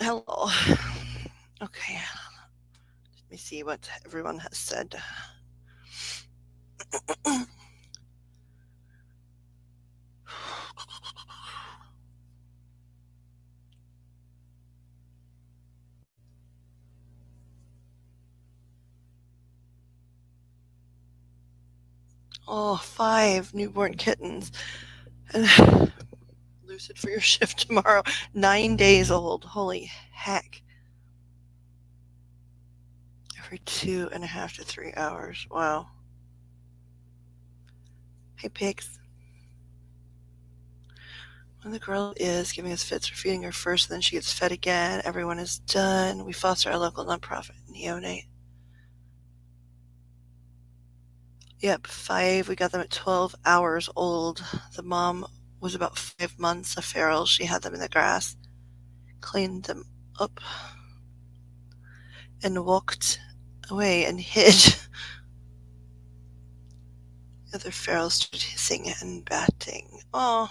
Hello. Okay, let me see what everyone has said. Oh, 5 newborn kittens. And lucid for your shift tomorrow. 9 days old. Holy heck. Every 2.5 to 3 hours. Wow. Hey, pigs. When the girl is giving us fits, we're feeding her first, and then she gets fed again. Everyone is done. We foster our local nonprofit, Neonate. Yep, 5. We got them at 12 hours old. The mom was about 5 months, a feral. She had them in the grass, cleaned them up, and walked away and hid. The other ferals started hissing and batting. Oh,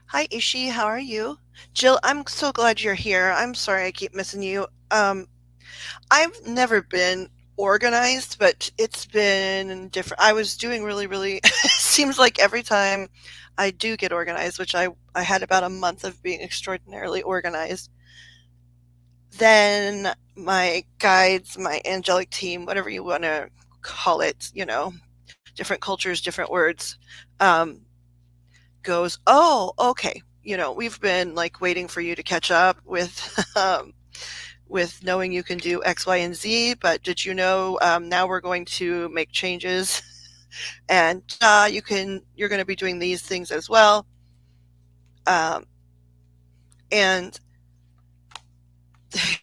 hi, Ishi. How are you? Jill, I'm so glad you're here. I'm sorry I keep missing you. I've never been organized, but it's been different. I was doing really seems like every time I do get organized, which I had about a month of being extraordinarily organized, then my guides, my angelic team, whatever you want to call it, different cultures, different words, um, goes, oh, okay. We've been like waiting for you to catch up with knowing you can do X, Y, and Z. But did you know now we're going to make changes, and you're going to be doing these things as well. Um, and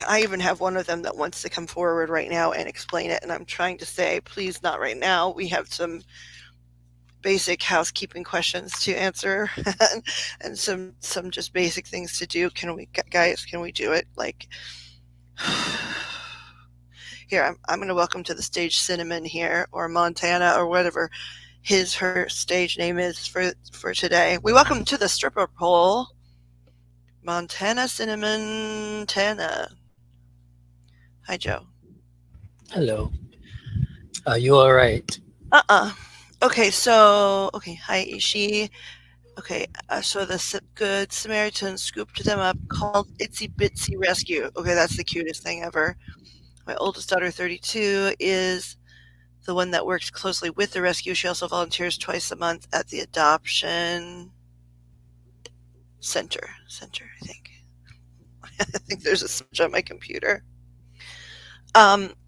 I even have one of them that wants to come forward right now and explain it. And I'm trying to say, please, not right now. We have some basic housekeeping questions to answer and some just basic things to do. Can we do it? Like, here, I'm going to welcome to the stage Cinnamon here, or Montana, or whatever her stage name is for today. We welcome to the stripper pole, Montana Cinnamon Tana. Hi, Joe. Hello. Are you all right? Uh-uh. Okay, hi, Ishi. Okay, so the Good Samaritan scooped them up, called Itsy Bitsy Rescue. Okay, that's the cutest thing ever. My oldest daughter, 32, is the one that works closely with the rescue. She also volunteers twice a month at the adoption center, I think. I think there's a switch on my computer.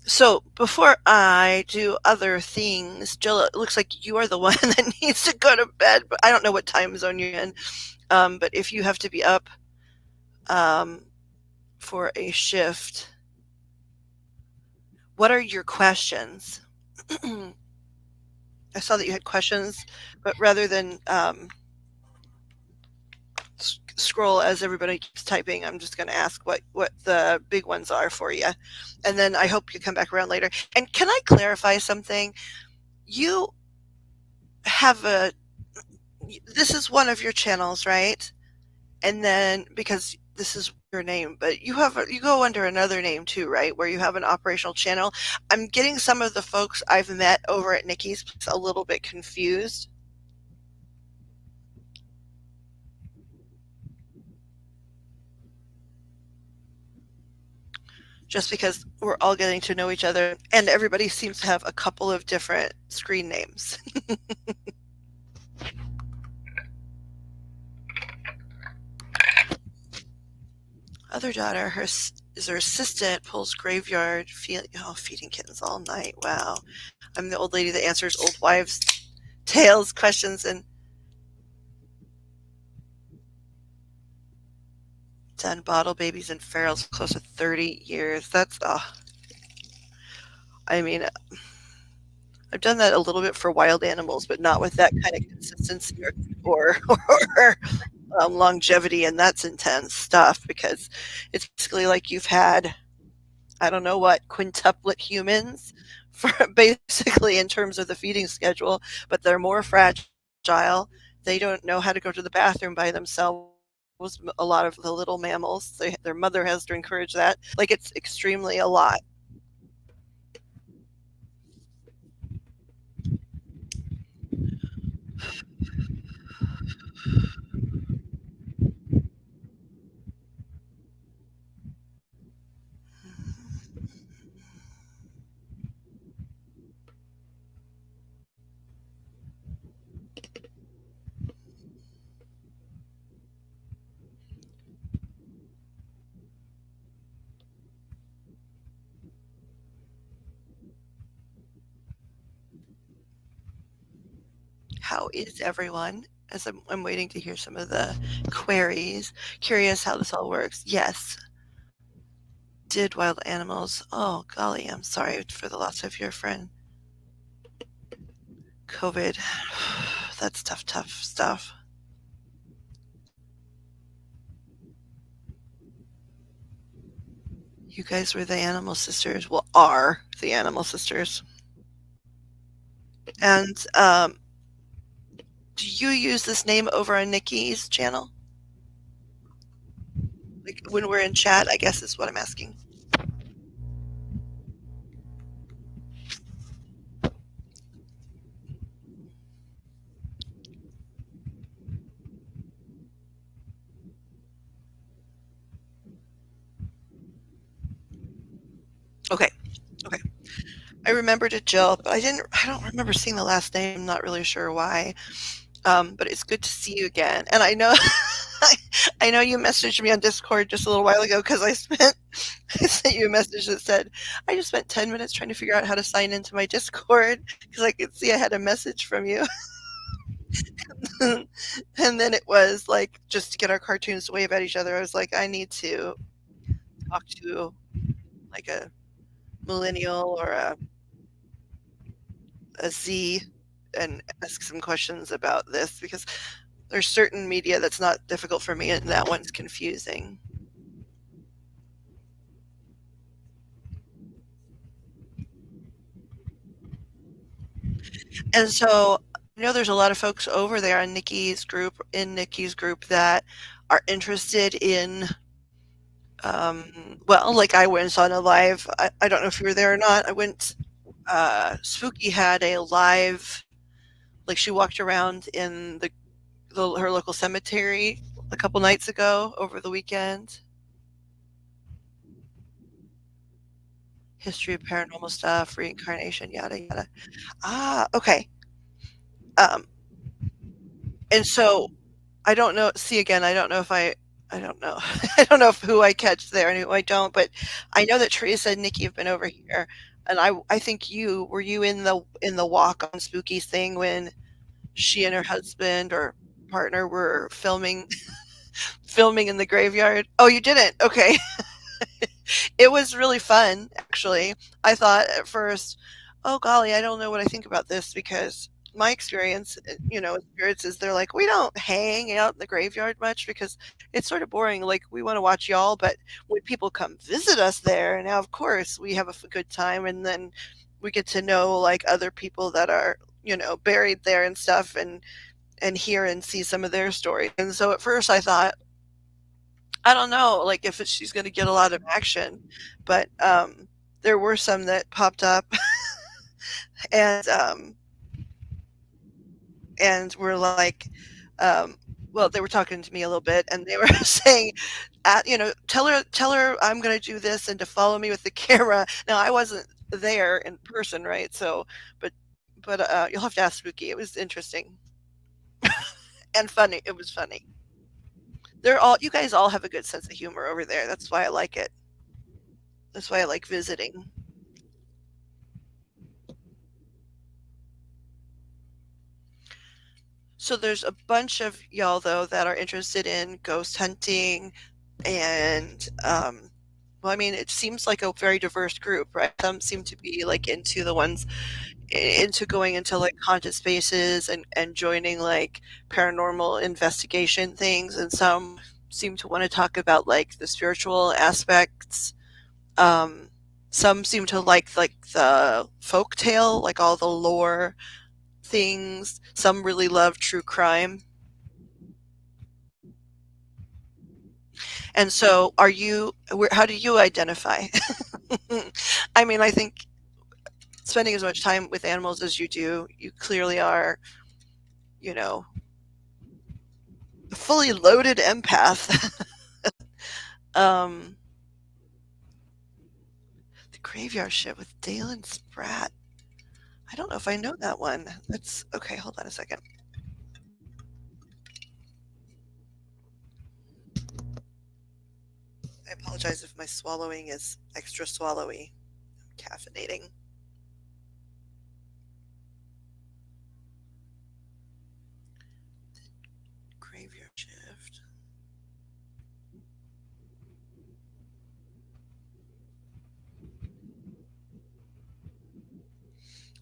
So before I do other things, Jill, it looks like you are the one that needs to go to bed, but I don't know what time zone you're in. But if you have to be up um, for a shift, what are your questions? I saw that you had questions, but rather than scroll as everybody keeps typing, I'm just going to ask what the big ones are for you, and then I hope you come back around later. And can I clarify something? You have a this is one of your channels, right? And then because this is your name, but you go under another name too, right? Where you have an operational channel. I'm getting some of the folks I've met over at Nikki's place a little bit confused, just because we're all getting to know each other, and everybody seems to have a couple of different screen names. Other daughter, is her assistant, pulls graveyard feeding kittens all night. Wow. I'm the old lady that answers old wives' tales, questions, and done bottle babies and ferals close to 30 years. I mean, I've done that a little bit for wild animals, but not with that kind of consistency or longevity, and that's intense stuff because it's basically like you've had, I don't know what, quintuplet humans for basically in terms of the feeding schedule, but they're more fragile. They don't know how to go to the bathroom by themselves. a lot of the little mammals. Their mother has to encourage that. Like it's extremely a lot. How is everyone? As I'm waiting to hear some of the queries. Curious how this all works. Yes. Did wild animals? Oh, golly, I'm sorry for the loss of your friend. COVID. That's tough, tough stuff. You guys were the animal sisters. Well, are the animal sisters. And do you use this name over on Nikki's channel? Like when we're in chat, I guess is what I'm asking. Okay. Okay. I remembered it, Jill, but I don't remember seeing the last name. I'm not really sure why. But it's good to see you again. And I know I know you messaged me on Discord just a little while ago because I sent you a message that said I just spent 10 minutes trying to figure out how to sign into my Discord because I could see I had a message from you. And then it was like just to get our cartoons to wave at each other. I was like, I need to talk to like a millennial or a Z and ask some questions about this because there's certain media that's not difficult for me and that one's confusing. And so I know there's a lot of folks over there in Nikki's group that are interested in well, like I went on a live, I don't know if you were there or not. I went Spooky had a live, like she walked around in her local cemetery a couple nights ago over the weekend. History of paranormal stuff, reincarnation, yada yada. Ah, okay. Um, and so I don't know. See again, I don't know if I don't know. I don't know if who I catch there and who I don't. But I know that Teresa and Nikki have been over here, and I think you were you in the walk on Spooky's thing when she and her husband or partner were filming in the graveyard. Oh, you didn't. Okay. It was really fun, actually. I thought at first, "Oh, golly, I don't know what I think about this," because my experience, with spirits is they're like, "We don't hang out in the graveyard much because it's sort of boring, like, we wanna watch y'all, but when people come visit us there, now, of course, we have a f good time, and then we get to know, like, other people that are, buried there and stuff and hear and see some of their stories." And so at first I thought, I don't know, like, if she's gonna get a lot of action, but, there were some that popped up and, were like, well, they were talking to me a little bit, and they were saying, tell her I'm gonna do this and to follow me with the camera." Now, I wasn't there in person, right? So, but you'll have to ask Spooky. It was interesting and funny. It was funny. You guys all have a good sense of humor over there. That's why I like it. That's why I like visiting. So there's a bunch of y'all though that are interested in ghost hunting and well, I mean, it seems like a very diverse group, right? Some seem to be like into the ones into going into like haunted spaces and joining like paranormal investigation things, and some seem to want to talk about like the spiritual aspects. Um, some seem to like the folk tale, like all the lore things. Some really love true crime. And so, are you? How do you identify? I mean, I think spending as much time with animals as you do, you clearly are, you know, a fully loaded empath. um, the graveyard shift with Dale and Sprat. I don't know if I know that one. That's okay. Hold on a second. I apologize if my swallowing is extra swallowy. I'm caffeinating. Graveyard shift.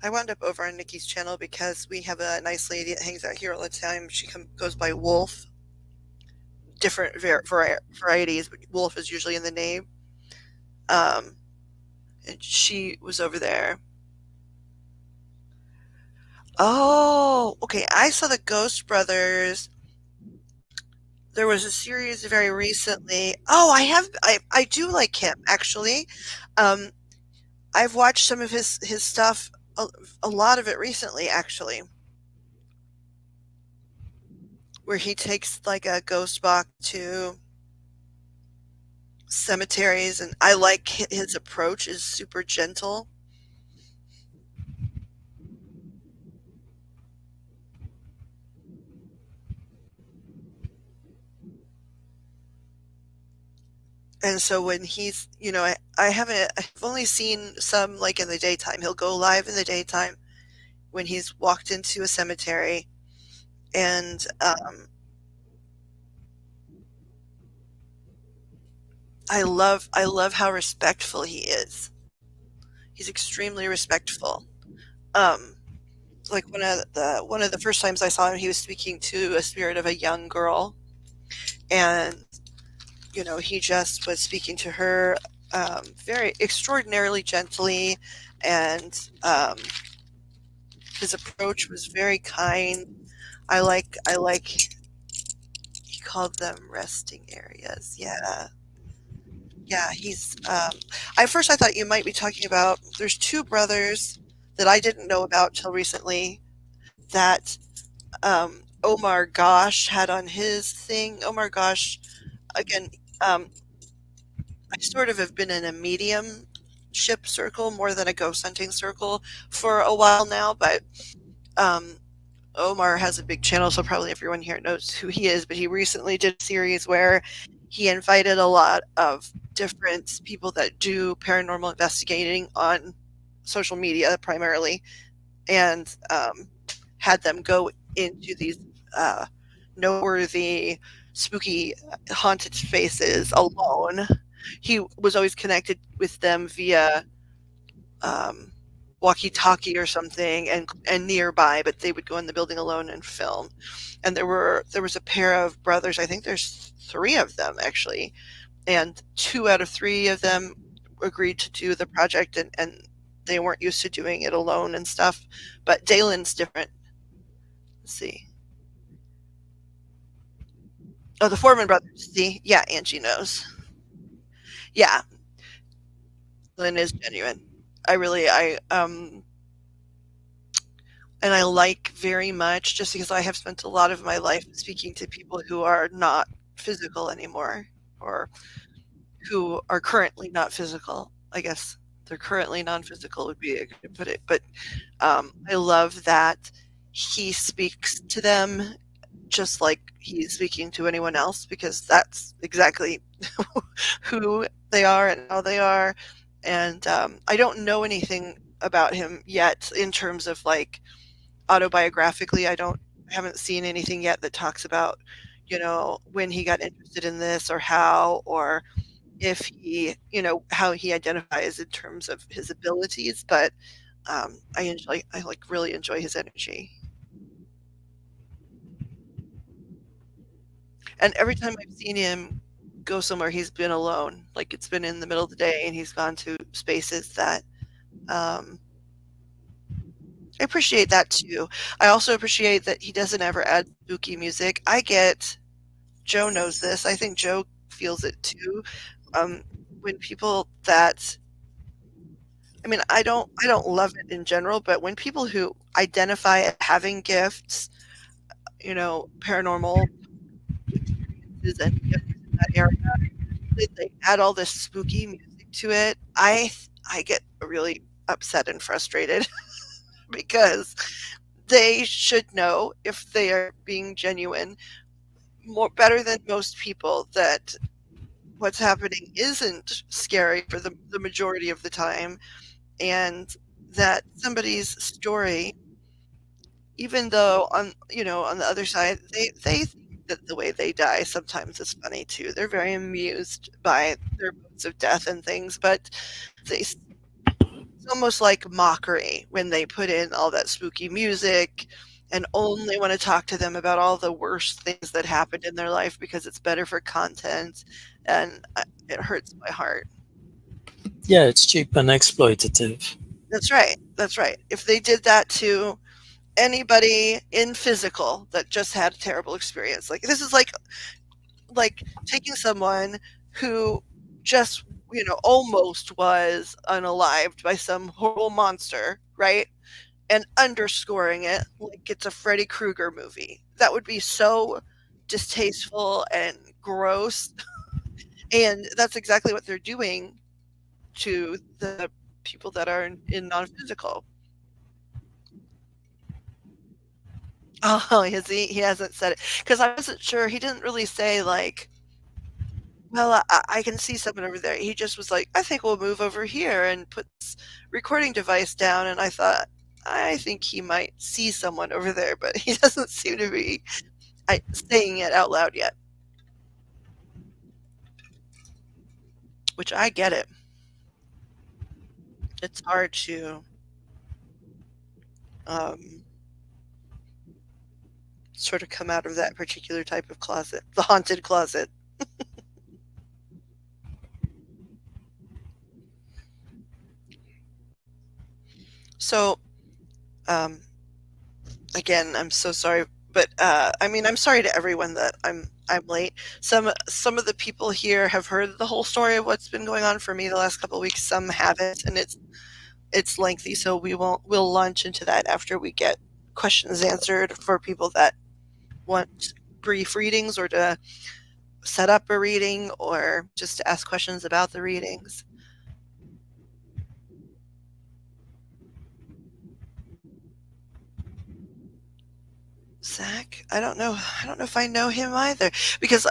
I wound up over on Nikki's channel because we have a nice lady that hangs out here all the time. Goes by Wolf. Different varieties, but Wolf is usually in the name. Um, and she was over there. Oh, okay. I saw the Ghost Brothers. There was a series very recently. Oh, I do like him actually. Um, I've watched some of his stuff, a lot of it recently actually, where he takes like a ghost box to cemeteries, and I like his approach is super gentle. And so when I've only seen some like in the daytime. He'll go live in the daytime when he's walked into a cemetery, and I love how respectful he is. He's extremely respectful. Um, like one of the first times I saw him, he was speaking to a spirit of a young girl, and he just was speaking to her very extraordinarily gently, and his approach was very kind. I like he called them resting areas. Yeah. Yeah, he's at first I thought you might be talking about there's two brothers that I didn't know about till recently that Omar Gosh had on his thing. Omar Gosh, again, um, I sort of have been in a mediumship circle more than a ghost hunting circle for a while now, but um, Omar has a big channel, so probably everyone here knows who he is. But he recently did a series where he invited a lot of different people that do paranormal investigating on social media primarily, and had them go into these uh, noteworthy, spooky, haunted spaces alone. He was always connected with them via um, walkie-talkie or something, and nearby, but they would go in the building alone and film. And there was a pair of brothers. I think there's three of them actually, and two out of three of them agreed to do the project, and they weren't used to doing it alone and stuff. But Dalen's different. Let's see. Oh, the Foreman brothers. See, yeah, Angie knows. Yeah, Lynn is genuine. And I like very much, just because I have spent a lot of my life speaking to people who are not physical anymore, or who are currently not physical. I guess they're currently non-physical would be a good to put it. But I love that he speaks to them just like he's speaking to anyone else, because that's exactly who they are and how they are. And I don't know anything about him yet in terms of like autobiographically. I haven't seen anything yet that talks about, when he got interested in this, or how, or if how he identifies in terms of his abilities. But I like really enjoy his energy. And every time I've seen him go somewhere, he's been alone. Like, it's been in the middle of the day, and he's gone to spaces that um, I appreciate that too. I also appreciate that he doesn't ever add spooky music. Joe knows this. I think Joe feels it too. Um, when people that I mean, I don't love it in general, but when people who identify as having gifts, paranormal experiences and gifts in that area, they add all this spooky music to it, I get really upset and frustrated because they should know if they are being genuine more better than most people that what's happening isn't scary for the majority of the time, and that somebody's story, even though on the other side they think that the way they die sometimes is funny too. They're very amused by their modes of death and things, but it's almost like mockery when they put in all that spooky music and only want to talk to them about all the worst things that happened in their life because it's better for content, and it hurts my heart. Yeah, it's cheap and exploitative. That's right. That's right. If they did that to anybody in physical that just had a terrible experience, like this is like taking someone who just almost was unalived by some horrible monster, right? And underscoring it like it's a Freddy Krueger movie. That would be so distasteful and gross. And that's exactly what they're doing to the people that are in non-physical. Oh, has he? He hasn't said it because I wasn't sure. He didn't really say like, "Well, I can see someone over there." He just was like, "I think we'll move over here and put this recording device down." And I thought, I think he might see someone over there, but he doesn't seem to be saying it out loud yet. Which I get it. It's hard to um, sort of come out of that particular type of closet, the haunted closet. So, um, again, I'm so sorry, but I mean, I'm sorry to everyone that I'm late. Some of the people here have heard the whole story of what's been going on for me the last couple of weeks. Some haven't, and it's lengthy, so we'll launch into that after we get questions answered for people that want brief readings or to set up a reading or just to ask questions about the readings. Zach, I don't know. I don't know if I know him either because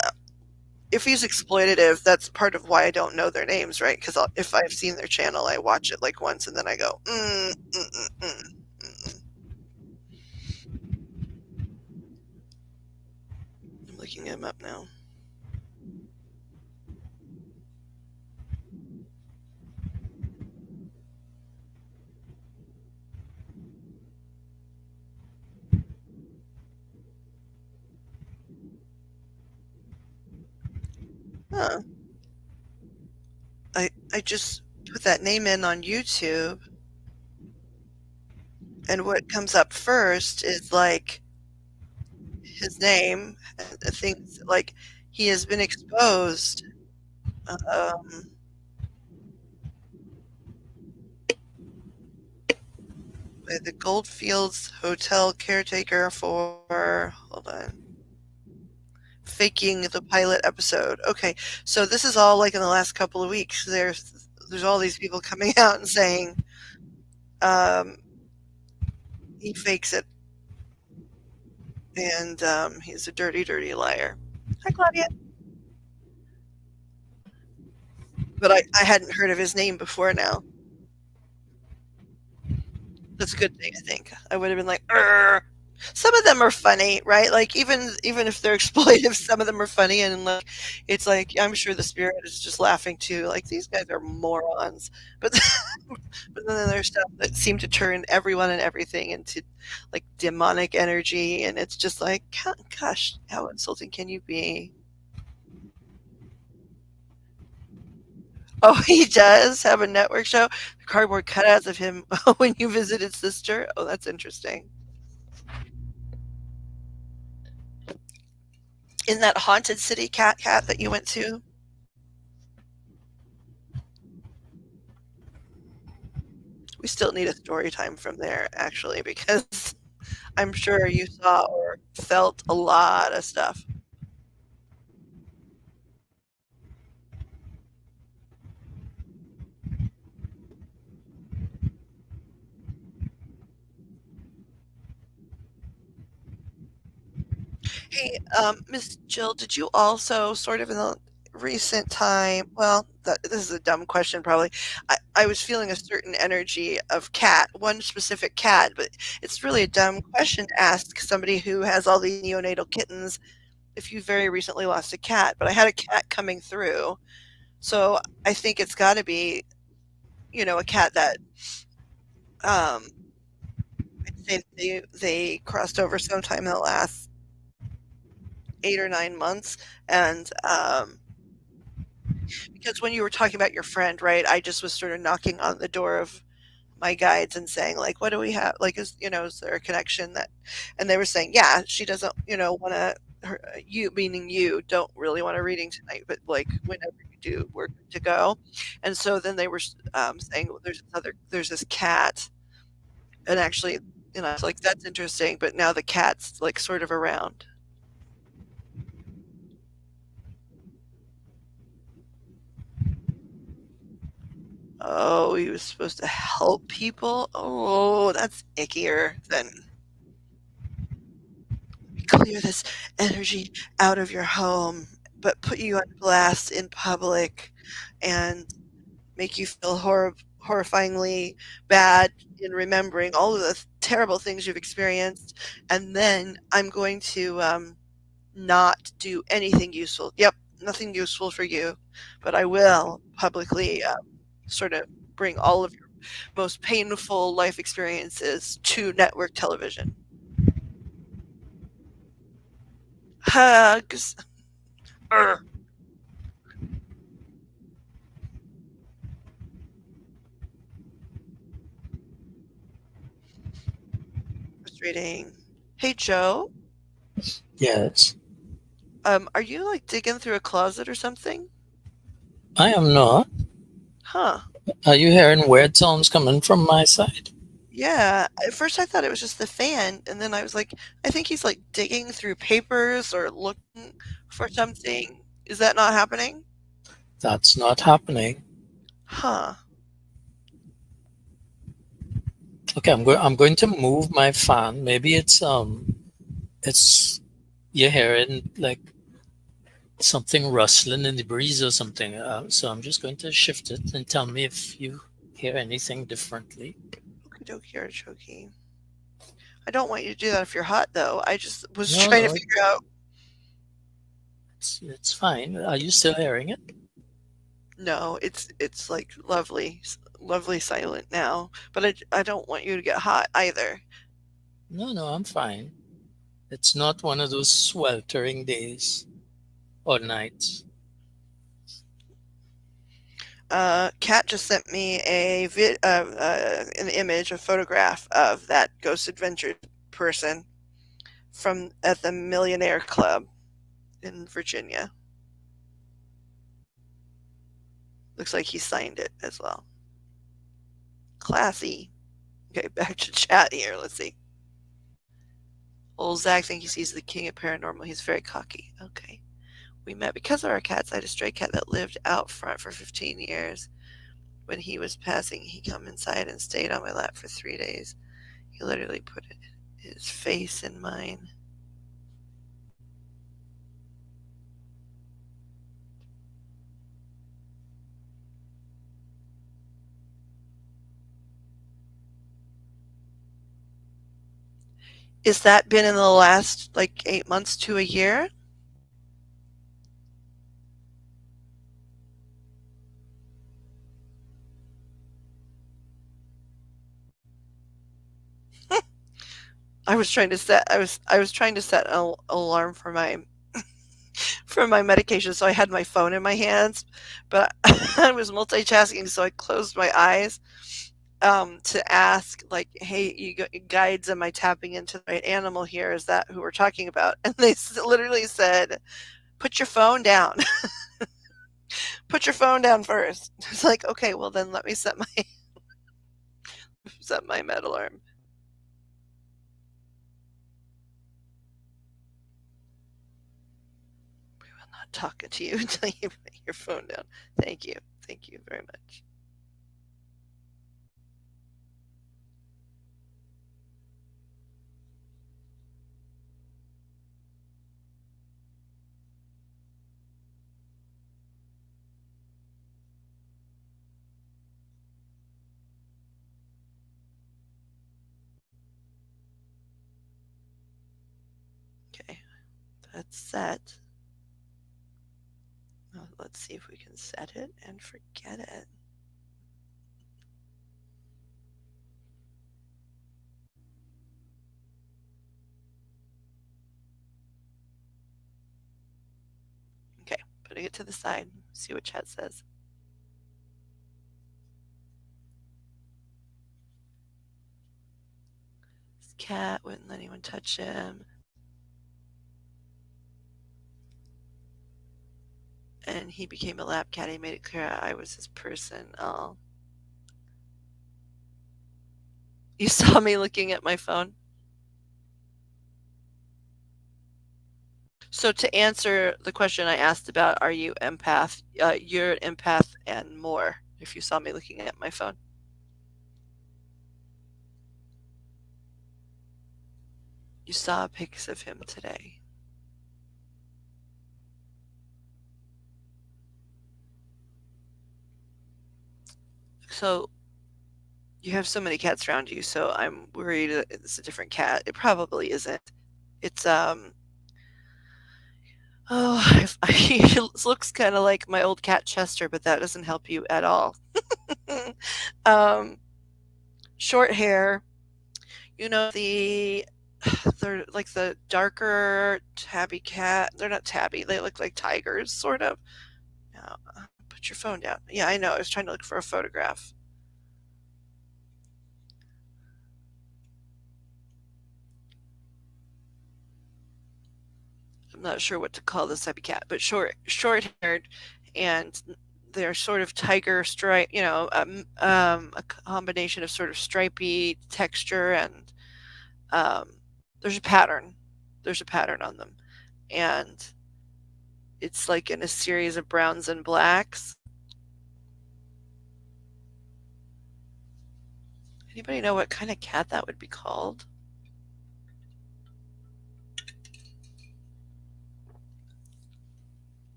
if he's exploitative, that's part of why I don't know their names, right? Because if I've seen their channel, I watch it like once and then I go, mm. I'm looking him up now. Huh. I just put that name in on YouTube, and what comes up first is like his name, and things like he has been exposed. Um, by the Goldfields Hotel caretaker for, hold on, faking the pilot episode. Okay, so this is all like in the last couple of weeks. There's all these people coming out and saying um, he fakes it, and he's a dirty, dirty liar. Hi, Claudia. But I hadn't heard of his name before now. That's a good thing, I think. I would have been like, "Arr." Some of them are funny, right? Like even if they're exploitive, some of them are funny, and like it's like I'm sure the spirit is just laughing too. Like these guys are morons, but but then there's stuff that seem to turn everyone and everything into like demonic energy, and it's just like, gosh, how insulting can you be? Oh, he does have a network show. Cardboard cutouts of him when you visit his sister. Oh, that's interesting. In that haunted city cat that you went to? We still need a story time from there, actually, because I'm sure you saw or felt a lot of stuff. Hey, Miss Jill, did you also sort of in the recent time, well, this is a dumb question probably. I was feeling a certain energy of cat, one specific cat, but it's really a dumb question to ask somebody who has all these neonatal kittens if you very recently lost a cat. But I had a cat coming through, so I think it's got to be, a cat that um, I'd say they crossed over sometime in the last 8 or 9 months, and because when you were talking about your friend, right, I just was sort of knocking on the door of my guides and saying, like, what do we have? Like, is there a connection that, and they were saying, yeah, she doesn't, want to, you, meaning you, don't really want a reading tonight, but like, whenever you do, we're good to go. And so then they were saying, well, there's this cat. And actually, I was like, that's interesting. But now the cat's like sort of around. Oh, he was supposed to help people? Oh, that's ickier than clear this energy out of your home, but put you on blast in public and make you feel horrifyingly bad in remembering all of the terrible things you've experienced. And then I'm going to not do anything useful. Yep, nothing useful for you, but I will publicly sort of bring all of your most painful life experiences to network television. Hugs. Urgh. Frustrating. Hey, Joe, Yes. are you like digging through a closet or something? I am not. Huh. Are you hearing weird sounds coming from my side? Yeah. At first I thought it was just the fan, and then I was like, I think he's like digging through papers or looking for something. Is that not happening? That's not happening. Huh. Okay, I'm going to move my fan. Maybe it's you're hearing like something rustling in the breeze or something. So I'm just going to shift it and tell me if you hear anything differently. Okie dokie artichoke. I don't want you to do that if you're hot, though. I just was No, trying to no, figure out. it's fine. Are you still hearing it? No, it's like lovely, lovely silent now. But I don't want you to get hot either. No, no, I'm fine. It's not one of those sweltering days or nights. Kat just sent me an image, a photograph of that Ghost Adventure person from at the Millionaire Club in Virginia. Looks like he signed it as well. Classy. Okay, back to chat here. Let's see. Old Zach thinks he's the king of paranormal. He's very cocky. Okay. We met because of our cats. I had a stray cat that lived out front for 15 years. When he was passing, he come inside and stayed on my lap for 3 days. He literally put his face in mine. Is that been in the last like 8 months to a year? I was trying to set an alarm for my medication, so I had my phone in my hands, but I was multitasking, so I closed my eyes to ask, like, "Hey, guides, am I tapping into the right animal here? Is that who we're talking about?" And they literally said, "Put your phone down. Put your phone down first." It's like, okay, well then let me set my Set my med alarm. I'm not talking to you until you put your phone down. Thank you. Thank you very much. Okay, that's set. Well, let's see if we can set it and forget it. Okay, putting it to the side. See what chat says. His cat wouldn't let anyone touch him. And he became a lab cat. He made it clear I was his person. Oh. You saw me looking at my phone? So to answer the question I asked about, are you empath? You're an empath and more. If you saw me looking at my phone, you saw pics of him today. So you have so many cats around you, so I'm worried that it's a different cat. It probably isn't. It's oh, he looks kind of like my old cat Chester, but that doesn't help you at all. um, Short hair. You know they're like the darker tabby cat. They're not tabby. They look like tigers, sort of. No, put your phone down. Yeah, I know. I was trying to look for a photograph. I'm not sure what to call this type of cat, but short haired, and they're sort of tiger stripe. A combination of sort of stripy texture and um, there's a pattern. There's a pattern on them, and it's like in a series of browns and blacks. Anybody know what kind of cat that would be called?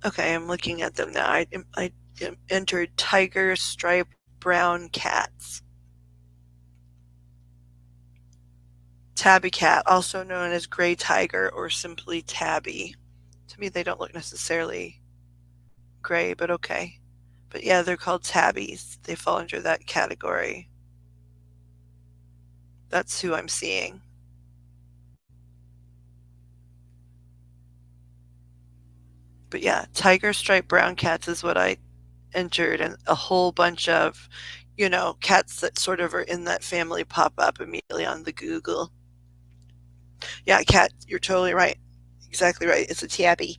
Okay, I'm looking at them now. I entered tiger striped brown cats. Tabby cat, also known as gray tiger or simply tabby. To me, they don't look necessarily gray, but okay. But yeah, they're called tabbies. They fall under that category. That's who I'm seeing. But yeah, tiger striped brown cats is what I entered, and a whole bunch of, cats that sort of are in that family pop up immediately on the Google. Yeah, cat, you're totally right. Exactly right. It's a tabby.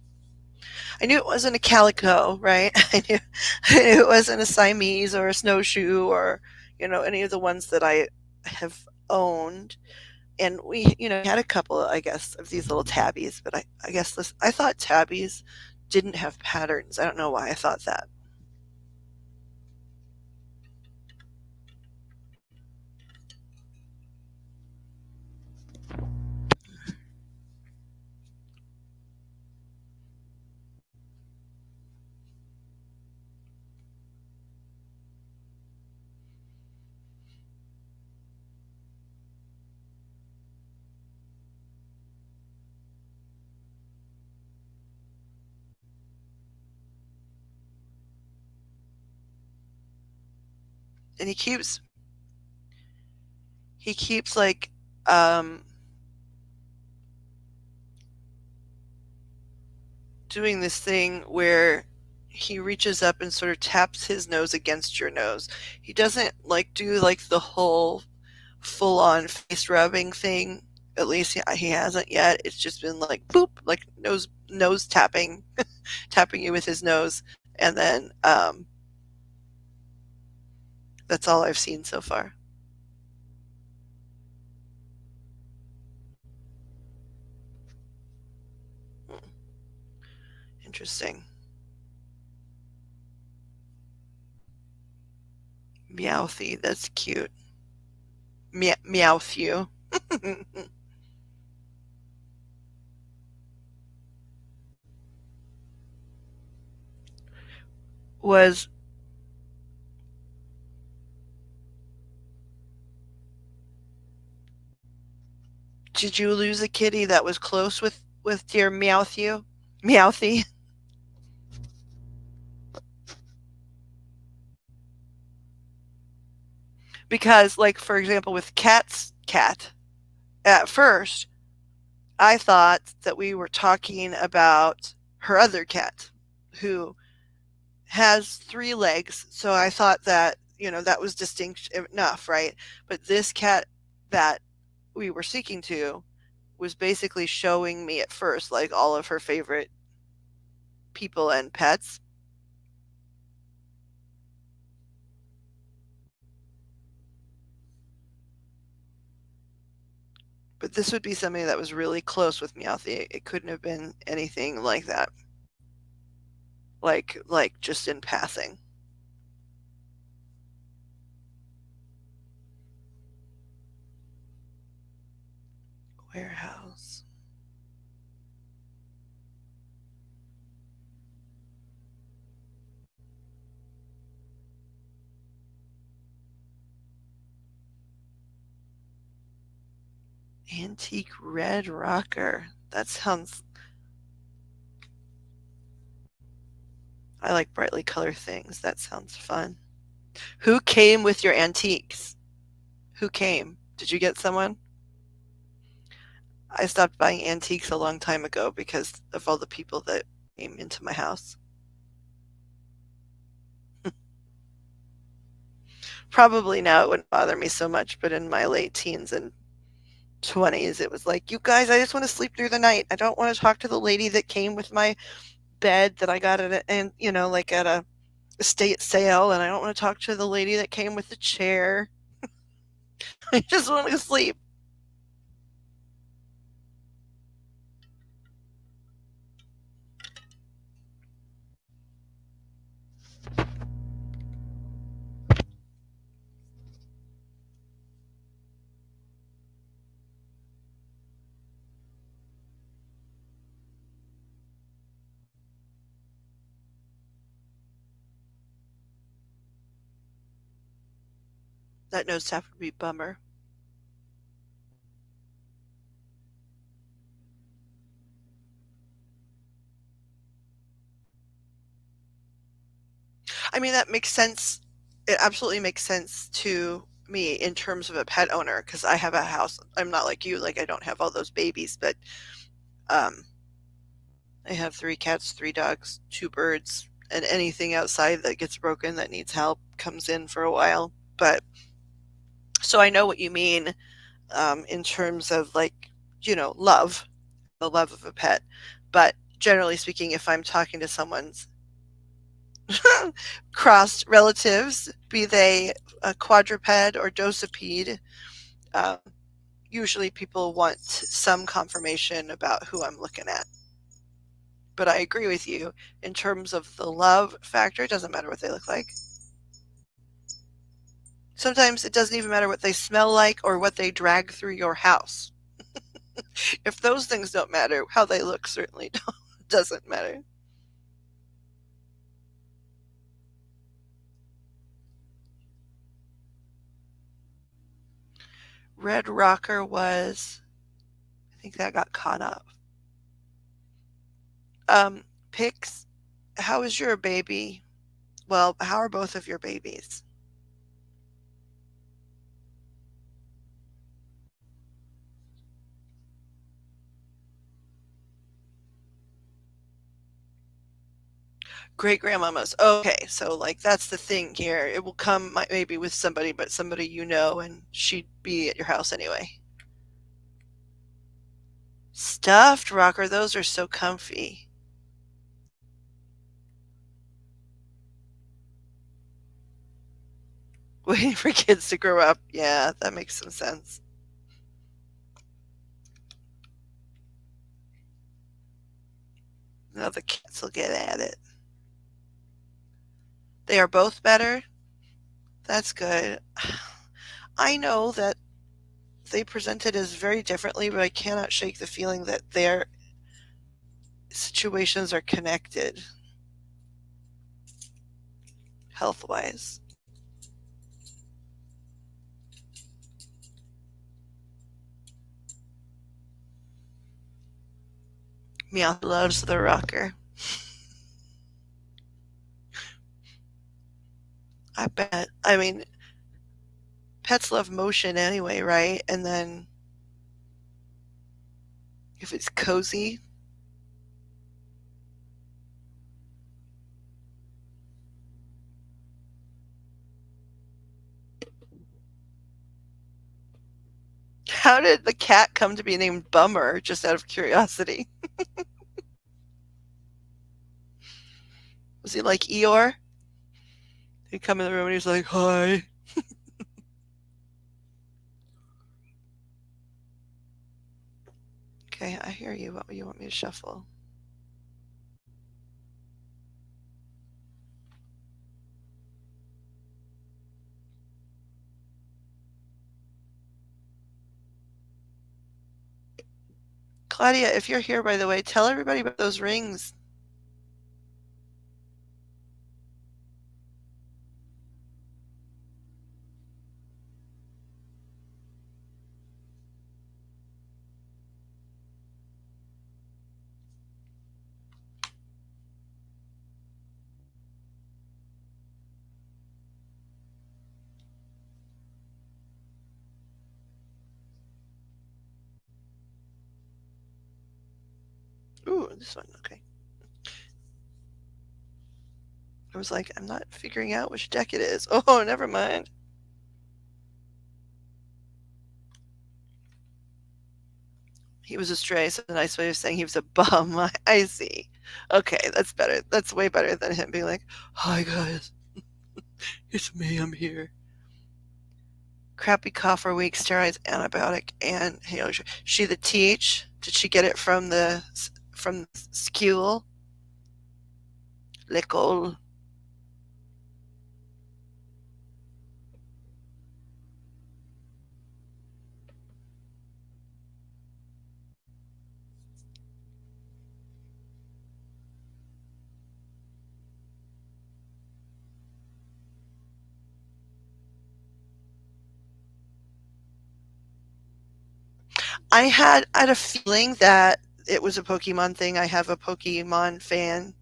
I knew it wasn't a calico, right? I knew it wasn't a Siamese or a snowshoe or, any of the ones that I have owned. And we, had a couple, I guess, of these little tabbies, but I guess I thought tabbies didn't have patterns. I don't know why I thought that. And he keeps like, um, doing this thing where he reaches up and sort of taps his nose against your nose. He doesn't like do like the whole full on face rubbing thing. At least he hasn't yet. It's just been like boop, like nose tapping, tapping you with his nose, and then that's all I've seen so far. Hmm, interesting. Meowthy, that's cute. Meowth you. Was did you lose a kitty that was close with dear Meowth you? Meowthy? Because like for example with Cat's cat, at first I thought that we were talking about her other cat who has three legs. So I thought that, that was distinct enough, right? But this cat that we were speaking to was basically showing me at first like all of her favorite people and pets. But this would be somebody that was really close with Meowthy. It couldn't have been anything like that. Like just in passing. Warehouse. Antique red rocker. That sounds. I like brightly colored things. That sounds fun. Who came with your antiques? Who came? Did you get someone? I stopped buying antiques a long time ago because of all the people that came into my house. Probably now it wouldn't bother me so much, but in my late teens and 20s, it was like, you guys, I just want to sleep through the night. I don't want to talk to the lady that came with my bed that I got at like at a estate sale, and I don't want to talk to the lady that came with the chair. I just want to sleep. That nose tap would be a bummer. I mean, that makes sense. It absolutely makes sense to me in terms of a pet owner because I have a house. I'm not like you, like I don't have all those babies, but um, I have three cats, three dogs, two birds, and anything outside that gets broken that needs help comes in for a while. But so I know what you mean in terms of like, love, the love of a pet. But generally speaking, if I'm talking to someone's crossed relatives, be they a quadruped or docipede, um, usually people want some confirmation about who I'm looking at. But I agree with you in terms of the love factor. It doesn't matter what they look like. Sometimes it doesn't even matter what they smell like or what they drag through your house. If those things don't matter, how they look certainly doesn't matter. Red Rocker was, I think that got caught up. Um, Pix, how is your baby? Well, how are both of your babies? Great grandmamas. Okay, so like that's the thing here. It will come maybe with somebody, but somebody you know, and she'd be at your house anyway. Stuffed rocker, those are so comfy. Waiting for kids to grow up. Yeah, that makes some sense. Now the cats will get at it. They are both better. That's good. I know that they presented as very differently, but I cannot shake the feeling that their situations are connected health wise. Meow loves the rocker. I bet. I mean, pets love motion anyway, right? And then if it's cozy, how did the cat come to be named Bummer just out of curiosity? Was he like Eeyore? He'd come in the room and he's like, "Hi." Okay, I hear you. What do you want me to shuffle? Claudia, if you're here, by the way, tell everybody about those rings. Ooh, this one. Okay. I was like, I'm not figuring out which deck it is. Oh, never mind. He was a stray, so a nice way of saying he was a bum. I see. Okay, that's better. That's way better than him being like, "Hi guys, it's me. I'm here." Crappy cough for weak, steroids, antibiotic, and she the teach. Did she get it from the school? L'école. I had a feeling that it was a Pokemon thing. I have a Pokemon fan.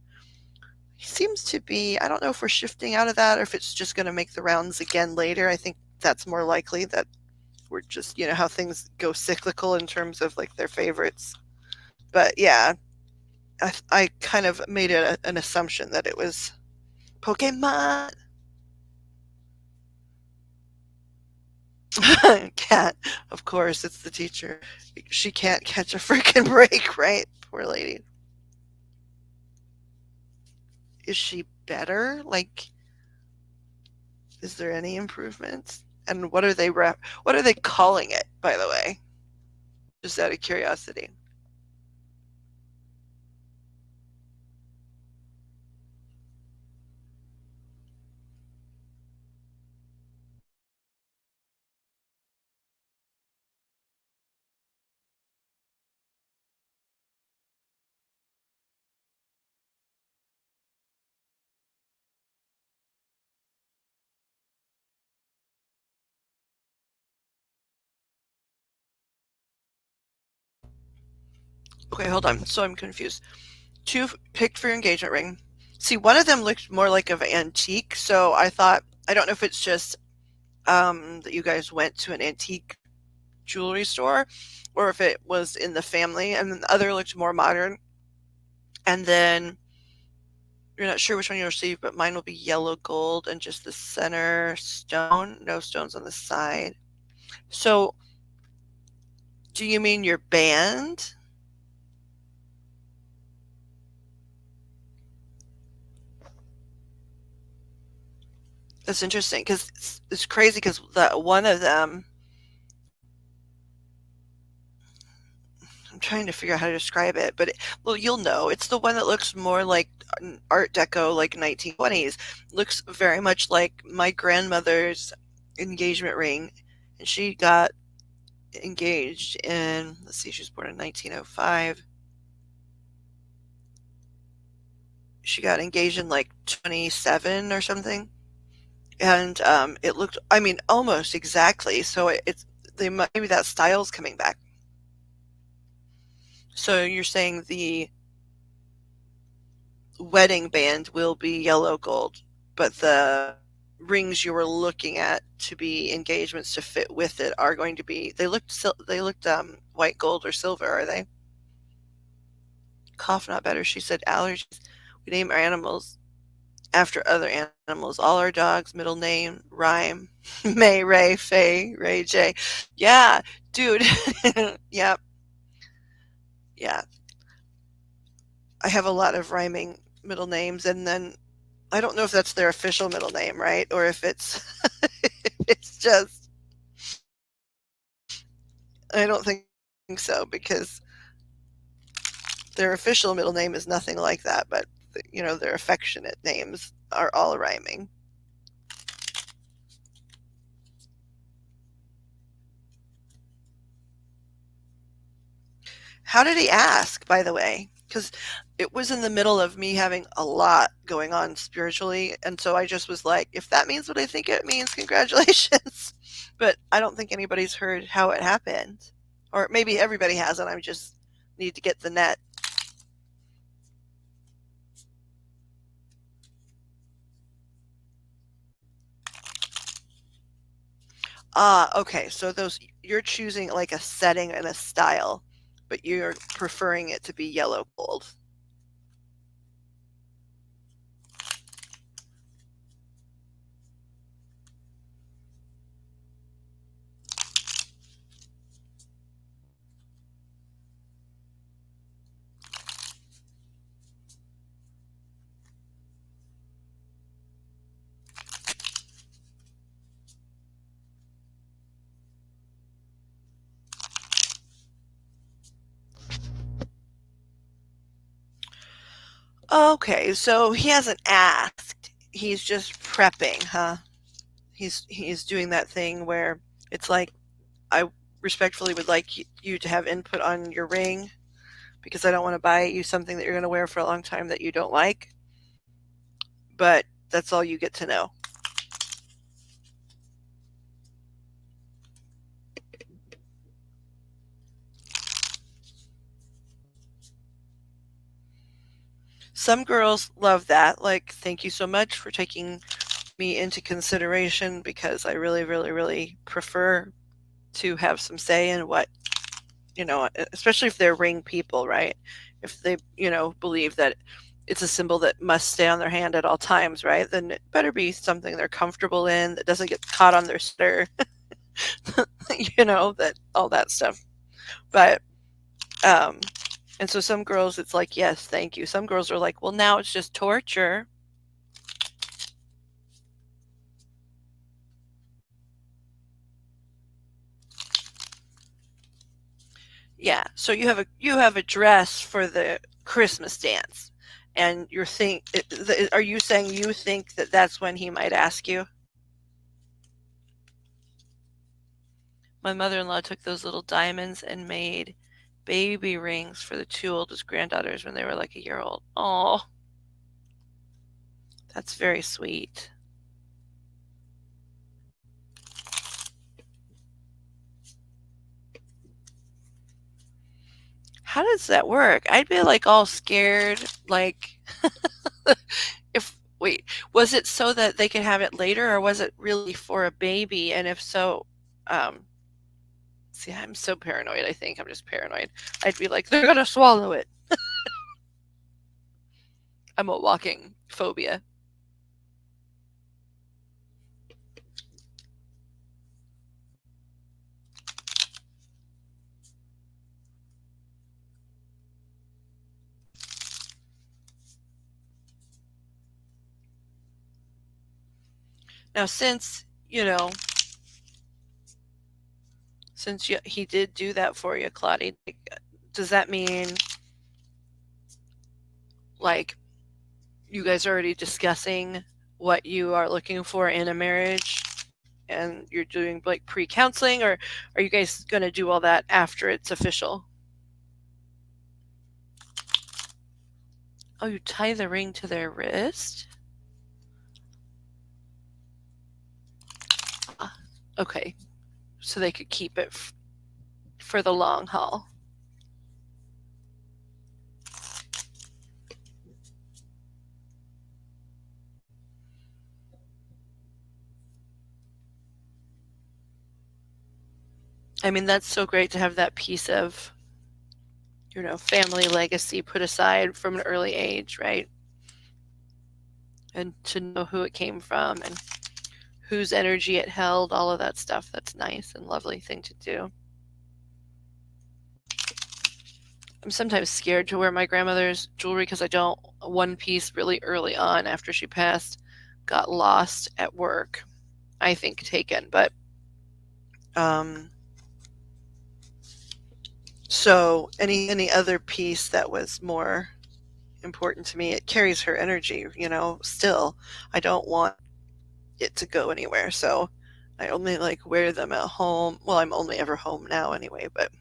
He seems to be. I don't know if we're shifting out of that or if it's just going to make the rounds again later. I think that's more likely that we're just how things go cyclical in terms of like their favorites. But yeah, I kind of made an assumption that it was Pokemon. Cat, of course, it's the teacher. She can't catch a freaking break, right? Poor lady. Is she better? Like, is there any improvements? And what are they calling it, by the way? Just out of curiosity. Okay, hold on. So I'm confused. Two picked for your engagement ring. See, one of them looked more like of antique, so I thought I don't know if it's just that you guys went to an antique jewelry store or if it was in the family, and then the other looked more modern. And then you're not sure which one you'll receive, but mine will be yellow gold and just the center stone, no stones on the side. So, do you mean your band? That's interesting because it's crazy because that one of them, I'm trying to figure out how to describe it, but well, you'll know. It's the one that looks more like Art Deco, like 1920s. Looks very much like my grandmother's engagement ring, and she got engaged in, let's see, she was born in 1905. She got engaged in like 27 or something. And it looked, I mean, almost exactly. So it's, maybe that style's coming back. So you're saying the wedding band will be yellow gold, but the rings you were looking at to be engagements to fit with it are going to be, they looked white gold or silver, are they? Cough not better, she said. Allergies. We name our animals after other animals. All our dogs middle name rhyme. May, Ray, Faye, Ray, J. Yeah, dude. Yeah, yeah. I have a lot of rhyming middle names, and then I don't know if that's their official middle name, right? Or if it's it's just, I don't think so because their official middle name is nothing like that, but their affectionate names are all rhyming. How did he ask, by the way? Because it was in the middle of me having a lot going on spiritually, and so I just was like, if that means what I think it means, congratulations. But I don't think anybody's heard how it happened. Or maybe everybody has, and I just need to get the net. Ah, okay. So those, you're choosing like a setting and a style, but you're preferring it to be yellow gold. Okay, so he hasn't asked. He's just prepping, huh? He's doing that thing where it's like, I respectfully would like you to have input on your ring because I don't want to buy you something that you're going to wear for a long time that you don't like, but that's all you get to know. Some girls love that. Like, thank you so much for taking me into consideration because I really, really, really prefer to have some say in what, especially if they're ring people, right? If they, believe that it's a symbol that must stay on their hand at all times, right? Then it better be something they're comfortable in that doesn't get caught on their sweater, that all that stuff. But um and so some girls it's like, yes, thank you. Some girls are like, well, now it's just torture. Yeah. So you have a dress for the Christmas dance, and are you saying you think that that's when he might ask you? My mother-in-law took those little diamonds and made baby rings for the two oldest granddaughters when they were like a year old. Oh, that's very sweet. How does that work? I'd be like all scared. Like, if, wait, was it so that they could have it later, or was it really for a baby? And if so, um, see, I'm so paranoid. I think I'm just paranoid. I'd be like, they're gonna swallow it. I'm a walking phobia. Now, since he did do that for you, Claudia, does that mean like you guys are already discussing what you are looking for in a marriage and you're doing like pre-counseling, or are you guys going to do all that after it's official? Oh, you tie the ring to their wrist? Ah, okay, so they could keep it for the long haul. I mean, that's so great to have that piece of, family legacy put aside from an early age, right? And to know who it came from and whose energy it held, all of that stuff. That's nice and lovely thing to do. I'm sometimes scared to wear my grandmother's jewelry because I don't. One piece really early on after she passed got lost at work, I think taken. But um, so any other piece that was more important to me, it carries her energy, still. I don't want it to go anywhere. So I only like wear them at home. Well, I'm only ever home now anyway, but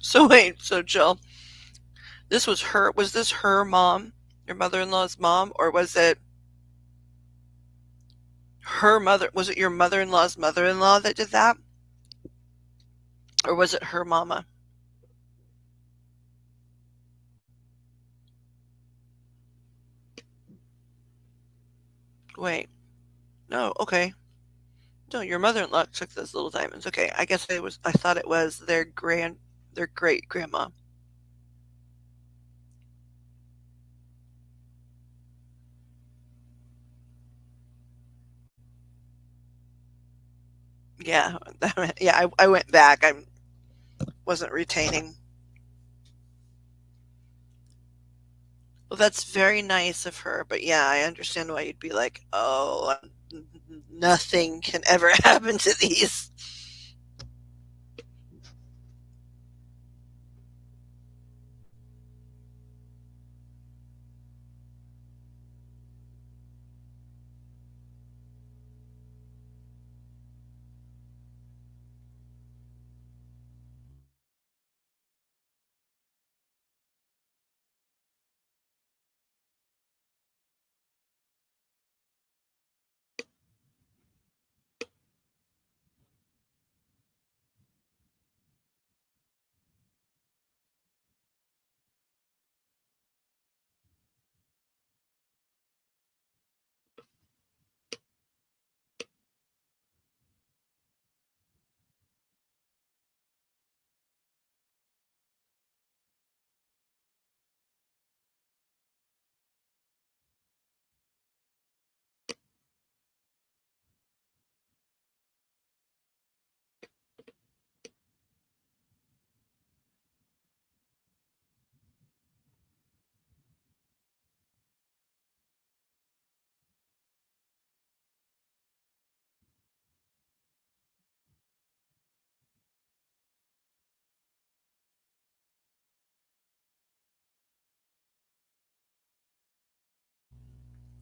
so wait, so Jill, was this her mom, your mother-in-law's mom, or was it her mother? Was it your mother-in-law's mother-in-law that did that, or was it her mama? Wait, no, okay. No, your mother-in-law took those little diamonds. Okay, I thought it was their great grandma. Yeah, yeah. I went back. I wasn't retaining. Well, that's very nice of her, but yeah, I understand why you'd be like, oh, nothing can ever happen to these.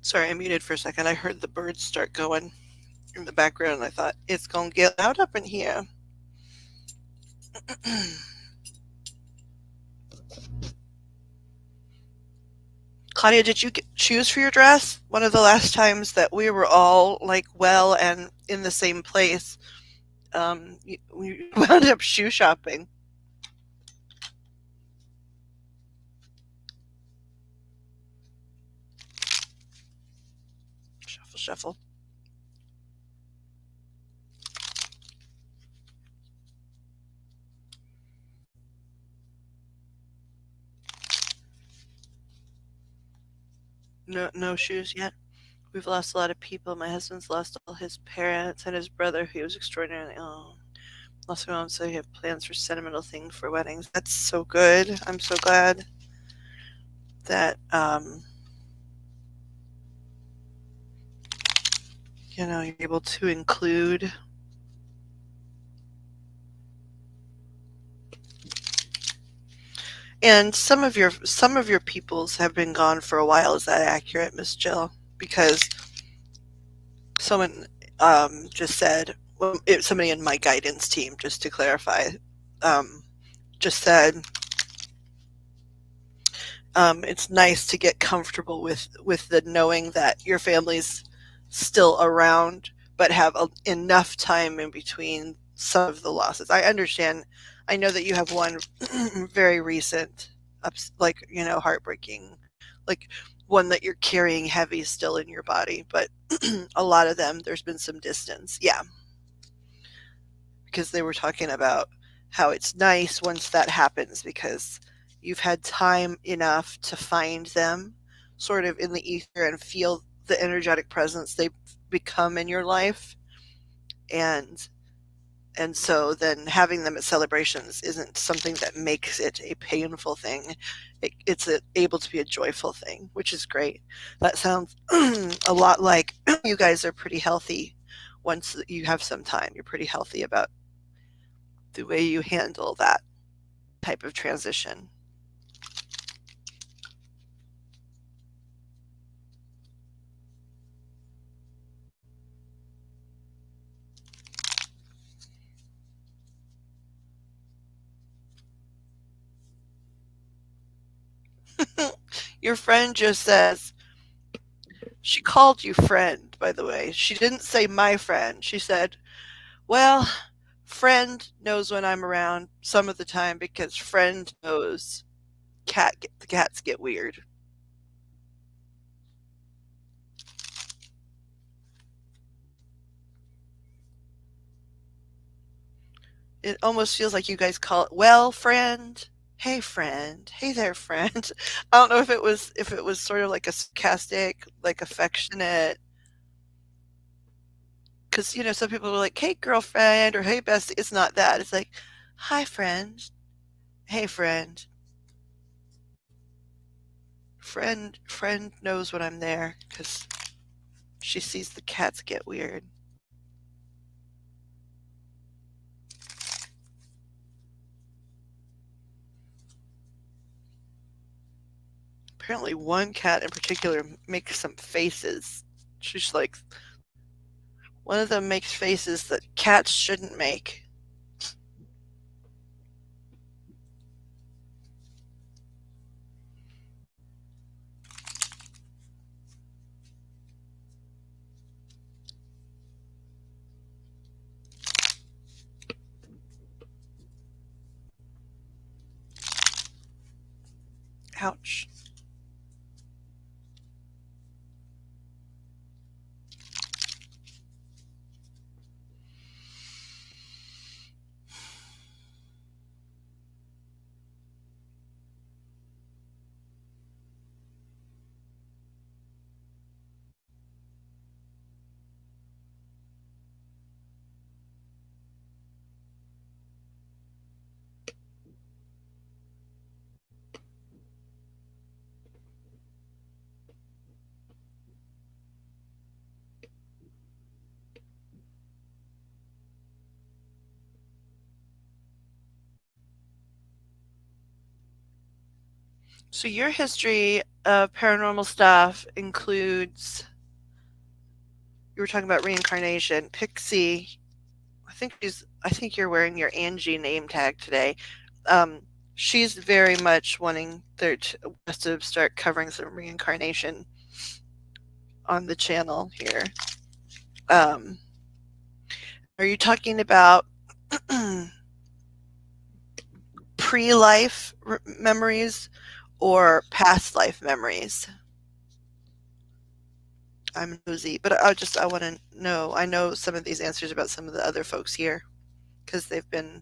Sorry, I muted for a second. I heard the birds start going in the background, and I thought it's gonna get loud up in here. Claudia, did you choose for your dress? One of the last times that we were all like well and in the same place, we wound up shoe shopping. Shuffle, shuffle. No, no shoes yet. We've lost a lot of people. My husband's lost all his parents and his brother, who was extraordinarily. Oh, lost my mom, so we have plans for sentimental things for weddings. That's so good. I'm so glad that you're able to include. And some of your peoples have been gone for a while. Is that accurate, Miss Jill? Because someone just said, well, somebody in my guidance team, just to clarify, um, just said it's nice to get comfortable with the knowing that your family's still around, but have enough time in between some of the losses. I understand. I know that you have one very recent, like heartbreaking, like one that you're carrying heavy still in your body, but a lot of them, there's been some distance. Yeah, because they were talking about how it's nice once that happens because you've had time enough to find them sort of in the ether and feel the energetic presence they've become in your life, and so then having them at celebrations isn't something that makes it a painful thing. It's able to be a joyful thing, which is great. That sounds a lot like you guys are pretty healthy. Once you have some time, you're pretty healthy about the way you handle that type of transition. Your friend just says, she called you friend, by the way. She didn't say my friend. She said, well, friend knows when I'm around some of the time because friend knows the cats get weird. It almost feels like you guys call it, well, friend. Hey friend. Hey there, friend. I don't know if it was sort of like a sarcastic, like affectionate, because some people are like, "Hey, girlfriend," or "Hey, bestie." It's not that. It's like, "Hi, friend. Hey, friend. Friend knows when I'm there because she sees the cats get weird." Apparently, one cat in particular makes some faces. She's like, one of them makes faces that cats shouldn't make. Ouch. So your history paranormal stuff includes, you were talking about reincarnation. Pixie, I think you're wearing your Angie name tag today. Um, she's very much wanting us to start covering some reincarnation on the channel here. Um, are you talking about pre-life memories or past life memories? I'm nosy, but I want to know. I know some of these answers about some of the other folks here because they've been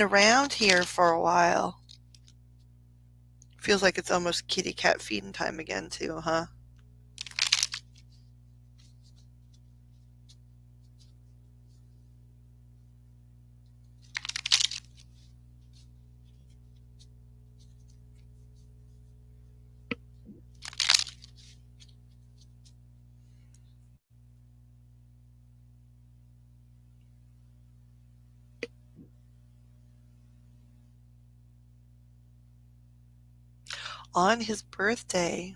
around here for a while. Feels like it's almost kitty cat feeding time again too, huh? On his birthday.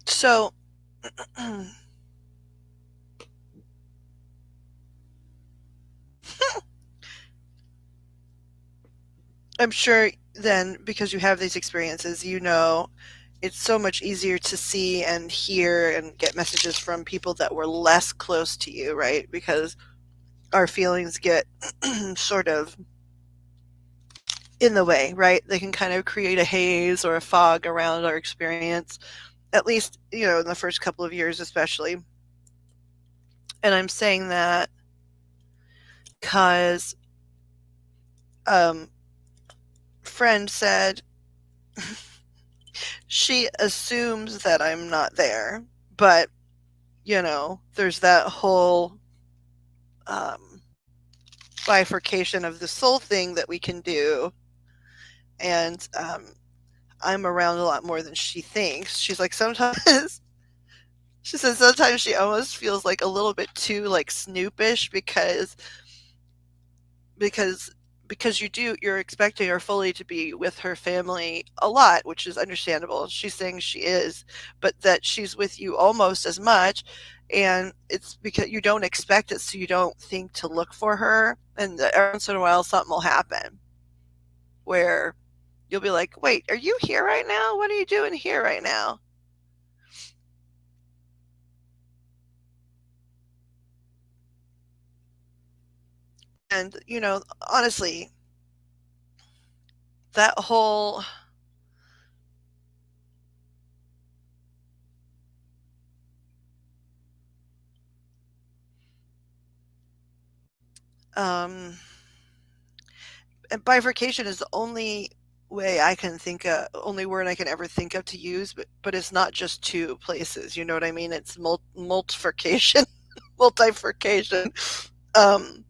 So I'm sure then, because you have these experiences, you know it's so much easier to see and hear and get messages from people that were less close to you, right? Because our feelings get sort of in the way, right? They can kind of create a haze or a fog around our experience, at least, in the first couple of years, especially. And I'm saying that because um, friend said she assumes that I'm not there, but there's that whole um, bifurcation of the soul thing that we can do, and I'm around a lot more than she thinks. She's like sometimes. She says sometimes she almost feels like a little bit too like snoopish because because you're expecting her fully to be with her family a lot, which is understandable. She's saying she is, but that she's with you almost as much, and it's because you don't expect it, so you don't think to look for her, and every once in a while something will happen where you'll be like, "Wait, are you here right now? What are you doing here right now?" And honestly, that whole um and bifurcation is the only word I can ever think of to use, but it's not just two places. You know what I mean? It's multification, multifurcation. Um,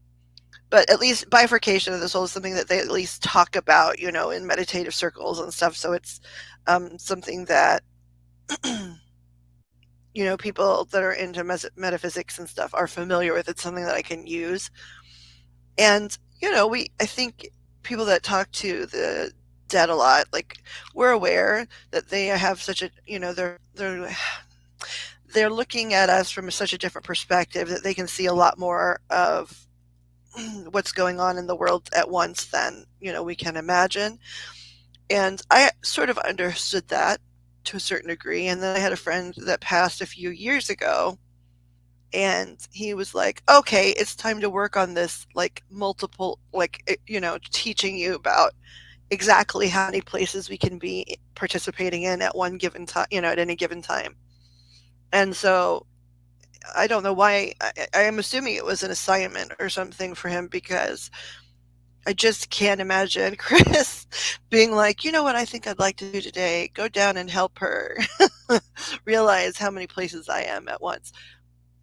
but at least bifurcation of the soul is something that they at least talk about, in meditative circles and stuff. So it's something that people that are into metaphysics and stuff are familiar with. It's something that I can use. And I think people that talk to the dead a lot, like, we're aware that they have such a, they're looking at us from such a different perspective that they can see a lot more of what's going on in the world at once than we can imagine. And I sort of understood that to a certain degree. And then I had a friend that passed a few years ago, and he was like, okay, it's time to work on this, like, multiple, like, teaching you about exactly how many places we can be participating in at one given time, at any given time. And so I don't know why. I am assuming it was an assignment or something for him, because I just can't imagine Chris being like, you know what I think I'd like to do today? Go down and help her realize how many places I am at once.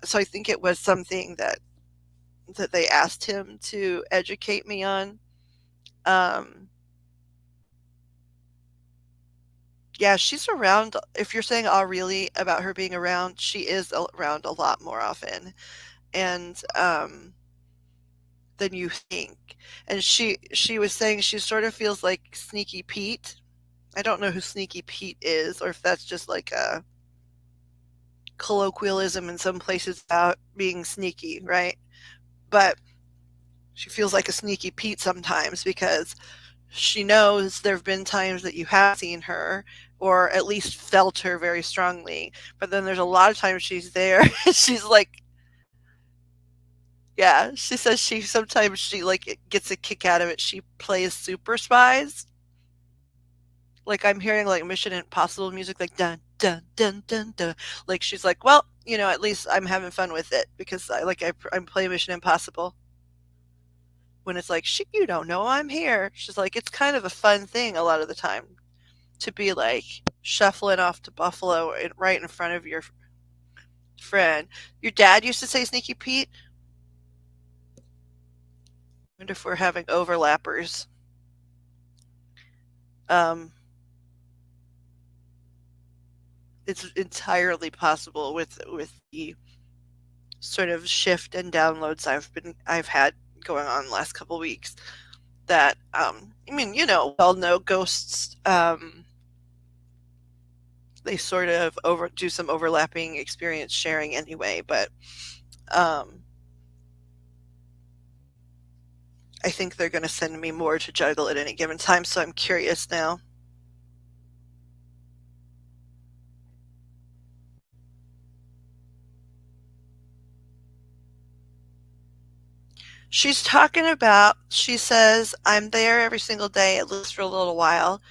So I think it was something that they asked him to educate me on. Um, Yeah, she's around. If you're saying "oh really" about her being around, she is around a lot more often, and than you think. And she was saying she sort of feels like Sneaky Pete. I don't know who Sneaky Pete is, or if that's just like a colloquialism in some places about being sneaky, right? But she feels like a Sneaky Pete sometimes because she knows there have been times that you have seen her or at least felt her very strongly. But then there's a lot of times she's there. She's like, yeah, she says she sometimes she like gets a kick out of it. She plays super spies. Like I'm hearing like Mission Impossible music, like dun dun dun dun dun. Like she's like, well, at least I'm having fun with it because I'm playing Mission Impossible. When it's like, shit, you don't know I'm here. She's like, it's kind of a fun thing a lot of the time to be like shuffling off to Buffalo right in front of your friend. Your dad used to say Sneaky Pete. I wonder if we're having overlappers. Um, it's entirely possible with the sort of shift and downloads I've had going on the last couple of weeks. That I mean, we all know ghosts. They sort of over do some overlapping experience sharing anyway, but um, I think they're going to send me more to juggle at any given time. So I'm curious now. She's talking about, she says, I'm there every single day, at least for a little while.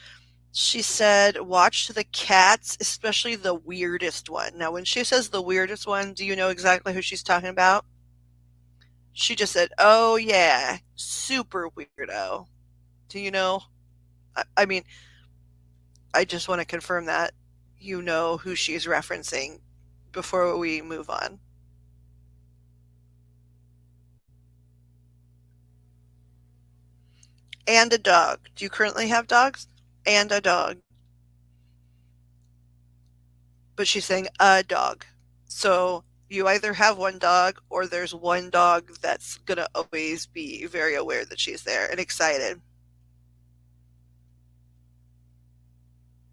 She said, watch the cats, especially the weirdest one. Now, when she says the weirdest one, do you know exactly who she's talking about? She just said, oh, yeah, super weirdo. Do you know? I mean, I just want to confirm that you know who she's referencing before we move on. And a dog. Do you currently have dogs? And a dog. But she's saying a dog. So you either have one dog or there's one dog that's going to always be very aware that she's there and excited.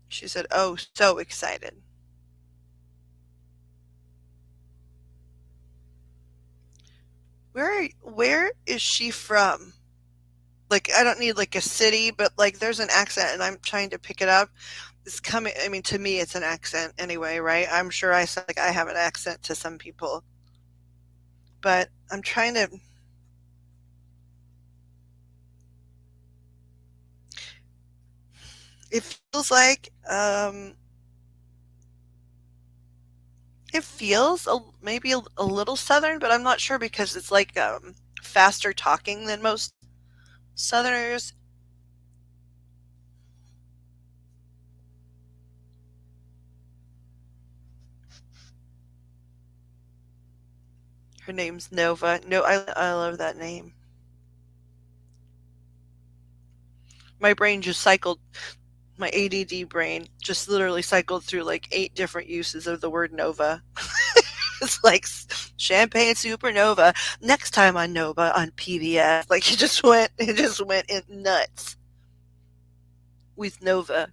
She said, oh, so excited. Where is she from? Like I don't need like a city, but like there's an accent and I'm trying to pick it up. It's coming, I mean to me it's an accent anyway, right? I'm sure I sound like I have an accent to some people, but I'm trying to. It feels like it feels maybe a little southern, but I'm not sure because it's like faster talking than most southerners. Her name's Nova. No, I love that name. My brain just cycled. My ADD brain just literally cycled through like 8 different uses of the word Nova. It's like champagne supernova. Next time on Nova on PBS, like it just went in nuts with Nova.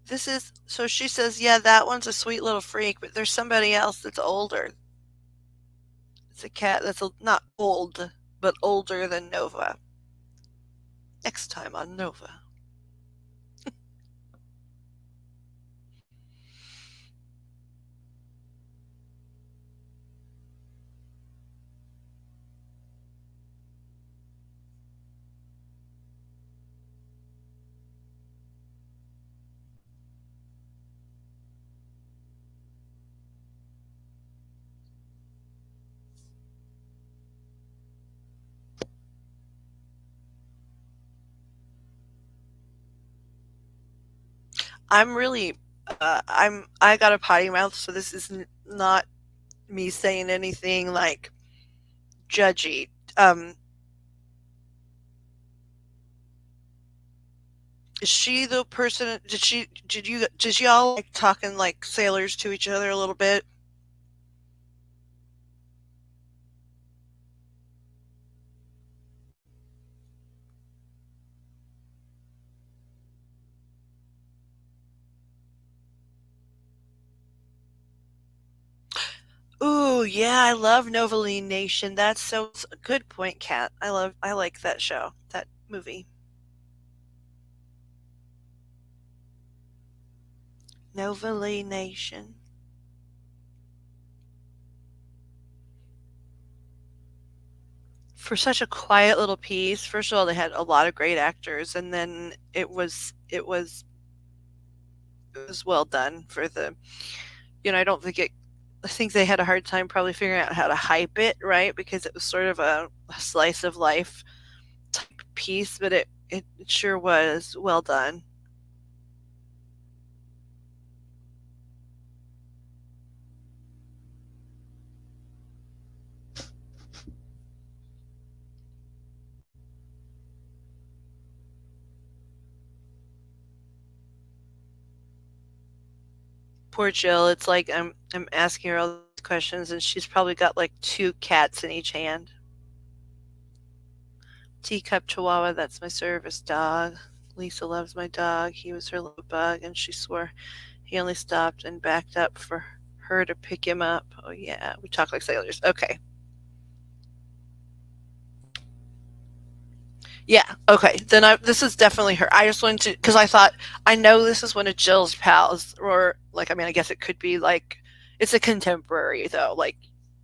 This is so she says, yeah, that one's a sweet little freak, but there's somebody else that's older. It's a cat that's not old, but older than Nova. Next time on Nova. I'm really, I got a potty mouth, so this is not me saying anything like judgy. Um, is she the person? Did y'all like talking like sailors to each other a little bit? Ooh, yeah, I love Noveline Nation. That's so a good point, Kat. I like that show, that movie. Noveline Nation. For such a quiet little piece, first of all, they had a lot of great actors, and then it was well done for the, I don't think it, I think they had a hard time probably figuring out how to hype it, right? Because it was sort of a slice of life type piece, but it sure was well done. Poor Jill, it's like I'm asking her all these questions and she's probably got like two cats in each hand. Teacup Chihuahua, that's my service dog. Lisa loves my dog. He was her little bug, and she swore he only stopped and backed up for her to pick him up. Oh, yeah, we talk like sailors. Okay. Yeah, okay. Then this is definitely her. I just wanted to, because I thought, I know this is one of Jill's pals, or like, I mean, I guess it could be like, it's a contemporary, though. Like,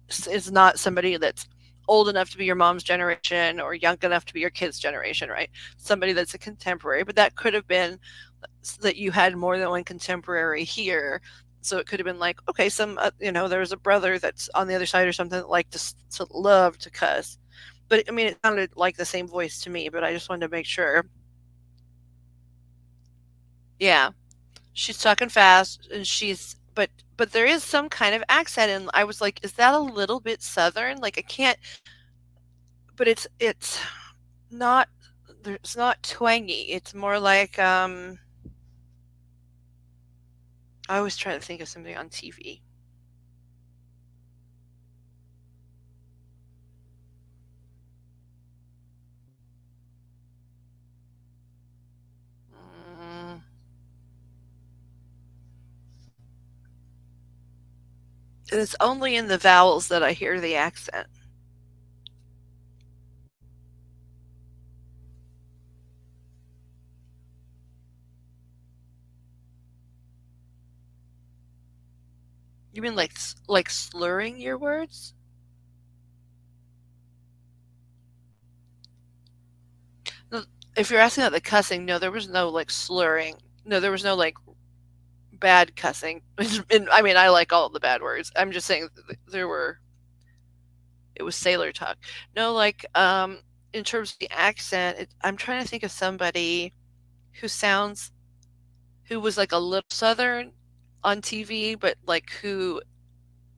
it's not somebody that's old enough to be your mom's generation or young enough to be your kid's generation, right? Somebody that's a contemporary, but that could have been that you had more than one contemporary here. So it could have been like, okay, there was a brother that's on the other side or something that liked to love to cuss. But I mean, it sounded like the same voice to me, but I just wanted to make sure. Yeah, she's talking fast and but there is some kind of accent. And I was like, is that a little bit Southern? Like, I can't, but it's not, it's not twangy. It's more like, I always try to think of something on TV. Mm, and it's only in the vowels that I hear the accent. You mean like slurring your words? No, if you're asking about the cussing, no, there was no like slurring. No, there was no like bad cussing. And, I mean, I like all the bad words. I'm just saying there were. It was sailor talk. No, like in terms of the accent, I'm trying to think of somebody who sounds who was like a little southern on TV, but like who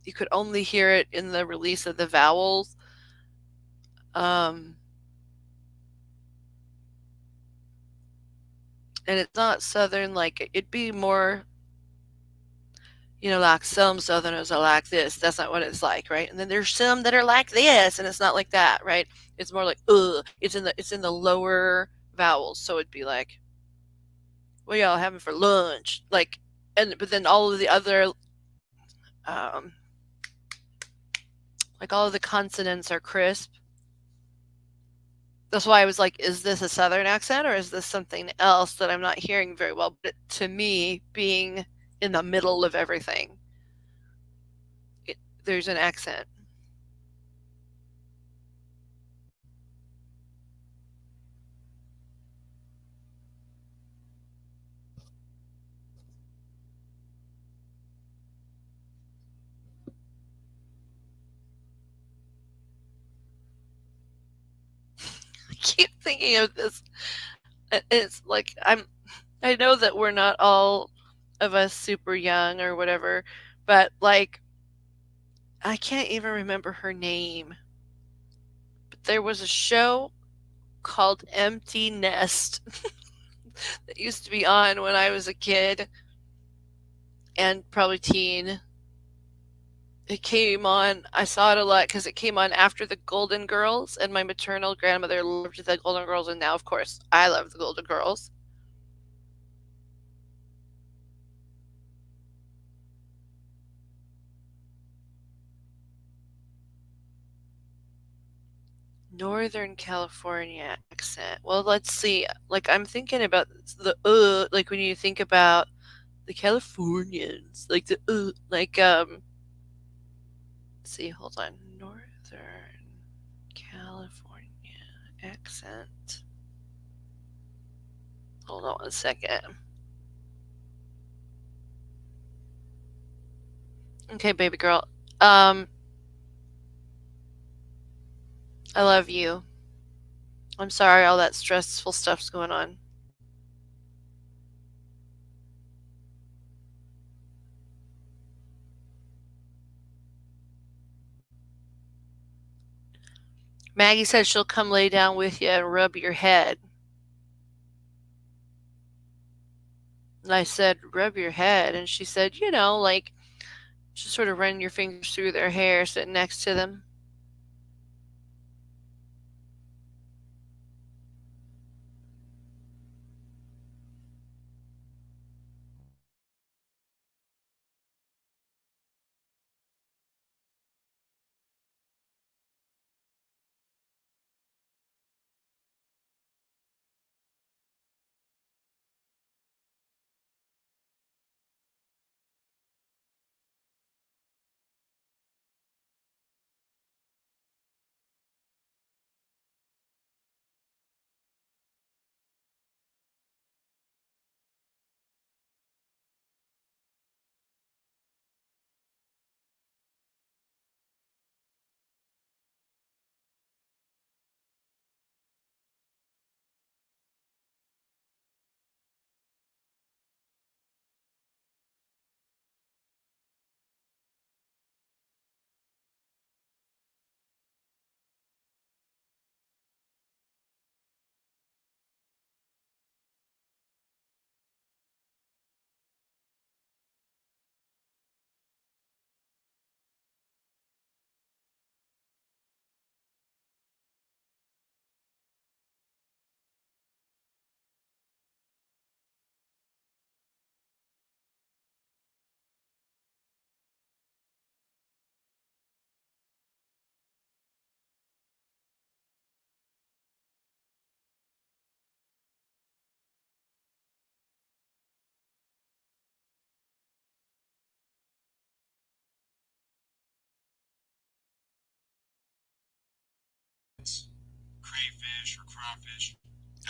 you could only hear it in the release of the vowels. Um, and it's not southern like it'd be more, like some southerners are like this. That's not what it's like, right? And then there's some that are like this, and it's not like that, right? It's more like it's in the lower vowels, so it'd be like, what y'all having for lunch? Like, and but then all of the other, um, like all of the consonants are crisp. That's why I was like, is this a southern accent or is this something else that I'm not hearing very well? But to me, being in the middle of everything, there's an accent. I keep thinking of this. It's like I know that we're not all. of us super young or whatever, but like I can't even remember her name. But there was a show called Empty Nest that used to be on when I was a kid and probably teen. It came on, I saw it a lot because it came on after the Golden Girls, and my maternal grandmother loved the Golden Girls, and now, of course, I love the Golden Girls. Northern California accent. Well, let's see. Like, I'm thinking about the like when you think about the Californians, like the like let's see, hold on. Northern California accent. Hold on one second. Okay, baby girl. Um, I love you. I'm sorry all that stressful stuff's going on. Maggie said she'll come lay down with you and rub your head. And I said, rub your head. And she said, like, just sort of run your fingers through their hair sitting next to them.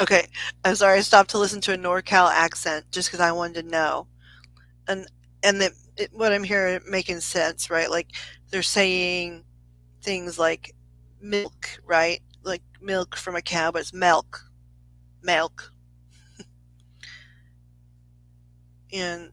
Okay, I'm sorry. I stopped to listen to a NorCal accent just because I wanted to know, and what I'm hearing making sense, right? Like they're saying things like milk, right? Like milk from a cow, but it's milk, milk, and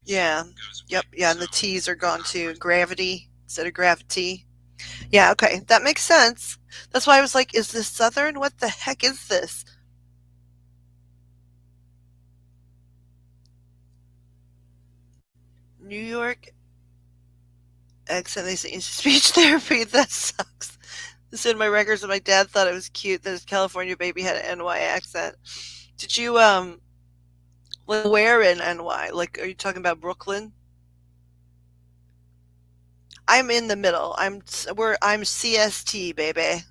yeah, yep, yeah, and the T's are gone too. Gravity instead of gravity. Yeah, okay, that makes sense. That's why I was like, is this Southern? What the heck is this? New York accent. They say speech therapy. That sucks. This in my records, and my dad thought it was cute that his California baby had an NY accent. Did you like, where in NY? Like, are you talking about Brooklyn? I'm in the middle. I'm CST, baby.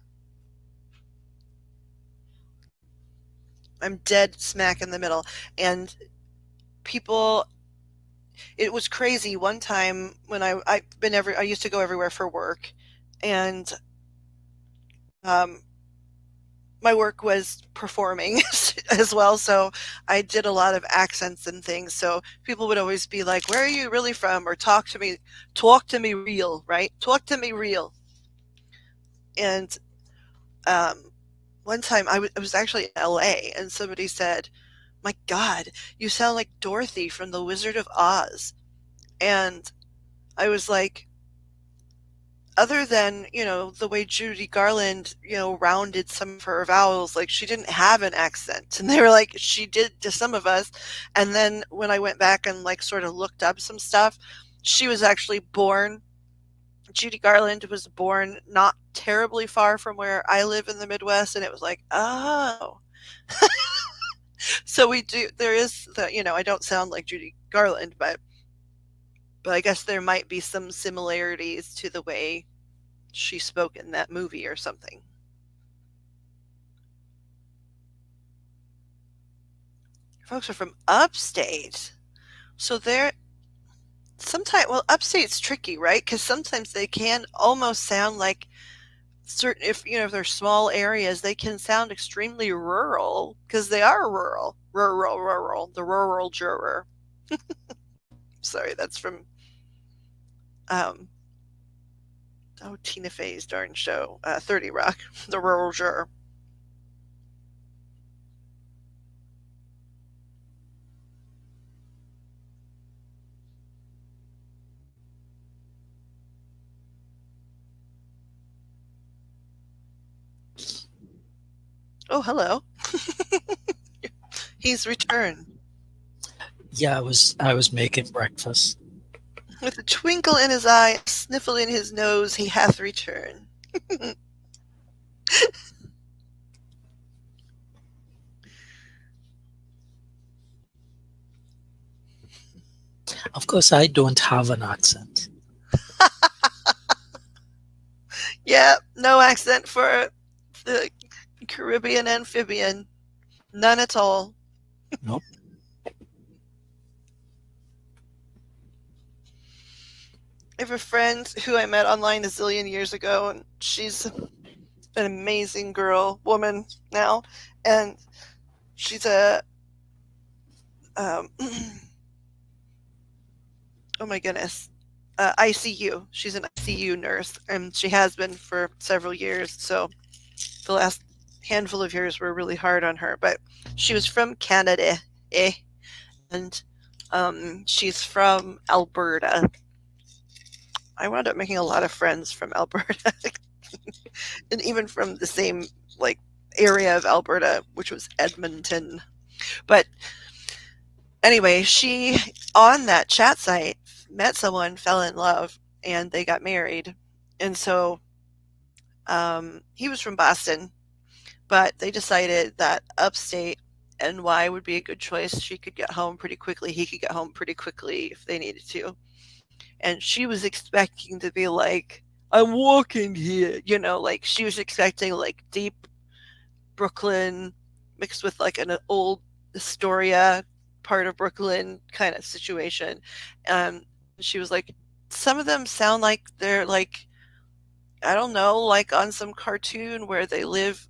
I'm dead smack in the middle. And people, it was crazy. One time when I used to go everywhere for work, and um, my work was performing as well. So I did a lot of accents and things. So people would always be like, "Where are you really from?" Or talk to me real, right? Talk to me real. And um, one time I was actually in LA, and somebody said, "My God, you sound like Dorothy from The Wizard of Oz." And I was like, other than, the way Judy Garland, rounded some of her vowels, like she didn't have an accent. And they were like, she did to some of us. And then when I went back and like sort of looked up some stuff, she was actually born, Judy Garland was born not terribly far from where I live in the Midwest. And it was like, oh, so we do, there is I don't sound like Judy Garland, but I guess there might be some similarities to the way she spoke in that movie or something. Folks are from upstate. So they're sometimes, well, upstate's tricky, right? Because sometimes they can almost sound like certain, if they're small areas, they can sound extremely rural because they are rural, the rural juror. Sorry, that's from, um, Tina Fey's darn show, 30 Rock, the rural juror. Oh, hello. He's returned. Yeah, I was making breakfast. With a twinkle in his eye, a sniffle in his nose, he hath returned. Of course, I don't have an accent. Yeah, no accent for the Caribbean amphibian. None at all. Nope. I have a friend who I met online a zillion years ago, and she's an amazing woman now, and she's a oh my goodness, ICU. She's an ICU nurse, and she has been for several years. So the last handful of years were really hard on her, but she was from Canada, eh? And she's from Alberta. I wound up making a lot of friends from Alberta, and even from the same like area of Alberta, which was Edmonton. But anyway, she on that chat site met someone, fell in love, and they got married. And so he was from Boston, but they decided that upstate NY would be a good choice. She could get home pretty quickly. He could get home pretty quickly if they needed to. And she was expecting to be like, I'm walking here, like she was expecting like deep Brooklyn mixed with like an old Astoria part of Brooklyn kind of situation. She was like, some of them sound like they're like, I don't know, like on some cartoon where they live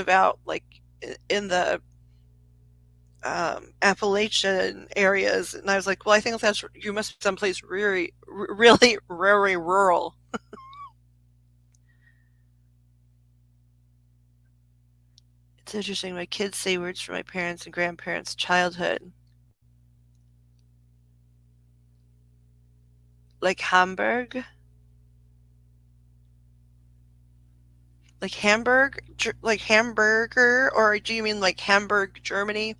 out like in the Appalachian areas. And I was like, well, I think that's, you must be someplace really, really, very rural. It's interesting. My kids say words from my parents' and grandparents' childhood, like Hamburg, like hamburger, or do you mean like Hamburg, Germany?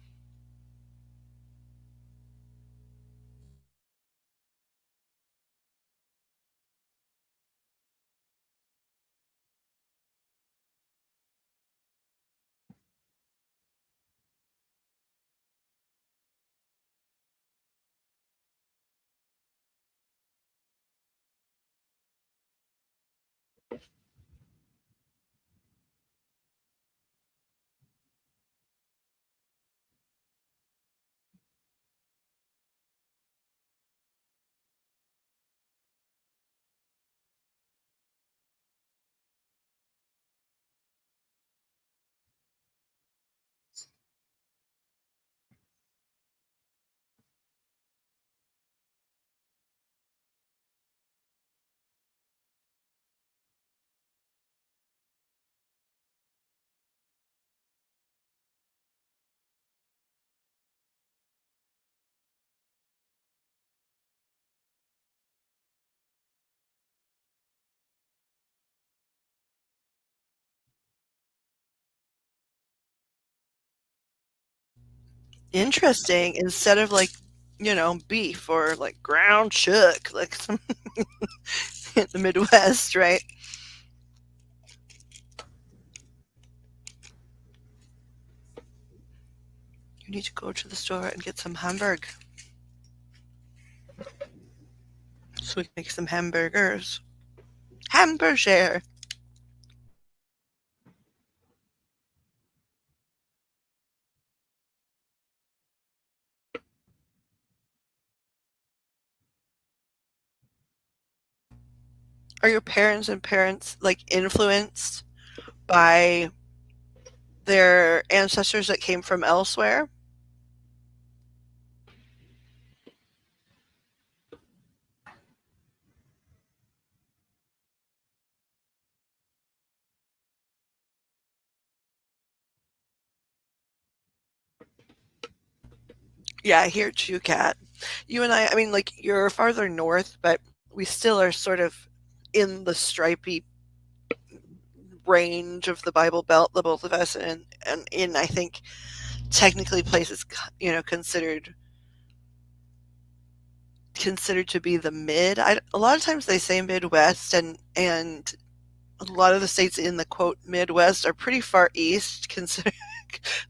Interesting. Instead of like, beef or like ground chuck, like some in the Midwest, right? You need to go to the store and get some hamburg so we can make some hamburgers. Hamburger. Are your parents like influenced by their ancestors that came from elsewhere? Yeah, here too, Kat. You and I mean, like, you're farther north, but we still are sort of in the stripy range of the Bible Belt, the both of us, and in, I think, technically places, considered to be the mid. A lot of times they say Midwest, and a lot of the states in the quote Midwest are pretty far east. Consider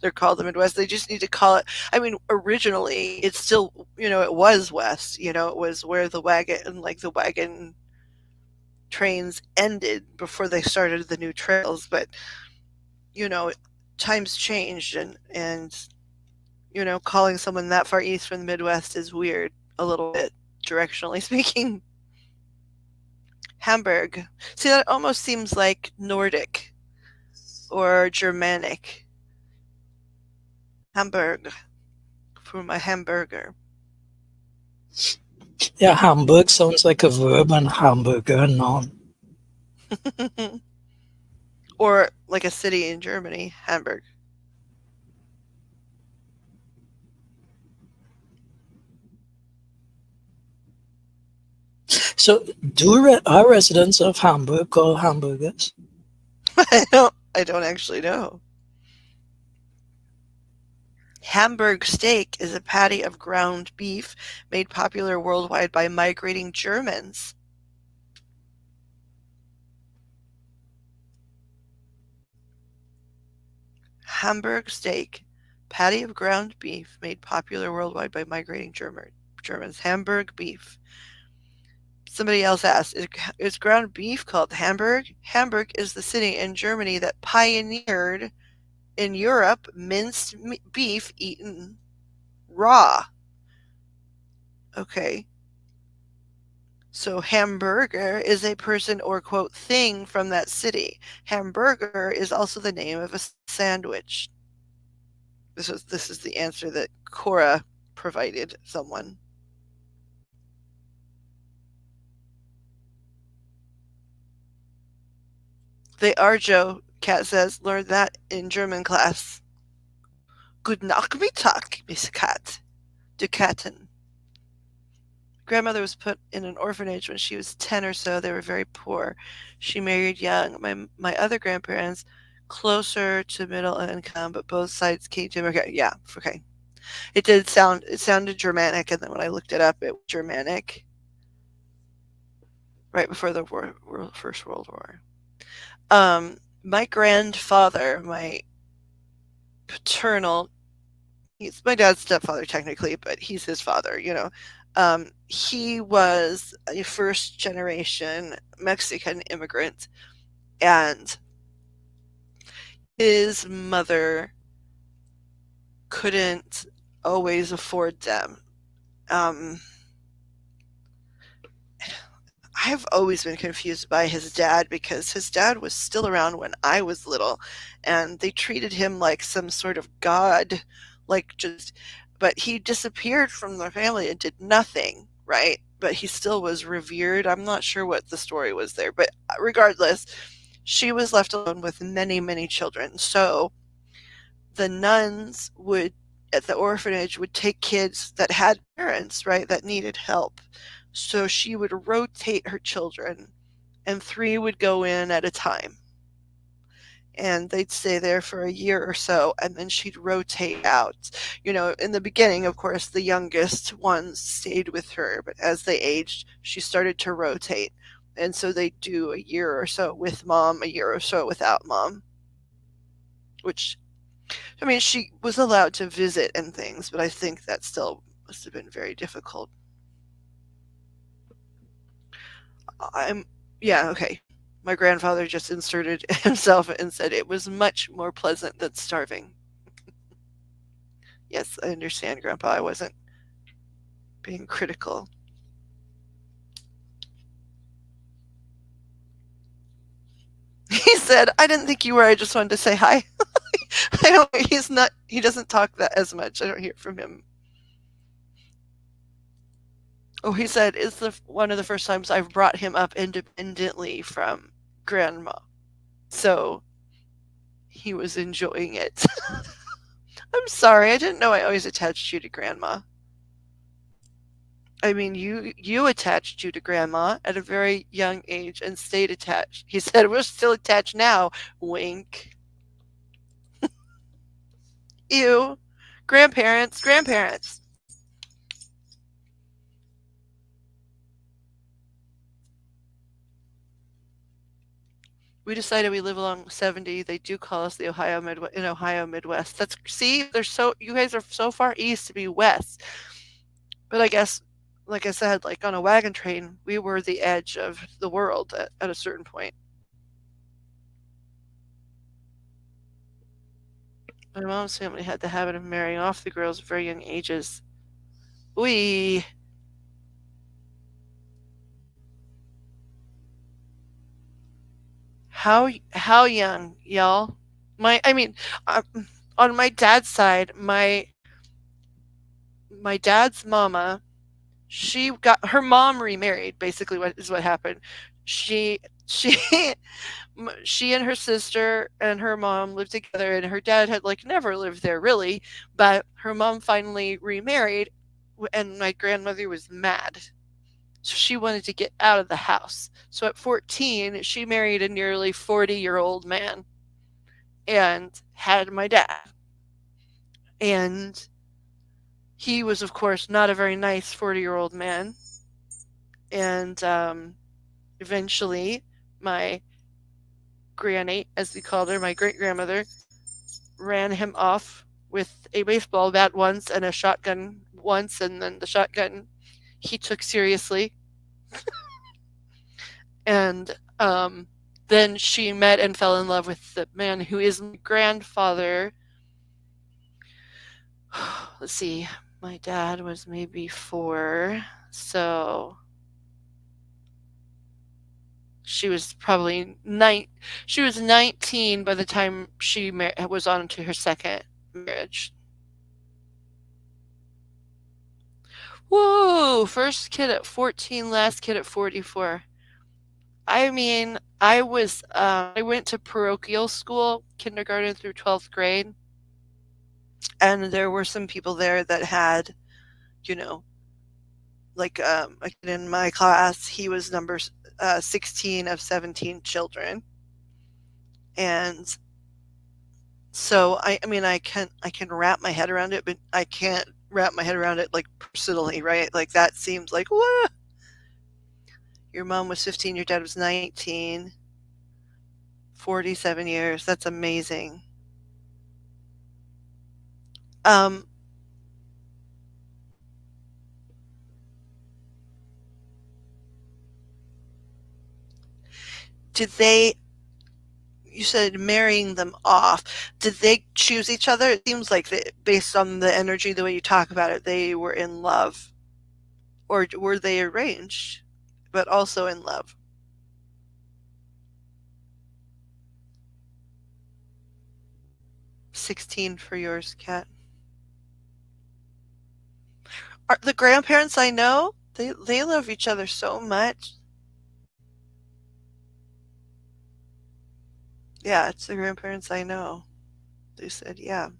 they're called the Midwest. They just need to call it. I mean, originally it's still it was West. It was where the wagon trains ended before they started the new trails. But you know, times changed, and calling someone that far east from the Midwest is weird a little bit directionally speaking. Hamburg. See, that almost seems like Nordic or Germanic. Hamburg for my hamburger. Yeah, Hamburg sounds like a verb and hamburger a noun. Or like a city in Germany, Hamburg. So, are residents of Hamburg call hamburgers? I don't actually know. Hamburg steak is a patty of ground beef made popular worldwide by migrating Germans. Hamburg steak, patty of ground beef made popular worldwide by migrating Germans. Hamburg beef. Somebody else asked, is ground beef called Hamburg? Hamburg is the city in Germany that pioneered in Europe minced beef eaten raw. Okay. So hamburger is a person or quote thing from that city. Hamburger is also the name of a sandwich. This is the answer that Cora provided someone. They are Joe, Kat says, learned that in German class. Guten Nachmittag, Miss Kat. Du Katten. Grandmother was put in an orphanage when she was 10 or so. They were very poor. She married young. My other grandparents, closer to middle income, but both sides came to America. Yeah, okay. It sounded Germanic, and then when I looked it up, it was Germanic right before the First World War. My grandfather, my paternal, he's my dad's stepfather technically, but he's his father. He was a first generation Mexican immigrant, and his mother couldn't always afford them. Um, I've always been confused by his dad because his dad was still around when I was little, and they treated him like some sort of god, like just, but he disappeared from the family and did nothing, right? But he still was revered. I'm not sure what the story was there, but regardless, she was left alone with many, many children. So the nuns would at the orphanage would take kids that had parents, right, that needed help. So she would rotate her children and three would go in at a time. and they'd stay there for a year or so, and then she'd rotate out. In the beginning, of course, the youngest ones stayed with her, but as they aged, she started to rotate. And so they'd do a year or so with mom, a year or so without mom, which, I mean, she was allowed to visit and things, but I think that still must have been very difficult. I'm, yeah, okay. My grandfather just inserted himself and said it was much more pleasant than starving. Yes, I understand, Grandpa. I wasn't being critical. He said, I didn't think you were. I just wanted to say hi. I don't, he doesn't talk that as much. I don't hear from him. Oh, he said, it's one of the first times I've brought him up independently from grandma. So he was enjoying it. I'm sorry. I didn't know I always attached you to grandma. I mean, you attached you to grandma at a very young age and stayed attached. He said, we're still attached now. Wink. Ew. Grandparents, grandparents. We decided we live along 70. They do call us the Ohio Midwest. That's see, you guys are so far east to be west. But I guess, like I said, like on a wagon train, we were the edge of the world at a certain point. My mom's family had the habit of marrying off the girls at very young ages. We how young, y'all? I mean, uh, on my dad's side, my dad's mama, she got her mom remarried. Basically, what happened? She she and her sister and her mom lived together, and her dad had like never lived there really, but her mom finally remarried, and my grandmother was mad. So she wanted to get out of the house. So at 14, she married a nearly 40-year-old man and had my dad. And he was, of course, not a very nice 40-year-old man. And eventually, my granny, as we called her, my great grandmother, ran him off with a baseball bat once and a shotgun once, and then the shotgun he took seriously. And then she met and fell in love with the man who is my grandfather. Let's see, my dad was maybe 4, so she was probably she was 19 by the time she was on to her second marriage. Whoa, first kid at 14, last kid at 44. I mean, I went to parochial school, kindergarten through 12th grade, and there were some people there that had, you know, like a kid in my class, he was number 16 of 17 children. And so I mean, I can wrap my head around it, but I can't wrap my head around it like personally, right? Like that seems like what? Your mom was 15, your dad was 19, 47 years. That's amazing. Um, did they you said marrying them off. Did they choose each other? It seems like based on the energy, the way you talk about it, they were in love. Or were they arranged, but also in love? 16 for yours, Kat. Are the grandparents I know, they love each other so much. Yeah, it's the grandparents I know. They said, yeah.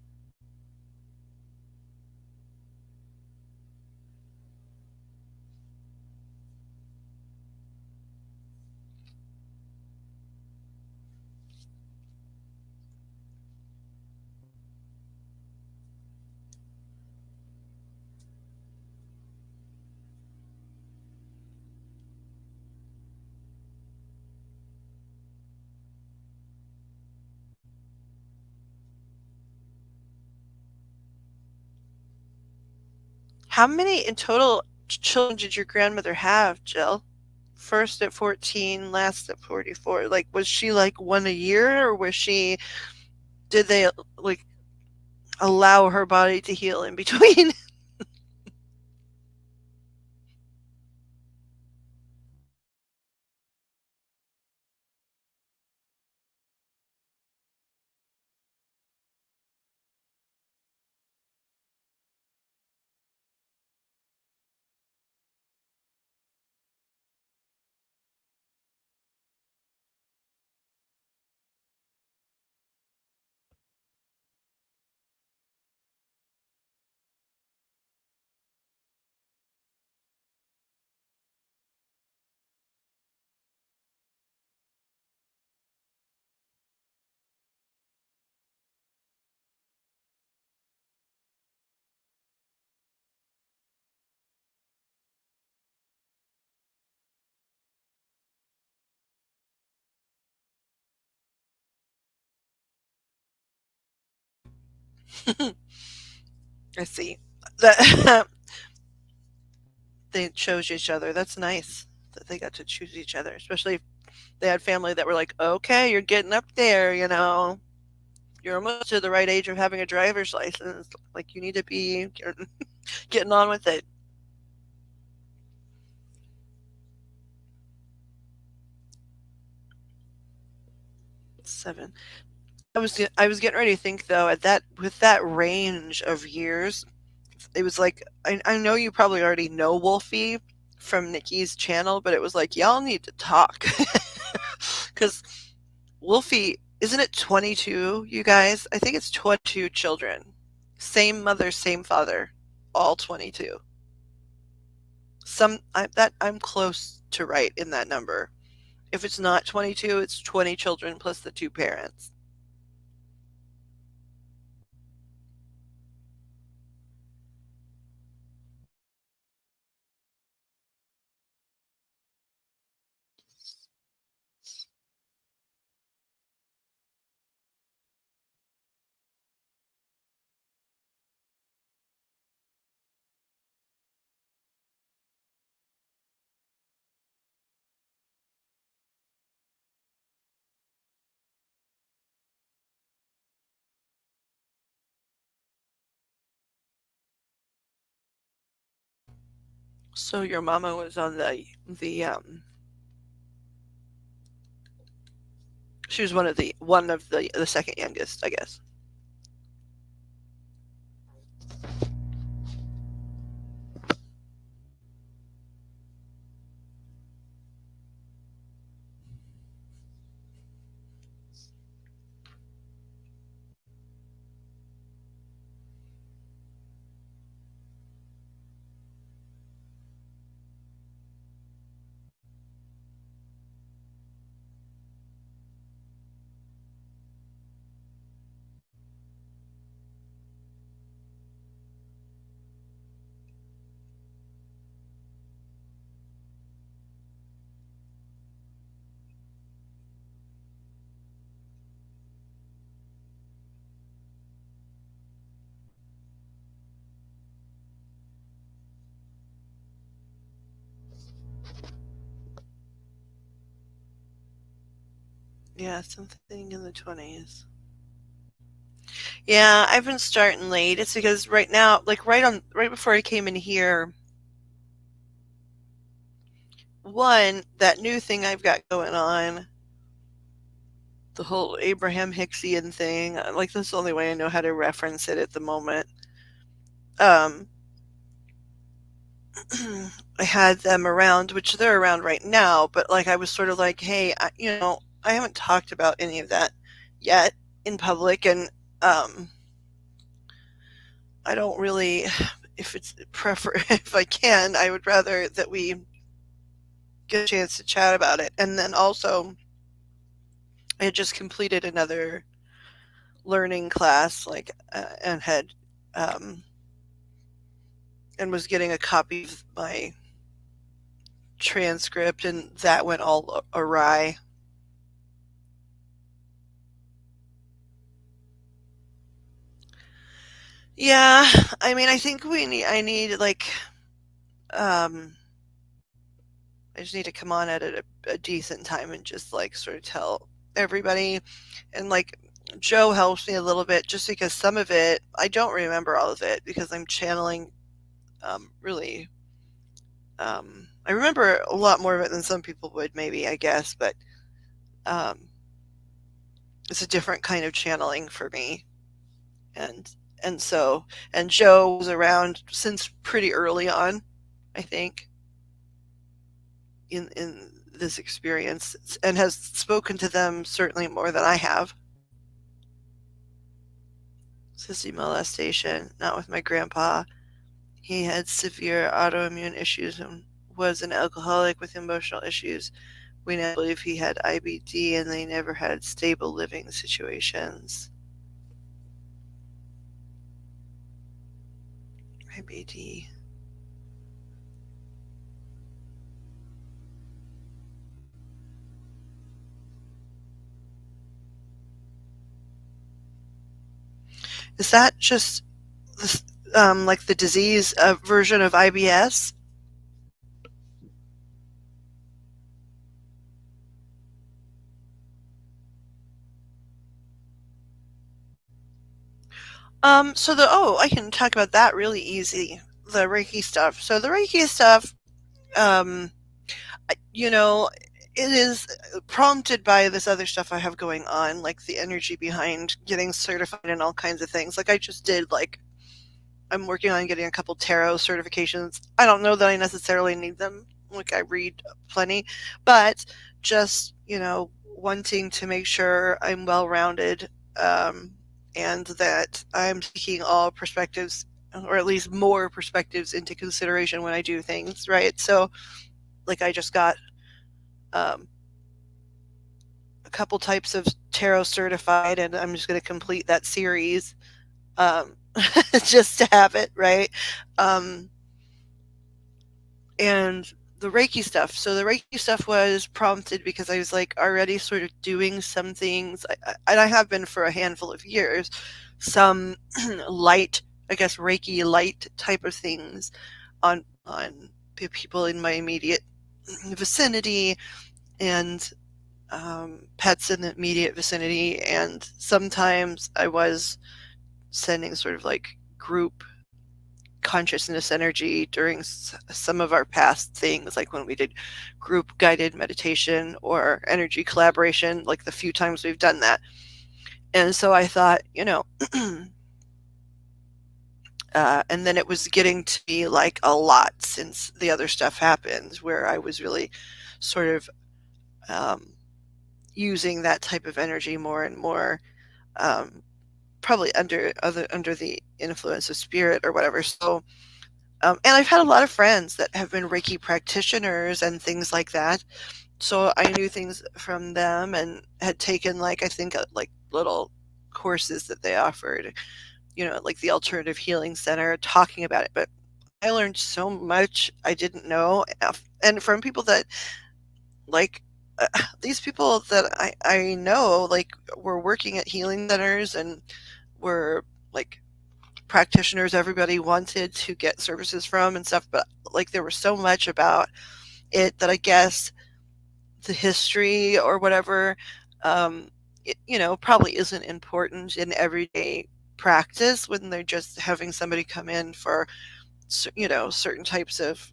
How many in total children did your grandmother have, Jill? First at 14, last at 44. Like, was she like one a year, or was she, did they like allow her body to heal in between? I see. That they chose each other. That's nice that they got to choose each other, especially if they had family that were like, okay, you're getting up there, you know. You're almost to the right age of having a driver's license. Like, you need to be getting on with it. 7. I was getting ready to think though at that with that range of years, it was like I know you probably already know Wolfie from Nikki's channel, but it was like y'all need to talk because Wolfie isn't it 22? You guys, I think it's 22 children, same mother, same father, all 22. I'm close to right in that number. If it's not 22, it's 20 children plus the two parents. So your mama was on the she was one of the second youngest, I guess. Yeah, something in the 20s. Yeah, I've been starting late. It's because right now, like right before I came in here, one, that new thing I've got going on, the whole Abraham Hicksian thing, like that's the only way I know how to reference it at the moment. Um, I had them around, which they're around right now, but like I was sort of like, hey, I haven't talked about any of that yet in public, and um, I don't really, if it's prefer, if I can, I would rather that we get a chance to chat about it. And then also, I had just completed another learning class, like, and had, um, and was getting a copy of my transcript, and that went all awry. Yeah, I mean, I think I need like, um, I just need to come on at a decent time and just like sort of tell everybody. And like, Joe helps me a little bit just because some of it, I don't remember all of it because I'm channeling, really, I remember a lot more of it than some people would, maybe, I guess, but um, it's a different kind of channeling for me. And, and so, and Joe was around since pretty early on, I think, in this experience and has spoken to them certainly more than I have. Sissy molestation, not with my grandpa. He had severe autoimmune issues and was an alcoholic with emotional issues. We now believe he had IBD and they never had stable living situations. IBD. Is that just this, like the disease version of IBS? I can talk about that really easy. The Reiki stuff. So the Reiki stuff, um, you know, it is prompted by this other stuff I have going on, like the energy behind getting certified and all kinds of things. Like I just did, like I'm working on getting a couple tarot certifications. I don't know that I necessarily need them. Like I read plenty, but just wanting to make sure I'm well rounded, um, and that I'm taking all perspectives, or at least more perspectives, into consideration when I do things. Right. So, like I just got um, a couple types of tarot certified, and I'm just going to complete that series, um, just to have it right. Um, and the Reiki stuff. So the Reiki stuff was prompted because I was like already sort of doing some things, and I have been for a handful of years, some light, I guess Reiki light type of things on people in my immediate vicinity and pets in the immediate vicinity, and sometimes I was sending sort of like group consciousness energy during some of our past things, like when we did group guided meditation or energy collaboration, like the few times we've done that. And so I thought, and then it was getting to be like a lot since the other stuff happened, where I was really sort of um, using that type of energy more and more, um, probably under the influence of spirit or whatever. So and I've had a lot of friends that have been Reiki practitioners and things like that. So I knew things from them and had taken, like, I think, like little courses that they offered, like the Alternative Healing Center, talking about it. But I learned so much I didn't know. And from people that, like, uh, these people that I know, like, were working at healing centers and were, like, practitioners everybody wanted to get services from and stuff, but like there was so much about it that I guess the history or whatever, probably isn't important in everyday practice when they're just having somebody come in for certain types of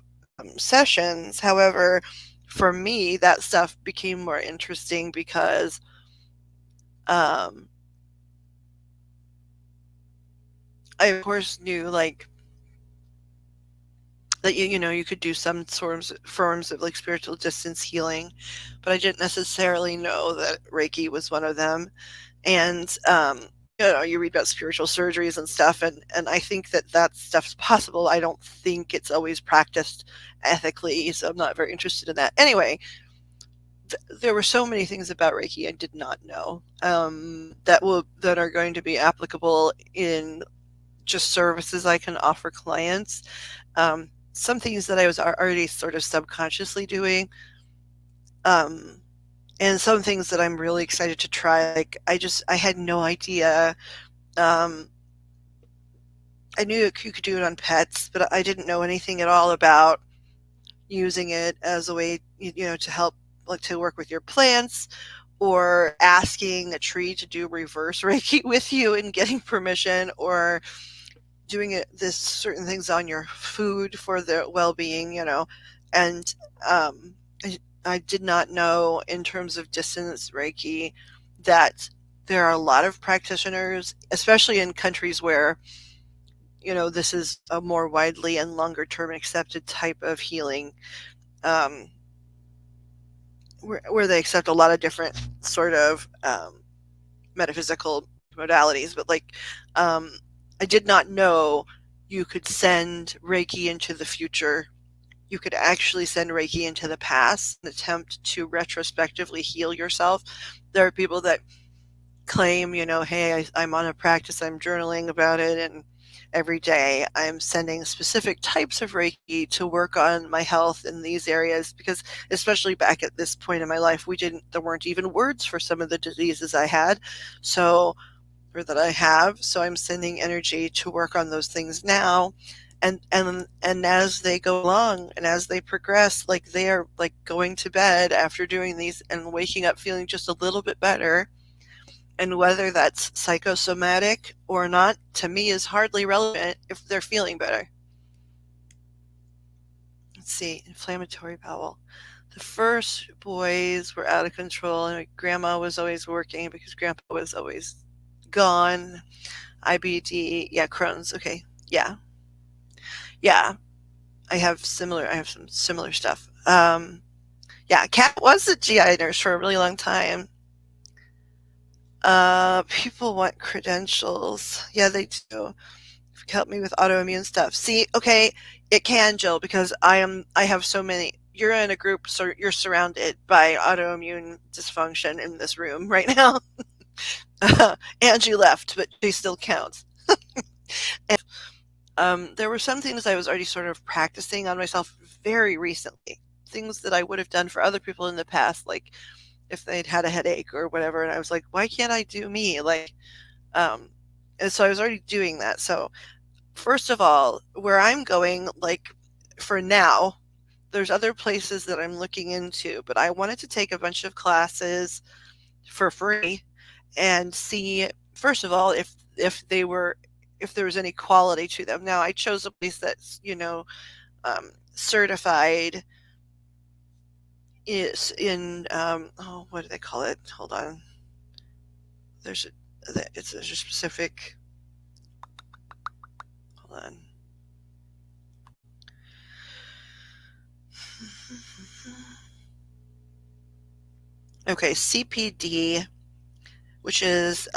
sessions. However, for me that stuff became more interesting because um, I of course knew, like, that you could do some forms of like spiritual distance healing, but I didn't necessarily know that Reiki was one of them. And you read about spiritual surgeries and stuff, and I think that stuff's possible. I don't think it's always practiced ethically, so I'm not very interested in that. Anyway, there were so many things about Reiki I did not know, that are going to be applicable in just services I can offer clients. Some things that I was already sort of subconsciously doing, um, and some things that I'm really excited to try. Like I had no idea, um, I knew you could do it on pets, but I didn't know anything at all about using it as a way, to help, like to work with your plants, or asking a tree to do reverse Reiki with you and getting permission, or doing this certain things on your food for the well-being, and um, I did not know in terms of distance Reiki that there are a lot of practitioners, especially in countries where this is a more widely and longer term accepted type of healing, um, where they accept a lot of different sort of metaphysical modalities. But like, um, I did not know you could send Reiki into the future. You could actually send Reiki into the past and attempt to retrospectively heal yourself. There are people that claim, hey, I'm on a practice, I'm journaling about it, and every day I'm sending specific types of Reiki to work on my health in these areas, because especially back at this point in my life, there weren't even words for some of the diseases I had. So, or that I have. So I'm sending energy to work on those things now. And as they go along and as they progress, like they are like going to bed after doing these and waking up feeling just a little bit better, and whether that's psychosomatic or not, to me, is hardly relevant if they're feeling better. Let's see, inflammatory bowel. The first boys were out of control, and grandma was always working because grandpa was always gone. IBD, yeah, Crohn's. Okay, yeah, yeah. I have some similar stuff. Yeah, Kat was a GI nurse for a really long time. People want credentials. Yeah, they do. Help me with autoimmune stuff. See, okay, it can, Jill, because I have so many. You're in a group, so you're surrounded by autoimmune dysfunction in this room right now. Angie left, but she still counts. And there were some things I was already sort of practicing on myself very recently. Things that I would have done for other people in the past, like if they'd had a headache or whatever, and I was like, why can't I do me? Like, um, and so I was already doing that. So first of all, where I'm going, like for now, there's other places that I'm looking into, but I wanted to take a bunch of classes for free and see, first of all, if there was any quality to them. Now I chose a place that's certified, is in oh, what do they call it? Hold on, there's there's a specific, hold on. Okay, CPD, which is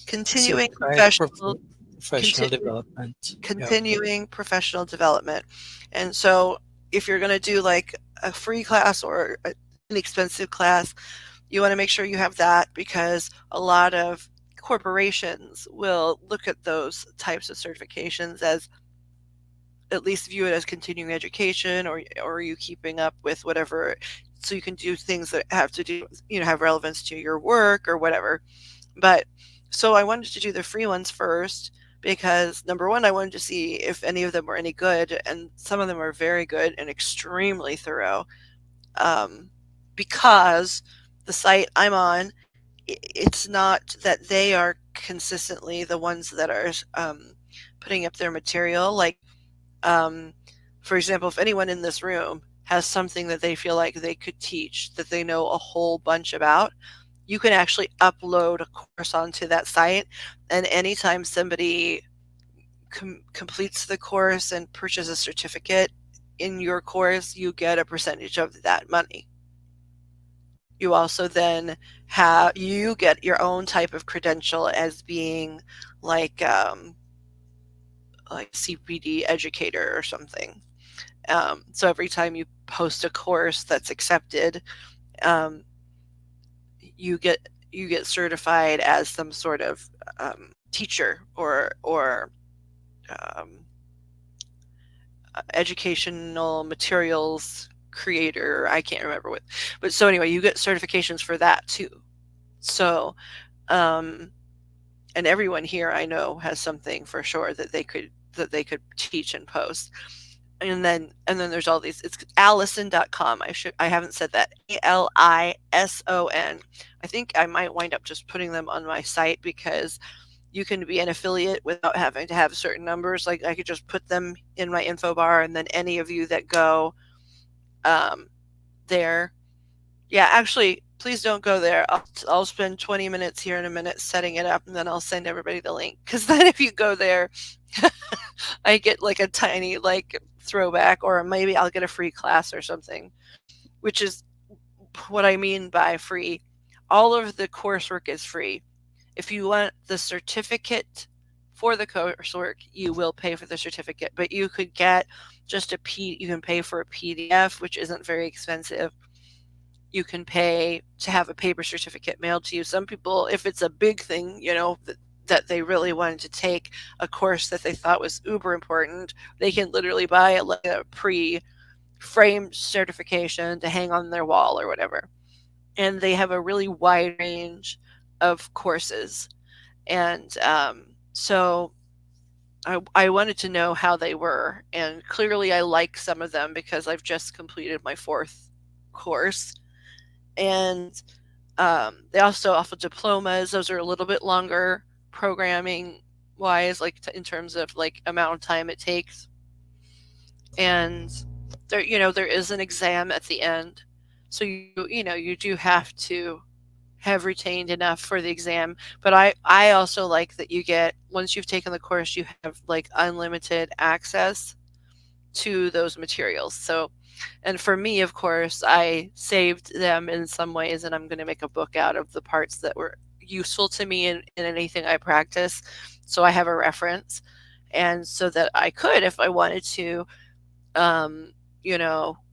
continuing Certified professional Professional conti- development. Yeah. continuing professional development. And so if you're going to do like a free class or an inexpensive class, you want to make sure you have that, because a lot of corporations will look at those types of certifications as, at least view it as continuing education, or are you keeping up with whatever, so you can do things that have to do, have relevance to your work or whatever. But so I wanted to do the free ones first, because number one, I wanted to see if any of them were any good, and some of them are very good and extremely thorough. Um, because the site I'm on, it's not that they are consistently the ones that are putting up their material. Like, um, for example, if anyone in this room has something that they feel like they could teach, that they know a whole bunch about, you can actually upload a course onto that site. And anytime somebody completes the course and purchases a certificate in your course, you get a percentage of that money. You also then you get your own type of credential as being like CPD educator or something. So every time you post a course that's accepted, um, you get certified as some sort of teacher, or um, educational materials creator. I can't remember what, but so anyway, you get certifications for that too. So um, and everyone here I know has something for sure that they could teach and post. And then there's all these. It's Allison.com. I haven't said that. Alison. I think I might wind up just putting them on my site because you can be an affiliate without having to have certain numbers. Like I could just put them in my info bar, and then any of you that go um, there, yeah, actually, please don't go there. I'll spend 20 minutes here in a minute setting it up, and then I'll send everybody the link. Because then if you go there, I get like a tiny like throwback, or maybe I'll get a free class or something, which is what I mean by free. All of the coursework is free. If you want the certificate for the coursework, you will pay for the certificate, but you could get you can pay for a PDF, which isn't very expensive. You can pay to have a paper certificate mailed to you. Some people, if it's a big thing, that they really wanted to take a course that they thought was uber important, they can literally buy like a pre-framed certification to hang on their wall or whatever. And they have a really wide range of courses. And so I wanted to know how they were. And clearly, I like some of them because I've just completed my fourth course. And they also offer diplomas. Those are a little bit longer programming wise, like in terms of like amount of time it takes. And there is an exam at the end, so you do have to have retained enough for the exam. But I also like that you get, once you've taken the course, you have like unlimited access to those materials. So, and for me, of course, I saved them in some ways, and I'm going to make a book out of the parts that were useful to me in anything I practice. So I have a reference. And so that I could, if I wanted to,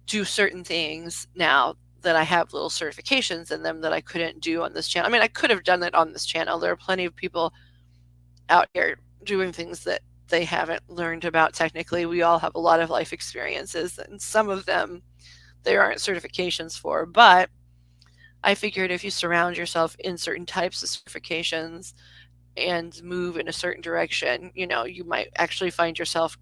do certain things now that I have little certifications in them that I couldn't do on this channel. I mean, I could have done it on this channel. There are plenty of people out here doing things that they haven't learned about technically. We all have a lot of life experiences, and some of them there aren't certifications for. But I figured if you surround yourself in certain types of certifications and move in a certain direction, you might actually find yourself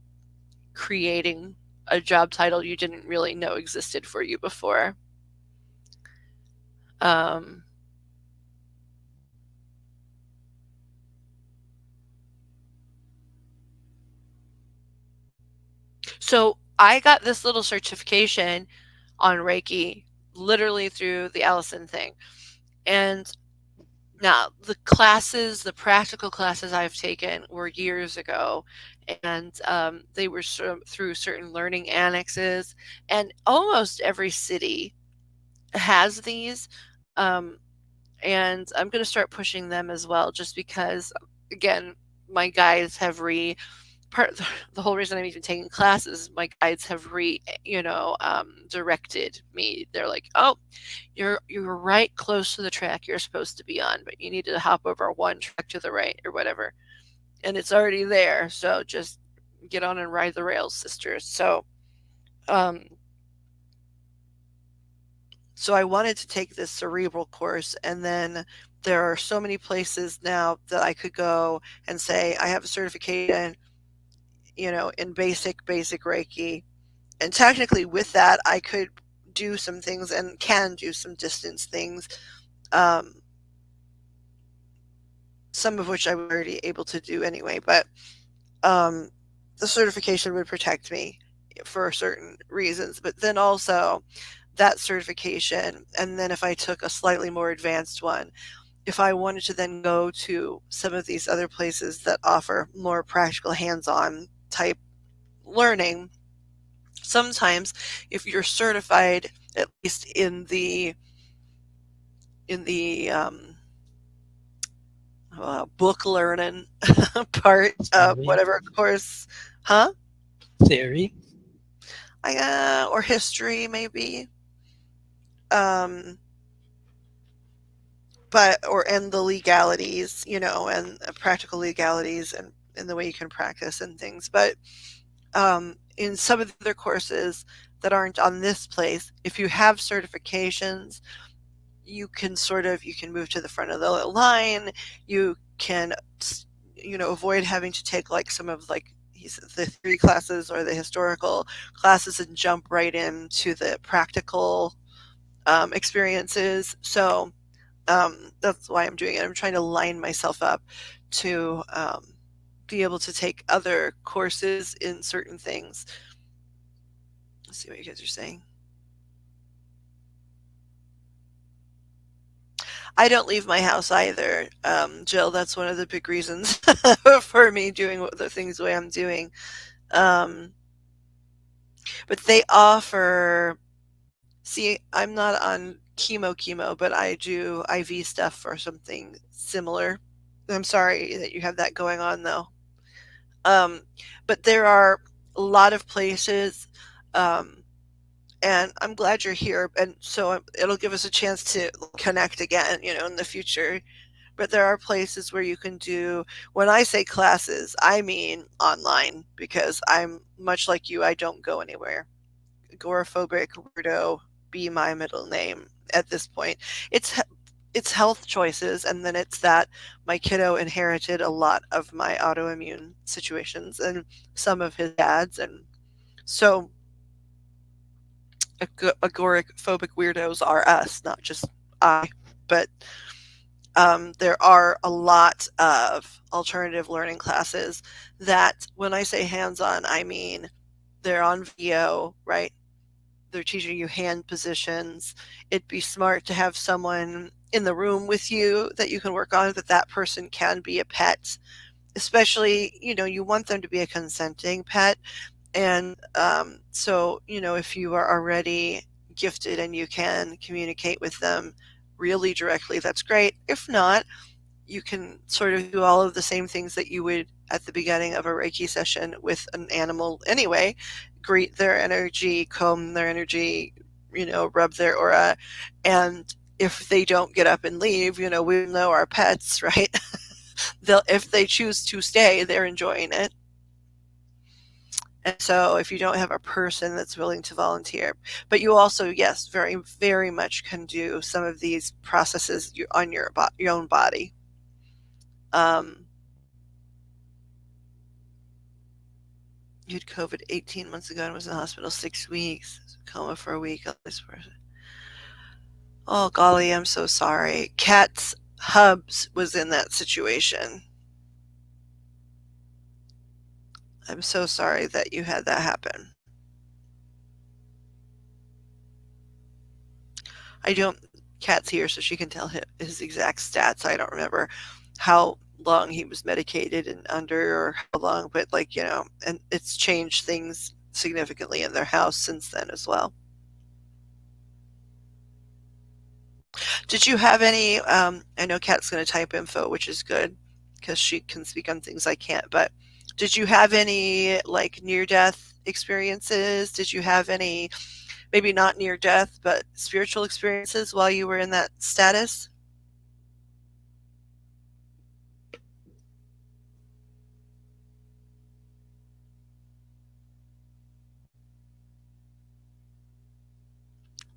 creating a job title you didn't really know existed for you before. Um, so I got this little certification on Reiki literally through the Allison thing. And now the practical classes I've taken were years ago, and they were through certain learning annexes, and almost every city has these. Um, and I'm going to start pushing them as well, just because, again, my guides have the whole reason I'm even taking classes, my guides have directed me. They're like, oh, you're right close to the track you're supposed to be on, but you need to hop over one track to the right or whatever. And it's already there, so just get on and ride the rails, sisters. Um, so I wanted to take this cerebral course, and then there are so many places now that I could go and say I have a certification, in basic Reiki. And technically, with that, I could do some things and can do some distance things, um, some of which I'm already able to do anyway. But um, the certification would protect me for certain reasons. But then also, that certification, and then if I took a slightly more advanced one, if I wanted to then go to some of these other places that offer more practical hands-on type learning, sometimes if you're certified at least in the book learning part of Theory, whatever course, huh? theory. Or history maybe, um, but or and the legalities, and practical legalities and the way you can practice and things. But in some of the other courses that aren't on this place, if you have certifications, you can move to the front of the line. You can, avoid having to take like some of like the theory classes or the historical classes and jump right into the practical experiences. So that's why I'm doing it. I'm trying to line myself up to be able to take other courses in certain things. Let's see what you guys are saying. I don't leave my house either, Jill. That's one of the big reasons for me doing the things the way I'm doing. Um, but they offer. See, I'm not on chemo, but I do IV stuff for something similar. I'm sorry that you have that going on, though. Um, but there are a lot of places, um, and I'm glad you're here. And so it'll give us a chance to connect again, in the future. But there are places where you can do, when I say classes, I mean online, because I'm much like you, I don't go anywhere. Agoraphobic weirdo, be my middle name at this point. It's it's health choices, and then it's that my kiddo inherited a lot of my autoimmune situations and some of his dad's, and so agoraphobic weirdos are us, not just I. But there are a lot of alternative learning classes that, when I say hands-on, I mean they're on video, right? They're teaching you hand positions. It'd be smart to have someone in the room with you that you can work on, that that person can be a pet, especially, you want them to be a consenting pet. And so, if you are already gifted and you can communicate with them really directly, that's great. If not, you can sort of do all of the same things that you would at the beginning of a Reiki session with an animal anyway. Greet their energy, comb their energy, rub their aura. And if they don't get up and leave, we know our pets, right? If they choose to stay, they're enjoying it. And so if you don't have a person that's willing to volunteer, but you also, yes, very, very much can do some of these processes on your own body. Um, you had COVID 18 months ago and was in the hospital 6 weeks, coma for a week. Oh, golly, I'm so sorry. Cat's Hubs was in that situation. I'm so sorry that you had that happen. I don't, Cat's here, so she can tell his exact stats. I don't remember how long he was medicated and under, or how long, but like, and it's changed things significantly in their house since then as well. Did you have any? I know Kat's going to type info, which is good because she can speak on things I can't. But did you have any like near death experiences? Did you have any, maybe not near death, but spiritual experiences while you were in that status?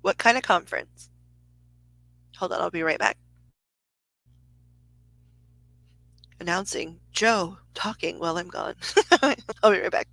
What kind of conference? Hold on, I'll be right back. Announcing Joe talking while I'm gone. I'll be right back.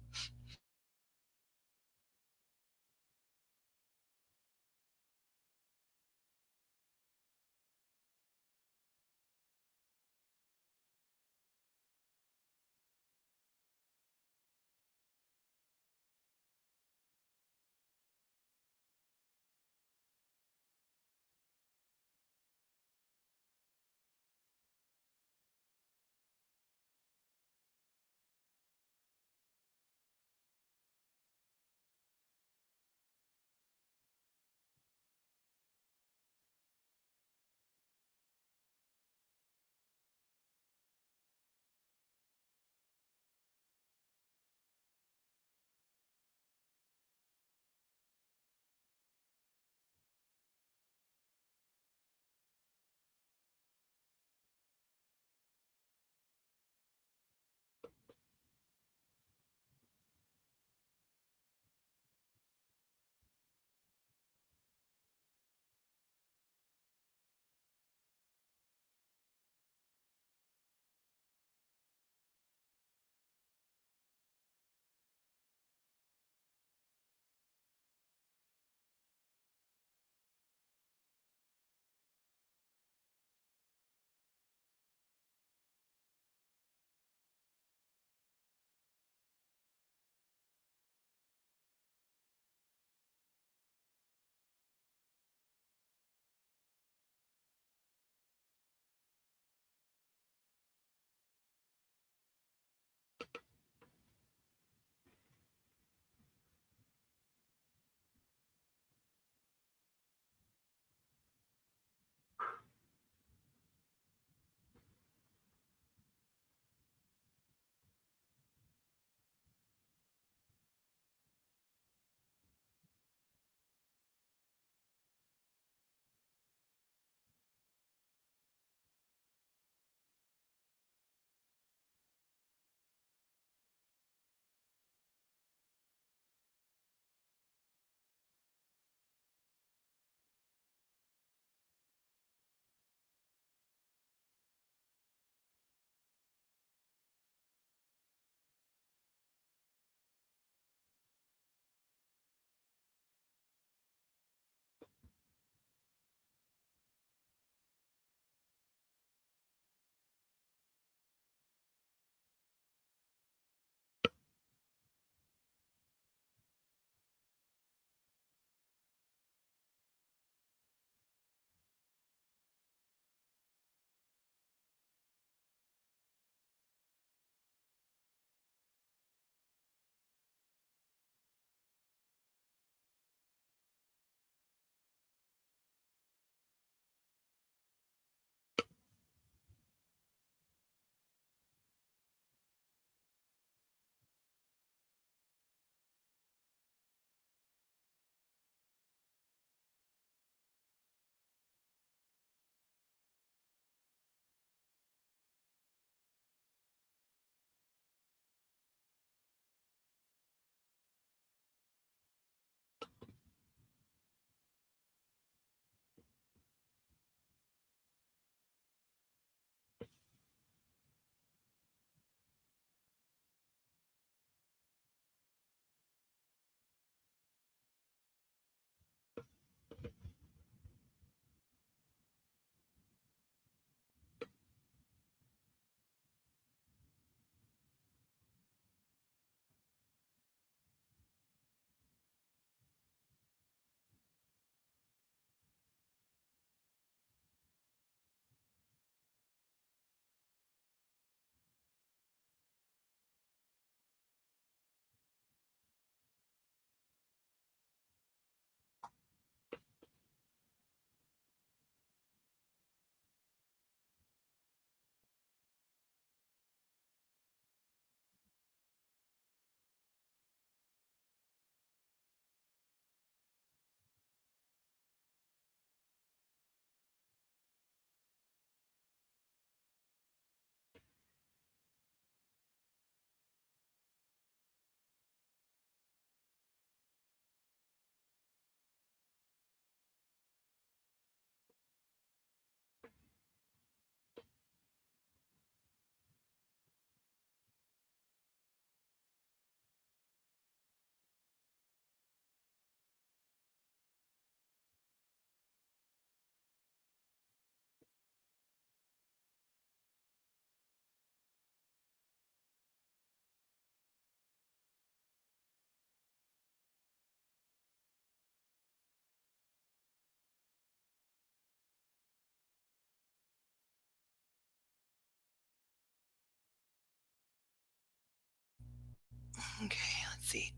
Okay, let's see.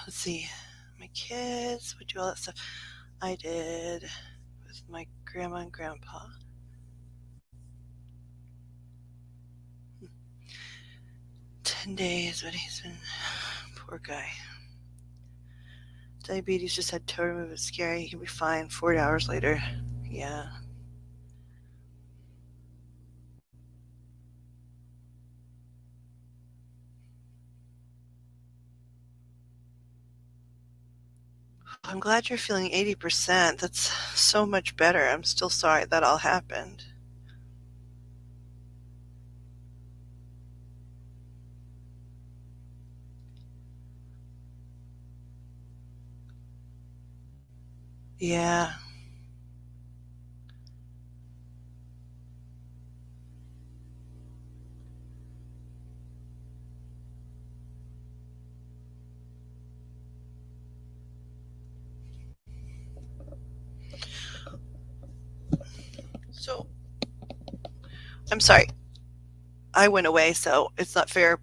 Let's see. My kids would do all that stuff. I did with my grandma and grandpa. 10 days, but he's been poor guy. Diabetes just had toe removed. It's scary. He can be fine 4 hours later. Yeah. I'm glad you're feeling 80%. That's so much better. I'm still sorry that all happened. Yeah. So, I'm sorry. I went away, so it's not fair.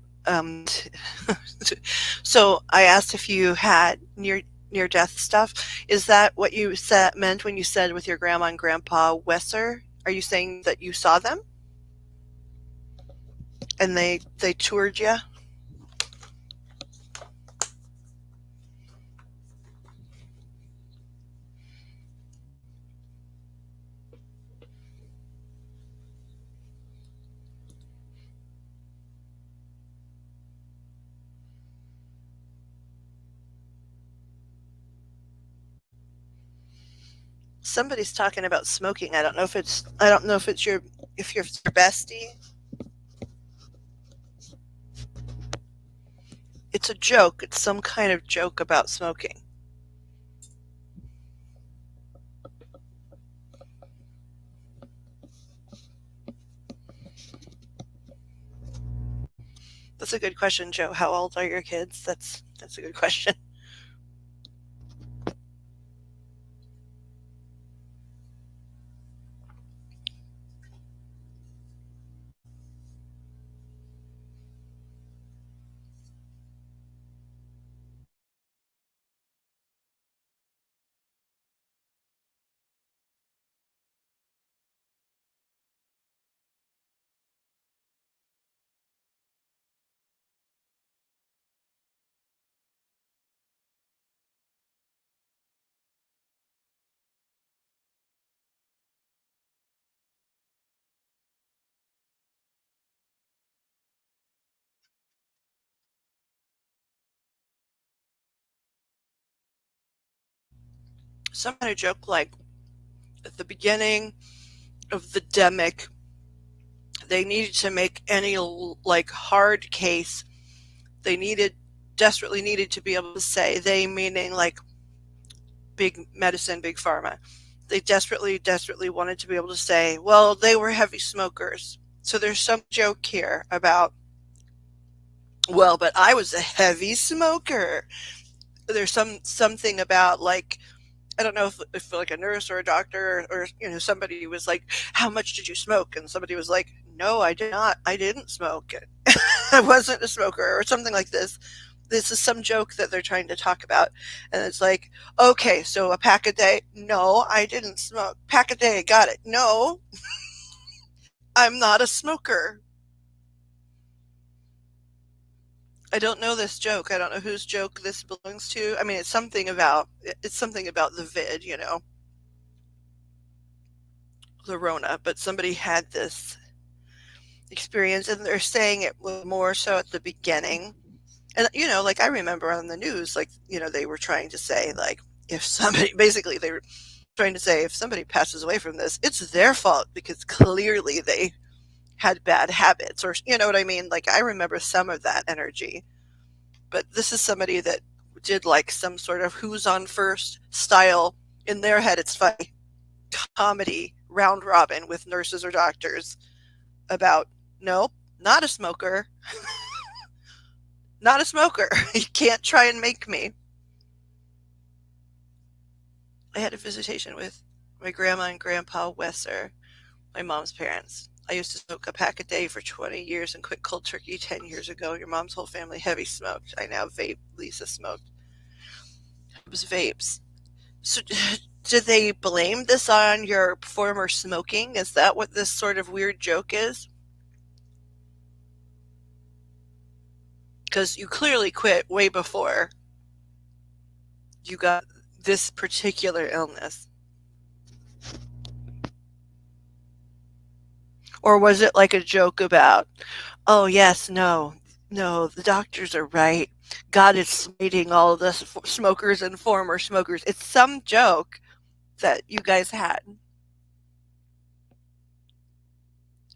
So I asked if you had near death stuff. Is that what you said meant when you said with your grandma and grandpa Wesser? Are you saying that you saw them and they toured you? Somebody's talking about smoking. I don't know if it's your if you're your bestie. It's a joke. It's some kind of joke about smoking. That's a good question, Joe. How old are your kids? That's a good question. Some kind of joke like at the beginning of the demic, they needed to make any like hard case. They needed desperately needed to be able to say they meaning like big medicine, big pharma. They desperately wanted to be able to say, well, they were heavy smokers. So there's some joke here about, well, but I was a heavy smoker. There's something about like I don't know if like a nurse or a doctor or somebody was like, "How much did you smoke?" And somebody was like, "No, I did not. I didn't smoke. I wasn't a smoker," or something like this. This is some joke that they're trying to talk about, and it's like, "Okay, so a pack a day? No, I didn't smoke. Pack a day, got it. No, I'm not a smoker." I don't know this joke. I don't know whose joke this belongs to. I mean, it's something about the vid, the Rona, but somebody had this experience and they're saying it was more so at the beginning. And like I remember on the news, like, they were trying to say like if somebody basically they were trying to say if somebody passes away from this, it's their fault because clearly they had bad habits or you know what I mean? Like I remember some of that energy. But this is somebody that did like some sort of who's on first style in their head it's funny comedy round robin with nurses or doctors about nope, not a smoker, not a smoker. You can't try and make me. I had a visitation with my grandma and grandpa Wesser. my mom's parents. I used to smoke a pack a day for 20 years and quit cold turkey 10 years ago. Your mom's whole family heavy smoked. I now vape. Lisa smoked. It was vapes. So, do they blame this on your former smoking? Is that what this sort of weird joke is? Because you clearly quit way before you got this particular illness. Or was it like a joke about, oh, yes, no, no, the doctors are right. God is smiting all the smokers and former smokers. It's some joke that you guys had.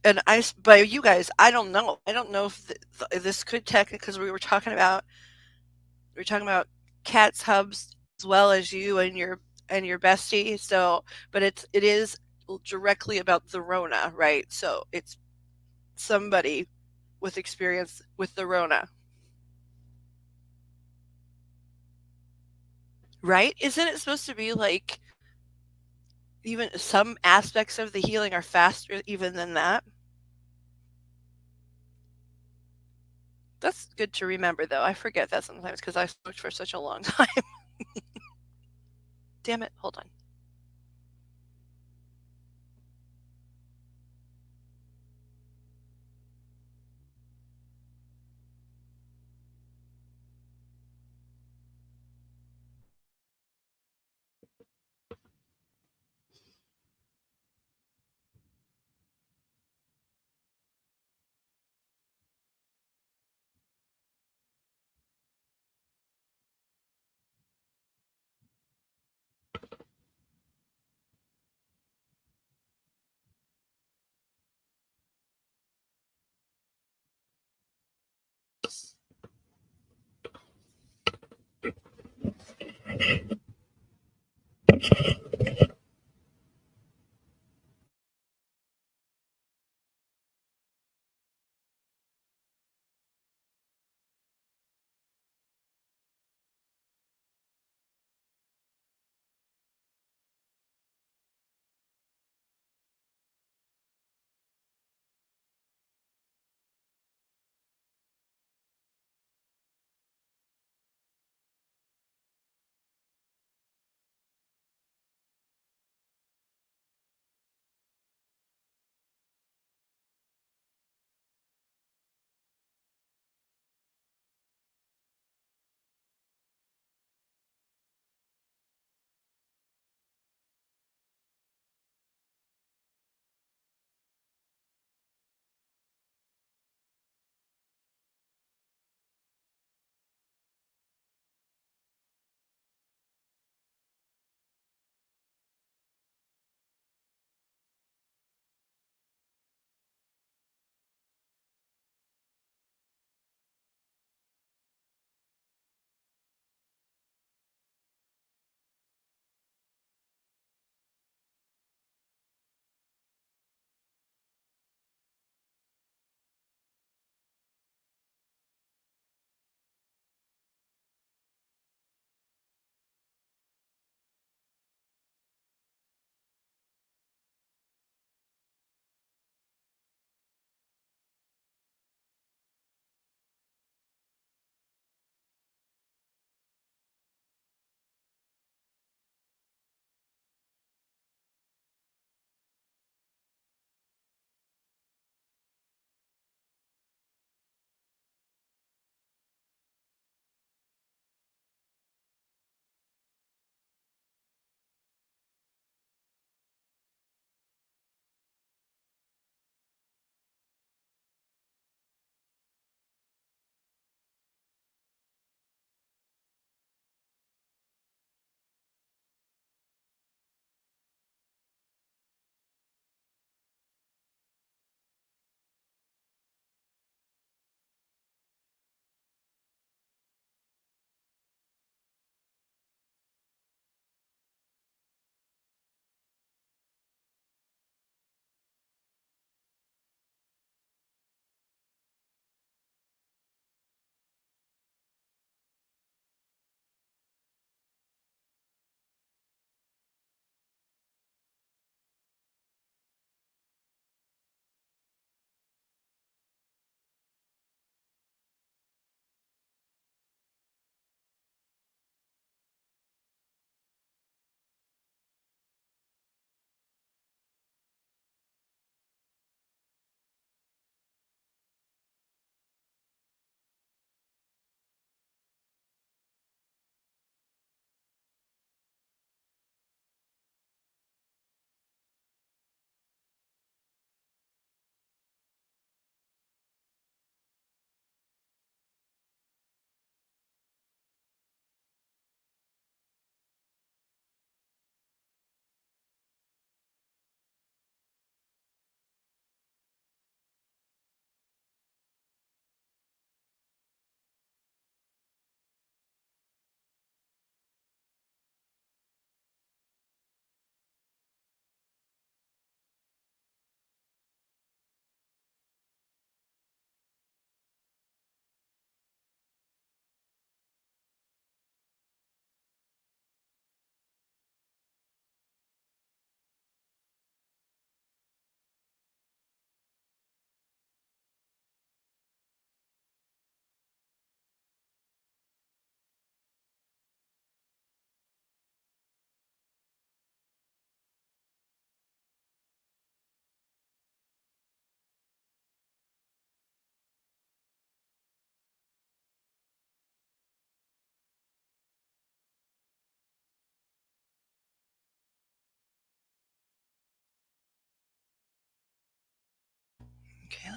And by you guys, I don't know. I don't know if this could technically, because we were talking about cats, hubs, as well as you and your bestie. So, but it is directly about the Rona, right? So it's somebody with experience with the Rona, right? Isn't it supposed to be like even some aspects of the healing are faster even than that? That's good to remember, though. I forget that sometimes because I smoked for such a long time. Damn it! Hold on.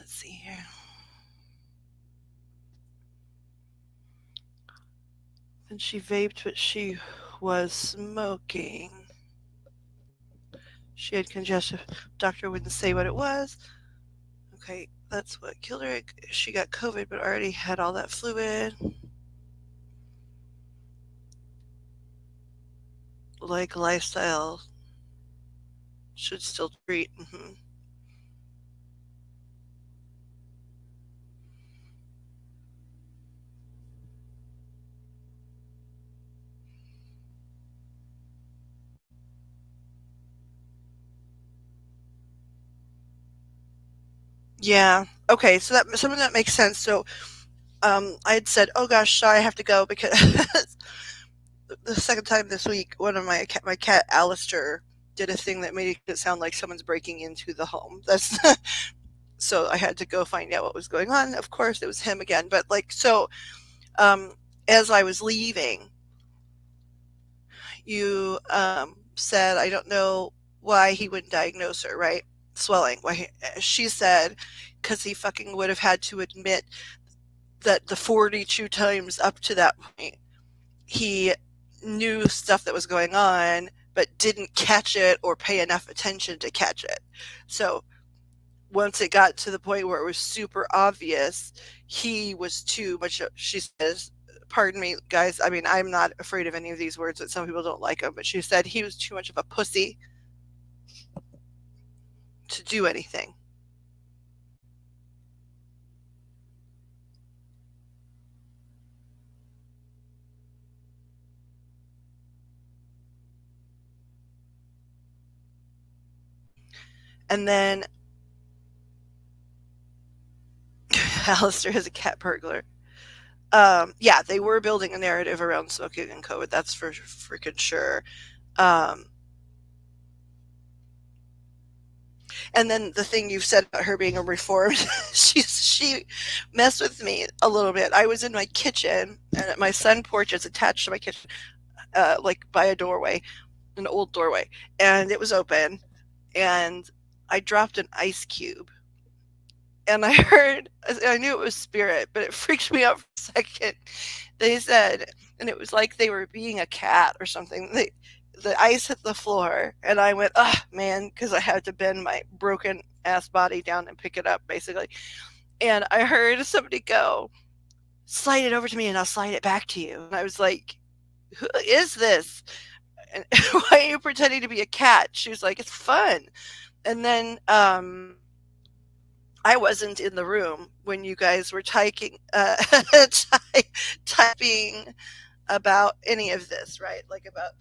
let's see here. And she vaped, but she was smoking. She had congestion. Doctor wouldn't say what it was. Okay, that's what killed her. She got COVID, but already had all that fluid. Like lifestyle should still treat. Yeah. Okay. So that some of that makes sense. So I had said, "Oh gosh, sorry, I have to go," because the second time this week, one of my cat Alistair did a thing that made it sound like someone's breaking into the home. That's so I had to go find out what was going on. Of course, it was him again. But like so, um, as I was leaving, you said, "I don't know why he wouldn't diagnose her, right? Swelling." She said, "Because he fucking would have had to admit that the 42 times up to that point, he knew stuff that was going on, but didn't catch it or pay enough attention to catch it. So once it got to the point where it was super obvious, he was too much." She says, pardon me, guys. I mean, I'm not afraid of any of these words, but some people don't like them. But she said he was too much of a pussy to do anything. And then Alistair is a cat burglar. Yeah, they were building a narrative around smoking and COVID. That's for freaking sure. Um, and then the thing you've said about her being a reformed, she messed with me a little bit. I was in my kitchen, and my sun porch is attached to my kitchen, like by a doorway, an old doorway, and it was open, and I dropped an ice cube, and I knew it was spirit, but it freaked me out for a second. They said, and it was like they were being a cat or something. The ice hit the floor, and I went, "Ah, man," because I had to bend my broken ass body down and pick it up, basically. And I heard somebody go, "Slide it over to me, and I'll slide it back to you." And I was like, "Who is this? And why are you pretending to be a cat?" She was like, "It's fun." And then I wasn't in the room when you guys were typing about any of this, right? Like about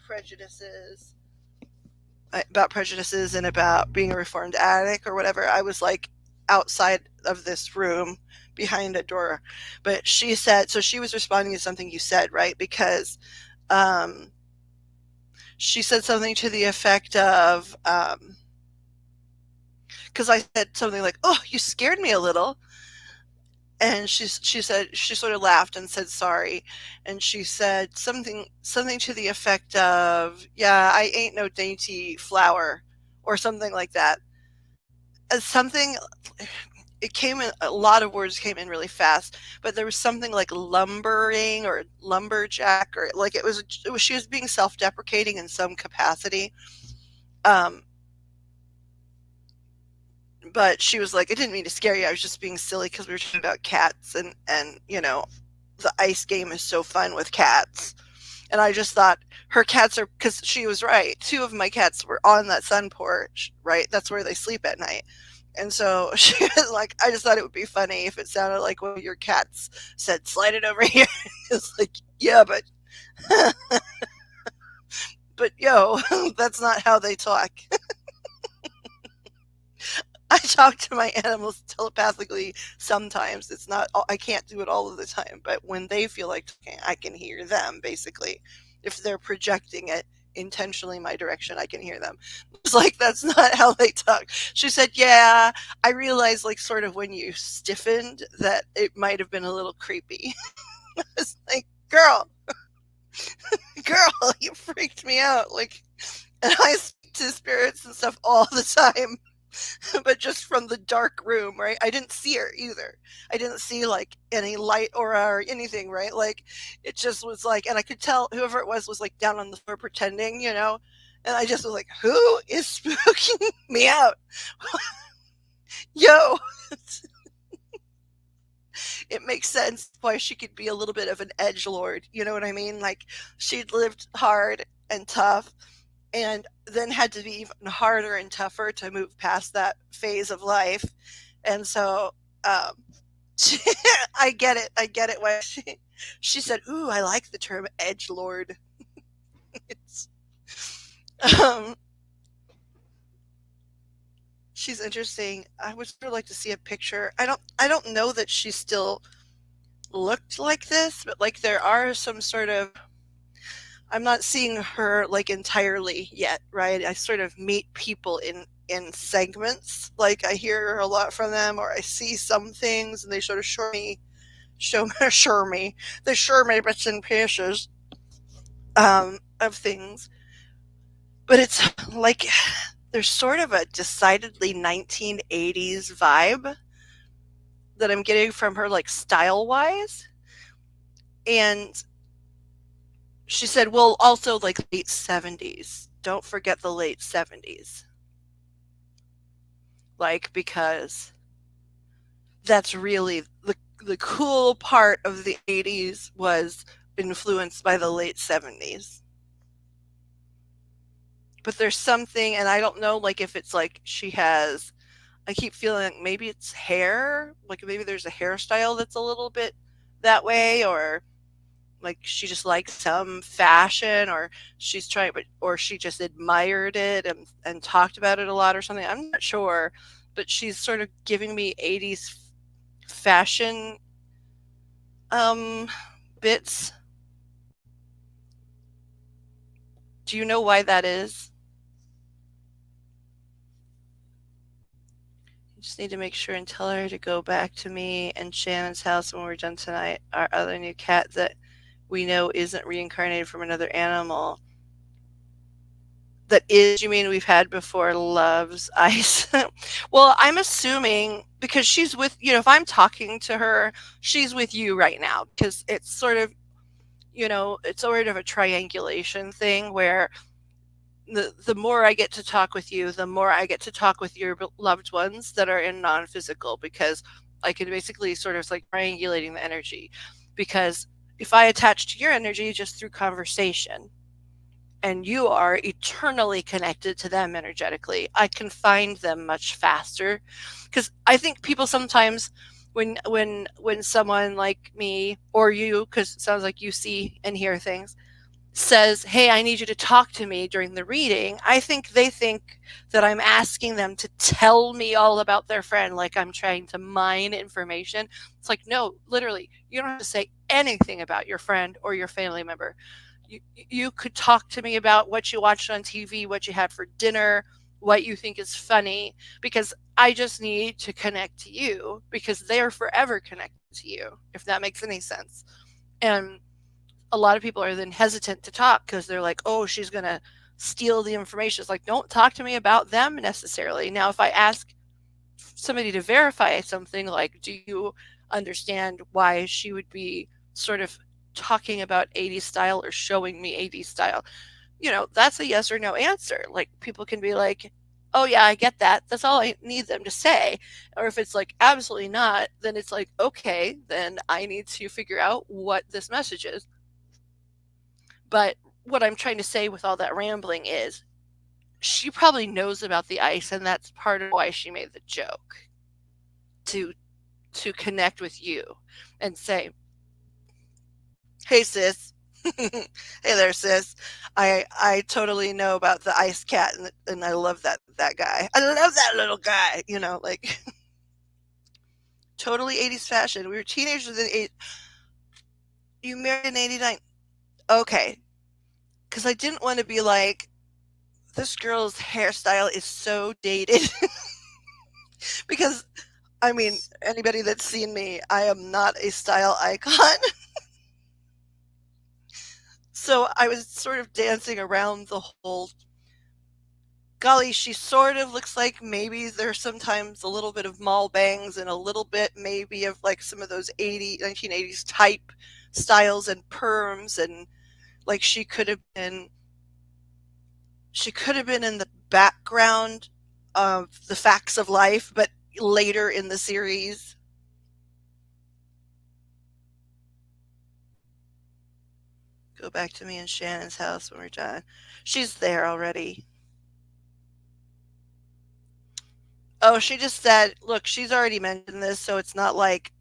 prejudices and about being a reformed addict or whatever. I was like outside of this room behind a door. But she said, so she was responding to something you said, right? Because um, she said something to the effect of, because I said something like, "Oh, you scared me a little." And she said, she sort of laughed and said sorry, and she said something to the effect of, "Yeah, I ain't no dainty flower," or something like that. Something, it came in, a lot of words came in really fast, but there was something like lumbering or lumberjack, or like it was she was being self-deprecating in some capacity. um but she was like, "I didn't mean to scare you, I was just being silly because we were talking about cats, and the ice game is so fun with cats." And I just thought, her cats are, because she was right. Two of my cats were on that sun porch, right? That's where they sleep at night. And so she was like, "I just thought it would be funny if it sounded like one of your cats said, 'Slide it over here.'" It's like, yeah, but yo, that's not how they talk. I talk to my animals telepathically sometimes. It's not, I can't do it all of the time, but when they feel like talking, I can hear them basically. If they're projecting it intentionally my direction, I can hear them. It's like, that's not how they talk. She said, "Yeah, I realized, like, sort of when you stiffened, that it might have been a little creepy." It's like, girl, girl, you freaked me out. Like, and I speak to spirits and stuff all the time. but just from the dark room, right? I didn't see her either. I didn't see like any light or anything, right? Like it just was like, and I could tell whoever it was like down on the floor pretending, you know? And I just was like, who is spooking me out? Yo, it makes sense why she could be a little bit of an edge lord. You know what I mean? Like she'd lived hard and tough and then had to be even harder and tougher to move past that phase of life. And so um, she, I get it. I get it. Why she said, "Ooh, I like the term edge lord." It's, um, she's interesting. I would sort of like to see a picture. I don't know that she still looked like this, but like there are some sort of I'm not seeing her like entirely yet, right? I sort of meet people in segments. Like I hear a lot from them, or I see some things, and they sort of show me, they show me bits and pieces of things. But it's like there's sort of a decidedly 1980s vibe that I'm getting from her, like style wise. And she said, well, also like late 70s. Don't forget the late 70s. Like, because that's really the cool part of the 80s was influenced by the late 70s. But there's something, and I don't know, like, if it's like she has, I keep feeling like maybe it's hair, like maybe there's a hairstyle that's a little bit that way, or like she just likes some fashion, or she's trying, but or she just admired it and talked about it a lot or something. I'm not sure, but she's sort of giving me 80s fashion um bits. Do you know why that is? You just need to make sure and tell her to go back to me and Shannon's house when we're done tonight. Our other new cat that we know isn't reincarnated from another animal. That is, you mean we've had before, loves ice. Well, I'm assuming because she's with, if I'm talking to her, she's with you right now because it's sort of, it's sort of a triangulation thing where the more I get to talk with you, the more I get to talk with your loved ones that are in non-physical, because I can basically sort of like triangulating the energy. Because if I attach to your energy just through conversation, and you are eternally connected to them energetically, I can find them much faster. Because I think people sometimes, when someone like me or you, because it sounds like you see and hear things, says, "Hey, I need you to talk to me during the reading," I think they think that I'm asking them to tell me all about their friend, like I'm trying to mine information. It's like, no, literally, you don't have to say anything about your friend or your family member. You could talk to me about what you watched on TV, what you had for dinner, what you think is funny, because I just need to connect to you because they're forever connected to you, if that makes any sense. And a lot of people are then hesitant to talk because they're like, oh, she's going to steal the information. It's like, don't talk to me about them necessarily. Now, if I ask somebody to verify something, like, do you understand why she would be sort of talking about 80s style or showing me 80s style? That's a yes or no answer. Like, people can be like, oh, yeah, I get that. That's all I need them to say. Or if it's like, absolutely not, then it's like, okay, then I need to figure out what this message is. But what I'm trying to say with all that rambling is she probably knows about the ice, and that's part of why she made the joke to connect with you and say, "Hey sis, hey there sis, I totally know about the ice cat, and I love that guy. I love that little guy. Like totally 80s fashion. We were teenagers in 8. You married in 89. Okay, because I didn't want to be like, this girl's hairstyle is so dated." Because I mean, anybody that's seen me, I am not a style icon. So I was sort of dancing around the whole golly, she sort of looks like maybe there's sometimes a little bit of mall bangs and a little bit maybe of like some of those 1980s type styles and perms, and like she could have been in the background of the facts of life, but later in the series. Go back to me and Shannon's house when we're done. She's there already. Oh, she just said, look, she's already mentioned this, so it's not like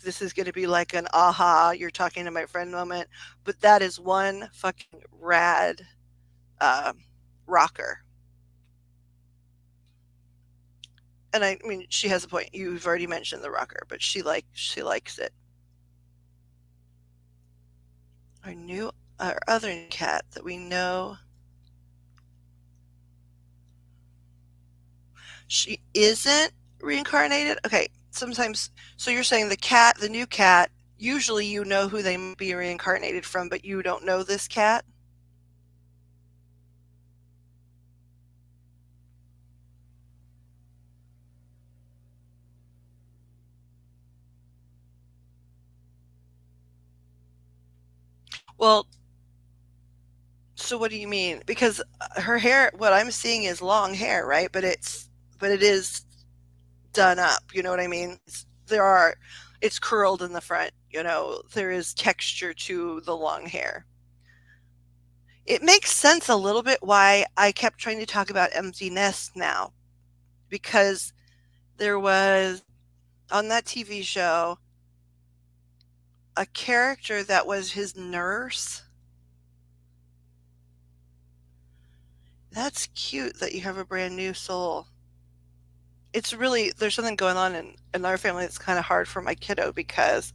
this is going to be like an aha, you're talking to my friend moment, but that is one fucking rad um, rocker. And I mean, she has a point. You've already mentioned the rocker, but she likes it. Our other cat that we know, she isn't reincarnated. Okay, sometimes. So you're saying the new cat. Usually, you know who they might be reincarnated from, but you don't know this cat. Well, so what do you mean? Because her hair, what I'm seeing is long hair, right? But it is done up. You know what I mean? It's curled in the front. You know, there is texture to the long hair. It makes sense a little bit why I kept trying to talk about empty nest now, because there was on that TV show a character that was his nurse. That's cute that you have a brand new soul. It's really, there's something going on in our family that's kind of hard for my kiddo, because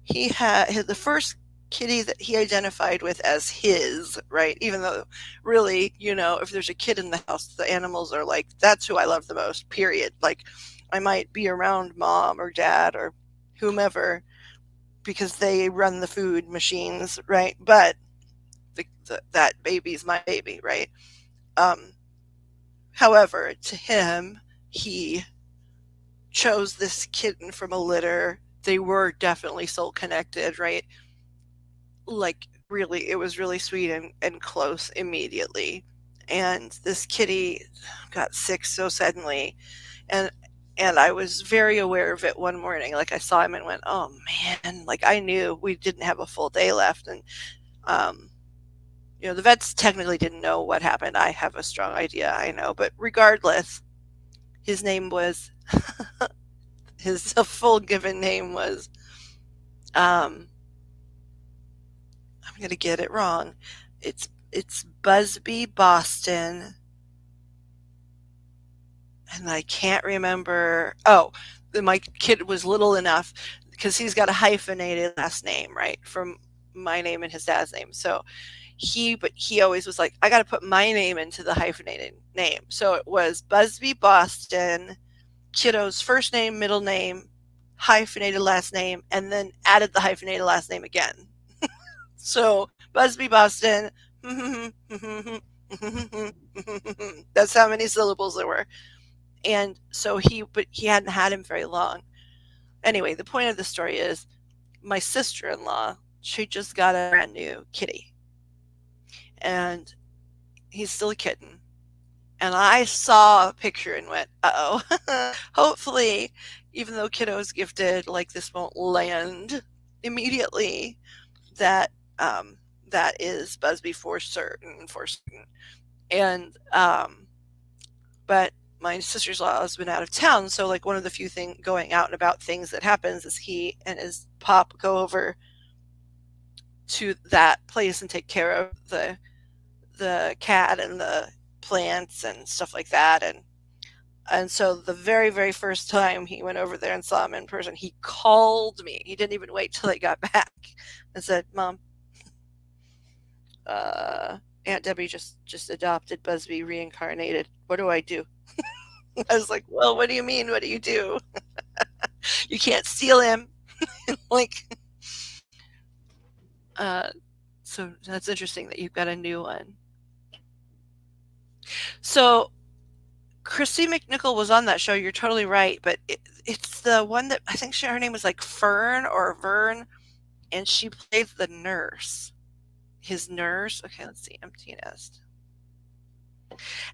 the first kitty that he identified with as his, right? Even though, really, if there's a kid in the house, the animals are like, that's who I love the most, period. Like, I might be around mom or dad or whomever because they run the food machines, right? But that baby's my baby, right? Um, However, to him, he chose this kitten from a litter. They were definitely soul connected, right? Like, really, it was really sweet and close immediately. And this kitty got sick so suddenly, and I was very aware of it one morning. Like, I saw him and went, "Oh man!" Like, I knew we didn't have a full day left, and um, the vets technically didn't know what happened. I have a strong idea, I know, but regardless, his name was his full given name was um, I'm gonna get it wrong. It's Busby Boston, and I can't remember. Oh, my kid was little enough because he's got a hyphenated last name, right, from my name and his dad's name. So he always was like, I got to put my name into the hyphenated name. So it was Busby Boston, kiddo's first name, middle name, hyphenated last name, and then added the hyphenated last name again. So Busby Boston. That's how many syllables there were. And so but he hadn't had him very long. Anyway, the point of the story is my sister-in-law, she just got a brand new kitty, and he's still a kitten. And I saw a picture and went, uh oh. Hopefully, even though kiddo is gifted, like, this won't land immediately. That um, that is Busby for certain, for certain. And but my sister's-in-law has been out of town, so like one of the few thing going out and about things that happens is he and his pop go over to that place and take care of the cat and the plants and stuff like that. And so the very, very first time he went over there and saw him in person, he called me. He didn't even wait till I got back and said, "Mom, uh, Aunt Debbie just adopted Busby reincarnated. What do I do?" I was like, "Well, what do you mean? What do you do? You can't steal him." Like, uh, so that's interesting that you've got a new one. So Chrissy McNichol was on that show. You're totally right, but it's the one that I think her name was like Fern or Vern, and she played the nurse. His nurse. Okay, let's see. Empty nest.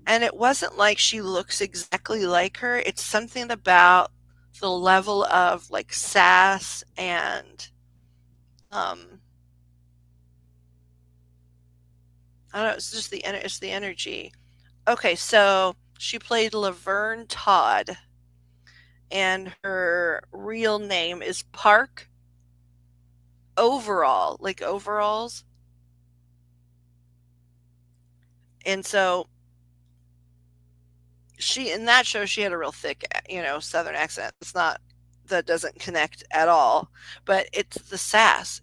And it wasn't like she looks exactly like her. It's something about the level of like sass and um I don't know, it's the energy. Okay, so she played Laverne Todd and her real name is Park Overall, like overalls. And so she in that show she had a real thick, southern accent. It's not that doesn't connect at all, but it's the sass.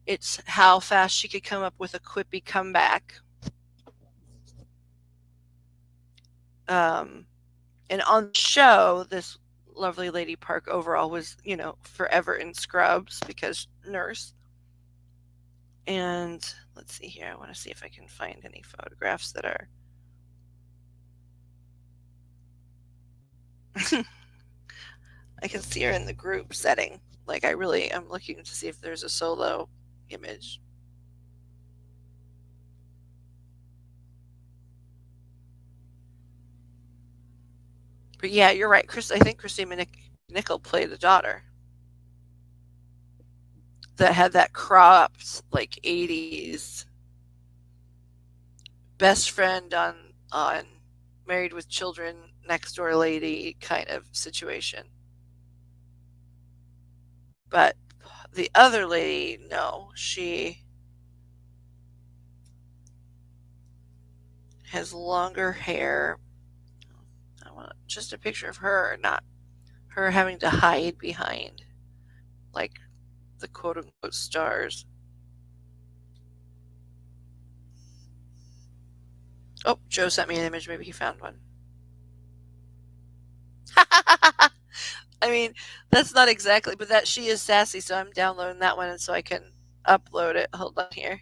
It's how fast she could come up with a quippy comeback. Um, and on the show, this lovely lady Park Overall was, forever in scrubs because nurse. And let's see here. I want to see if I can find any photographs that are. I can see her in the group setting. Like I really am looking to see if there's a solo image. But yeah, you're right, Chris. I think Christina Nickel played the daughter that had that cropped like '80s best friend on Married with Children, next door lady kind of situation. But the other lady, no, she has longer hair. I want just a picture of her, not her having to hide behind like the quote unquote stars. Oh, Joe sent me an image. Maybe he found one. I mean, that's not exactly, but that she is sassy, so I'm downloading that one, and so I can upload it. Hold on here.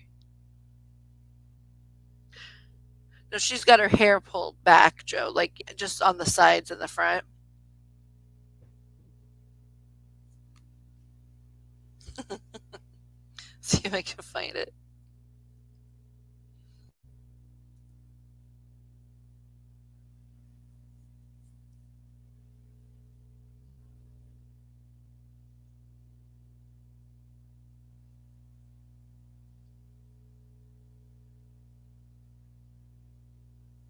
No, she's got her hair pulled back, Joe, like just on the sides and the front. See if I can find it.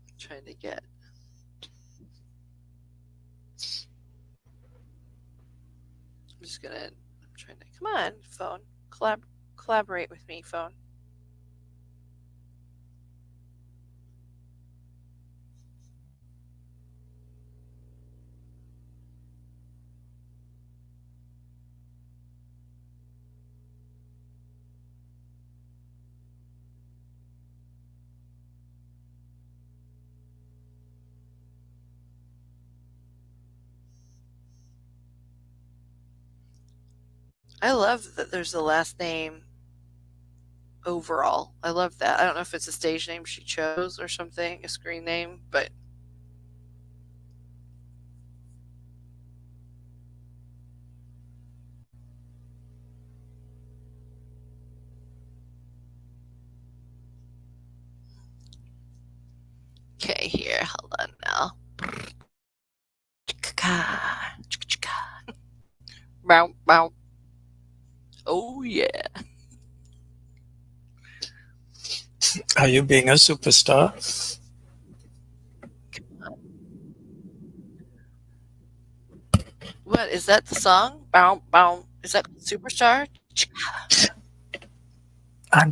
I'm trying to get. I'm just gonna. I'm trying to. Come on, phone. Collaborate with me, phone. I love that there's the last name overall. I love that. I don't know if it's a stage name she chose or something, a screen name, but okay, here, hold on now. Bow, bow. Oh, yeah. Are you being a superstar? What, is that the song? Bow, bow. Is that Superstar?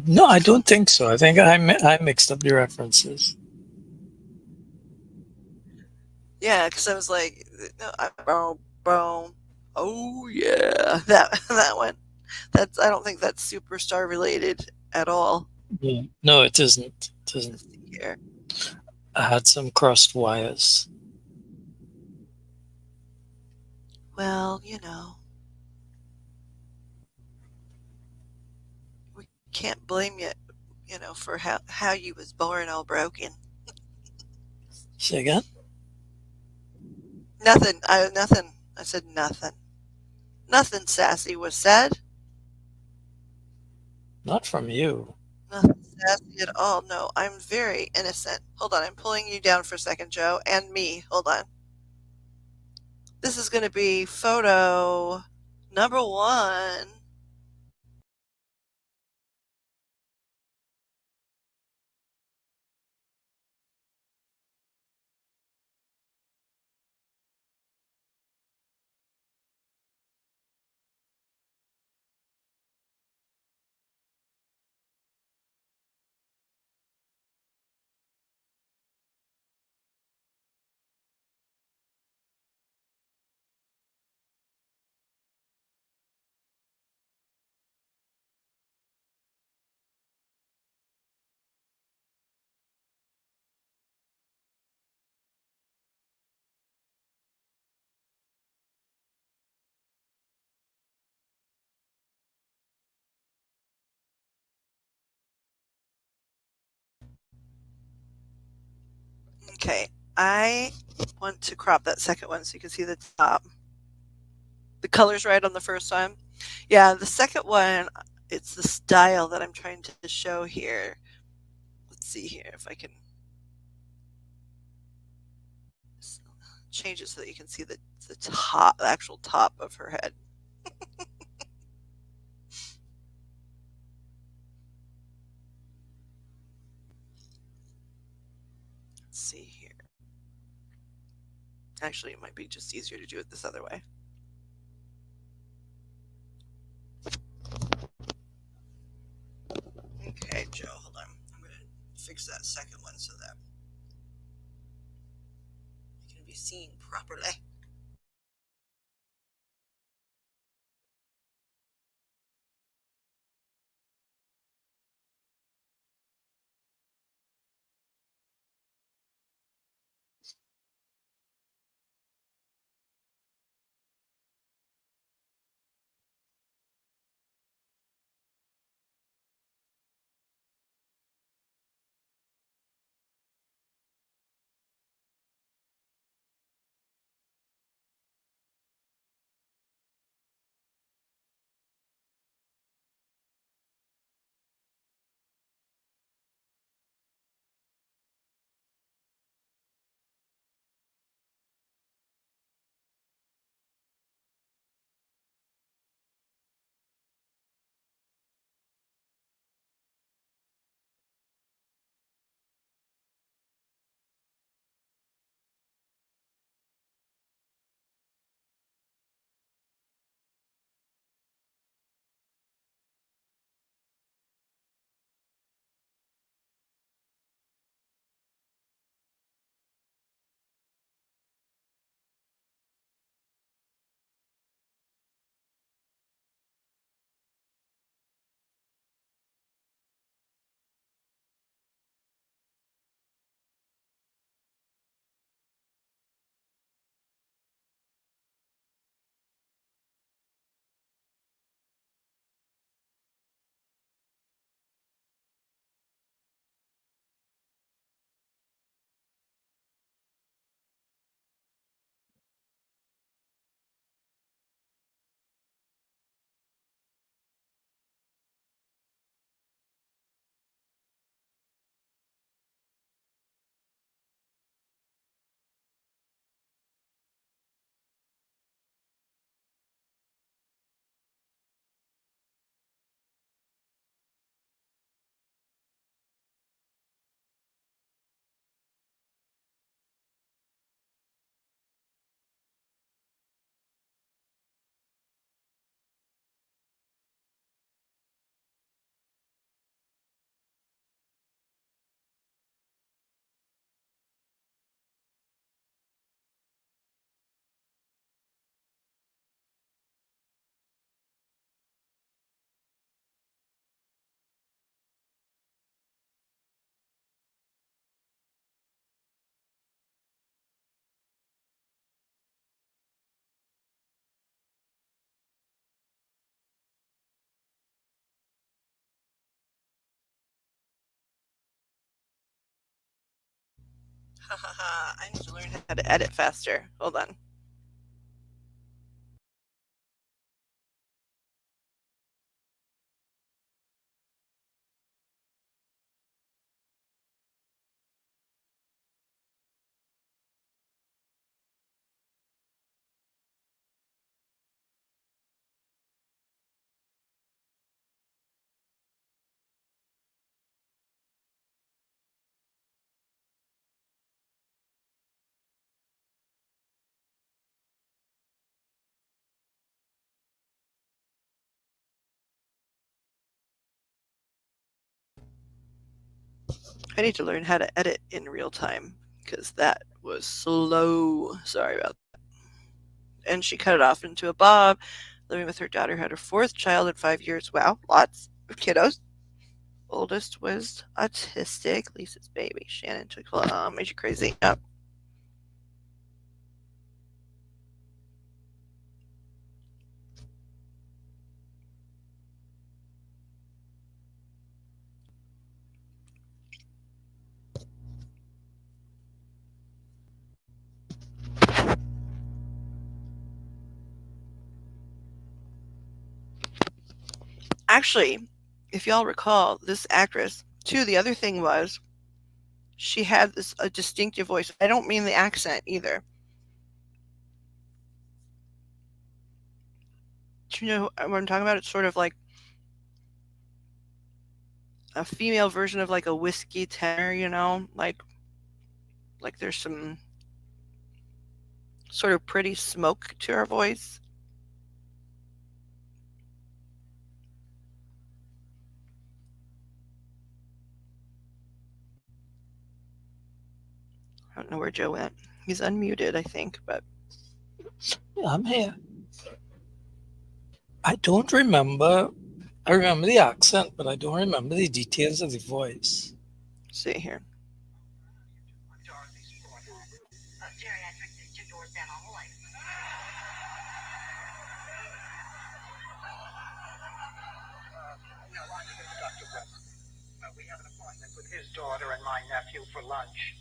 No, I don't think so. I think I mixed up the references. Yeah, because I was like, no, boom, boom. Oh yeah, that one. That's I don't think that's superstar related at all. Yeah. No, it isn't. It isn't. Let's see here. I had some crossed wires. Well, we can't blame you, for how you was born all broken. Say again? Nothing. Nothing. I said nothing. Nothing sassy was said. Not from you. Nothing sassy at all. No, I'm very innocent. Hold on, I'm pulling you down for a second, Joe, and me. Hold on. This is going to be photo number one. Okay, I want to crop that second one so you can see the top. The color's right on the first one. Yeah, the second one, it's the style that I'm trying to show here. Let's see here if I can change it so that you can see the top, the actual top of her head. Let's see here. Actually, it might be just easier to do it this other way. Okay, Joe, hold on. I'm going to fix that second one so that you can be seen properly. I need to learn how to edit faster. Hold on. I need to learn how to edit in real time because that was slow. Sorry about that. And she cut it off into a bob, living with her daughter, had her fourth child in 5 years. Wow, lots of kiddos. Oldest was autistic. Lisa's baby. Shannon took made you crazy. Yep. Actually, if y'all recall, this actress, too, the other thing was she had this a distinctive voice. I don't mean the accent either. Do you know what I'm talking about? It's sort of like a female version of like a whiskey tenor, like there's some sort of pretty smoke to her voice. I don't know where Joe went. He's unmuted, I think, but I'm here. I don't remember. I remember the accent, but I don't remember the details of the voice. see here. We have an appointment with his daughter and my nephew for lunch.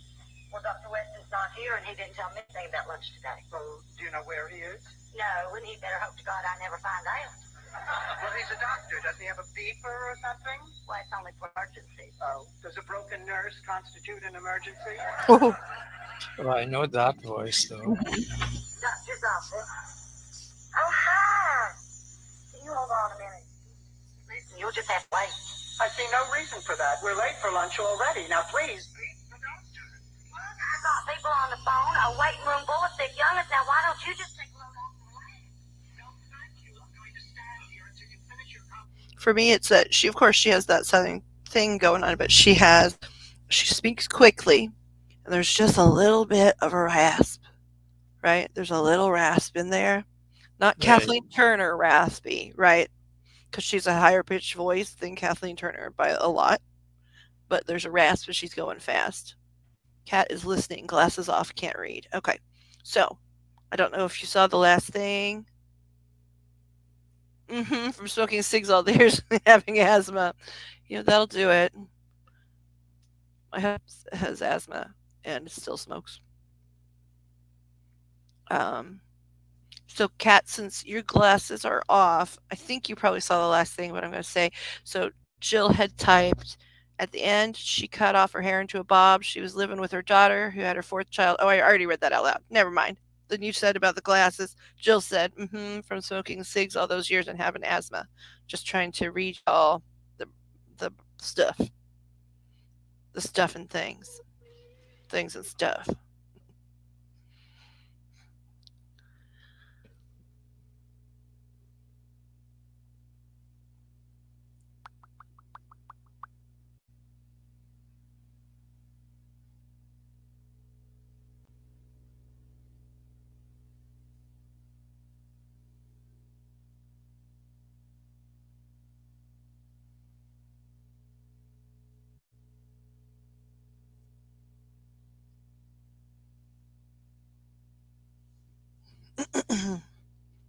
Well, Dr. Weston's not here, and he didn't tell me anything about lunch today. Well, do you know where he is? No, and he better hope to God I never find out. Well, he's a doctor. Does he have a beeper or something? Well, it's only for emergencies. Oh, does a broken nurse constitute an emergency? Oh, Oh, I know that voice though. Doctor's office. Oh, hi. Can you hold on a minute? Listen, you'll just have to wait. I see no reason for that. We're late for lunch already. Now, please. I got people on the phone, a waiting room full of sick youngins. Now, why don't you just take a load off the way? No, thank you. I'm going to stand here until you finish your conversation. for me, it's that she, of course, she has that southern thing going on, but she speaks quickly, and there's just a little bit of a rasp, right? There's a little rasp in there. Not Right. Kathleen Turner raspy, right? Because she's a higher pitched voice than Kathleen Turner by a lot, but there's a rasp and she's going fast. Cat is listening, glasses off, can't read. Okay, so I don't know if you saw the last thing. From smoking cigs all the years, having asthma. That'll do it. My husband has asthma and still smokes. Um, so, Kat, since your glasses are off, I think you probably saw the last thing, but I'm going to say so. Jill had typed at the end, she cut off her hair into a bob. She was living with her daughter who had her fourth child. Oh, I already read that out loud. Never mind. Then you said about the glasses. Jill said, from smoking cigs all those years and having asthma. Just trying to read all the, the stuff, the stuff and things and stuff.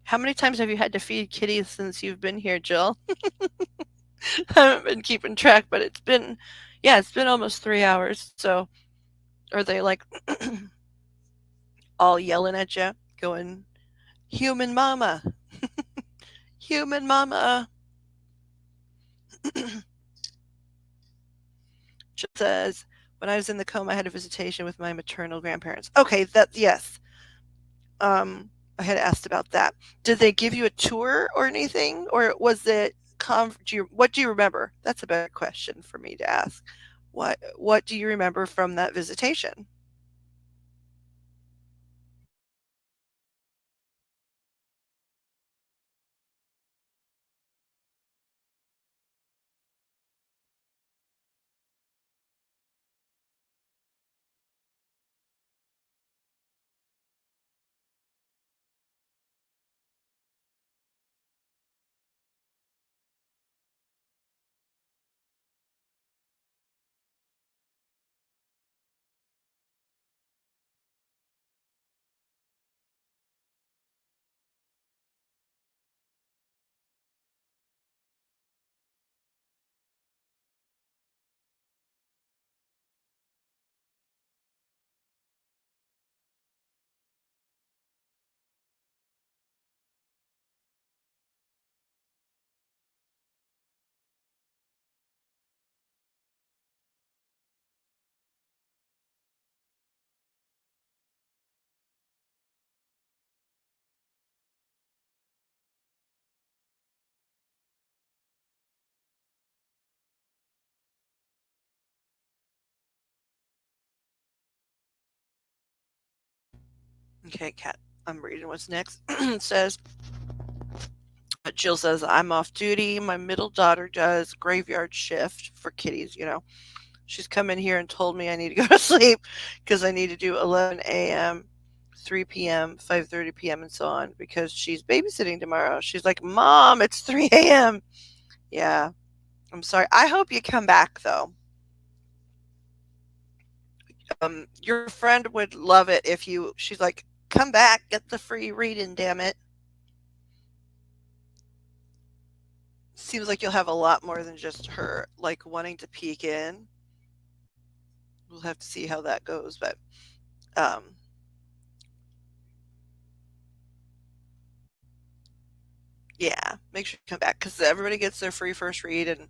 How many times have you had to feed kitties since you've been here, Jill? I haven't been keeping track, but it's been almost 3 hours. So Are they like all yelling at you, going, human mama, human mama? Just says, when I was in the coma, I had a visitation with my maternal grandparents. Okay, that, yes. I had asked about that. Did they give you a tour or anything, or was it? What do you remember? That's a better question for me to ask. What do you remember from that visitation? Okay, Kat, I'm reading what's next. It says, Jill says, I'm off duty. My middle daughter does graveyard shift for kitties, you know. She's come in here and told me I need to go to sleep because I need to do 11 a.m., 3 p.m., 5:30 p.m., and so on because she's babysitting tomorrow. She's like, Mom, it's 3 a.m. Yeah, I'm sorry. I hope you come back, though. Your friend would love it if she's like, come back, get the free reading, damn it. Seems like you'll have a lot more than just her, like, wanting to peek in. We'll have to see how that goes, but, um, yeah, make sure you come back because everybody gets their free first read, and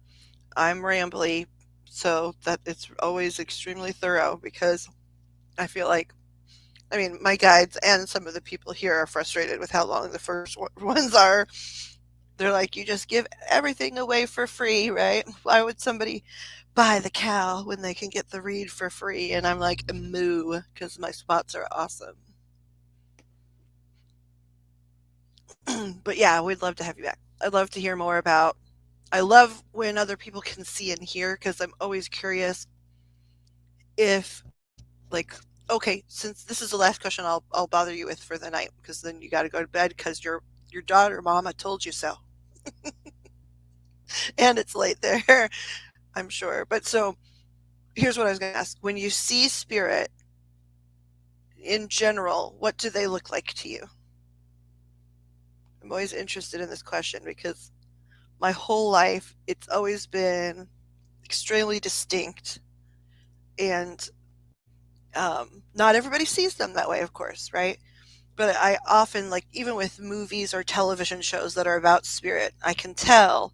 I'm rambly, so that it's always extremely thorough because I feel like, I mean, my guides and some of the people here are frustrated with how long the first ones are. They're like, you just give everything away for free, right? Why would somebody buy the cow when they can get the read for free? And I'm like, moo, because my spots are awesome. But yeah, we'd love to have you back. I'd love to hear more about. I love when other people can see and hear because I'm always curious if, like, okay, since this is the last question I'll bother you with for the night because then you got to go to bed because your daughter, Mama, told you so, and it's late there, I'm sure. But so here's what I was going to ask: when you see spirit in general, what do they look like to you? I'm always interested in this question because my whole life it's always been extremely distinct, and not everybody sees them that way, of course, right? But I often, like, even with movies or television shows that are about spirit, I can tell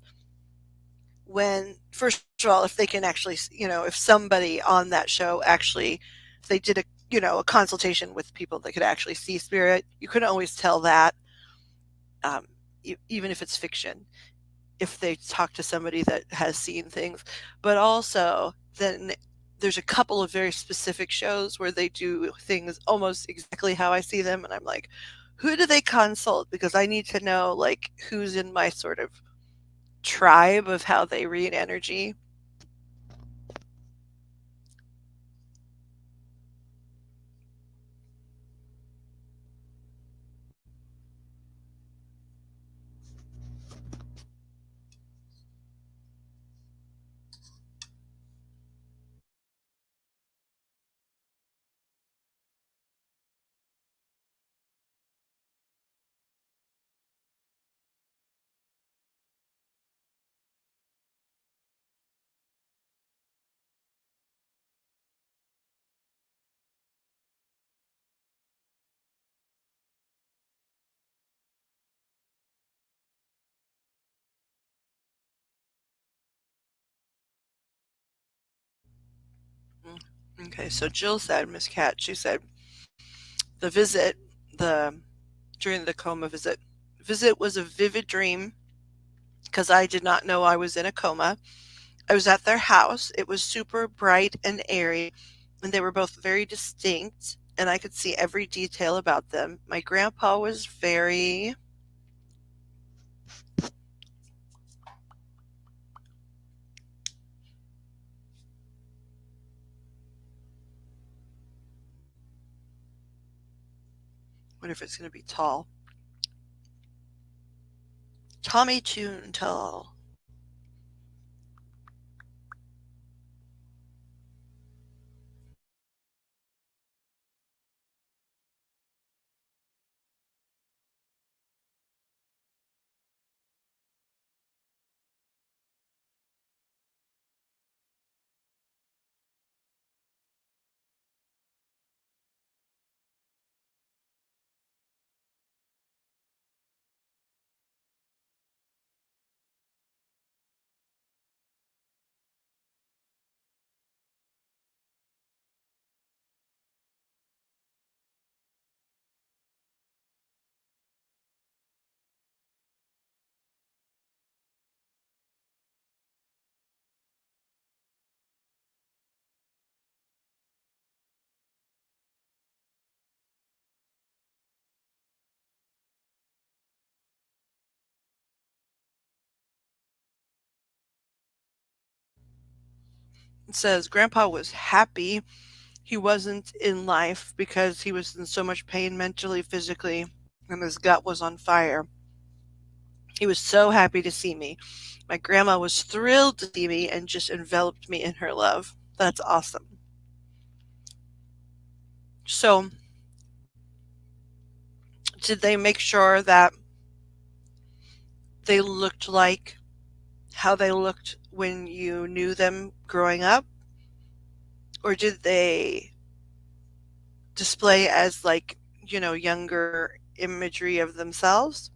when, first of all, if they can actually, if somebody on that show actually, if they did a consultation with people that could actually see spirit, you can always tell that, um, even if it's fiction, if they talk to somebody that has seen things. But also, then there's a couple of very specific shows where they do things almost exactly how I see them, and I'm like, who do they consult? Because I need to know, like, who's in my sort of tribe of how they read energy. Okay, so Jill said, Miss Cat, she said, the visit, the during the coma visit was a vivid dream because I did not know I was in a coma. I was at their house. It was super bright and airy, and they were both very distinct, and I could see every detail about them. My grandpa was very, what if it's going to be tall? Tommy Tune tall. It says Grandpa was happy he wasn't in life because he was in so much pain mentally, physically, and his gut was on fire. He was so happy to see me. My grandma was thrilled to see me and just enveloped me in her love. That's awesome. So, did they make sure that they looked like how they looked when you knew them growing up? Or did they display as like, younger imagery of themselves?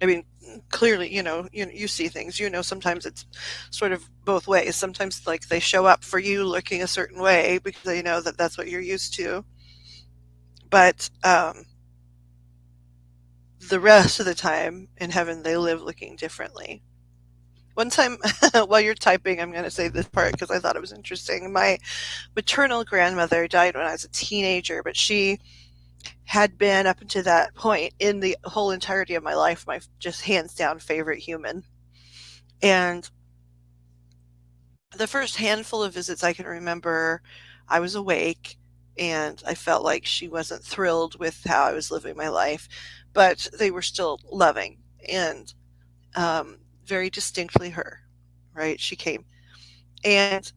I mean, clearly, you see things. Sometimes it's sort of both ways. Sometimes, like, they show up for you looking a certain way because they know that that's what you're used to. But the rest of the time in heaven, they live looking differently. One time, while you're typing, I'm going to say this part because I thought it was interesting. My maternal grandmother died when I was a teenager, but she had been, up until that point, in the whole entirety of my life, my just hands down favorite human. And the first handful of visits I can remember, I was awake and I felt like she wasn't thrilled with how I was living my life, but they were still loving and very distinctly her, right? She came. And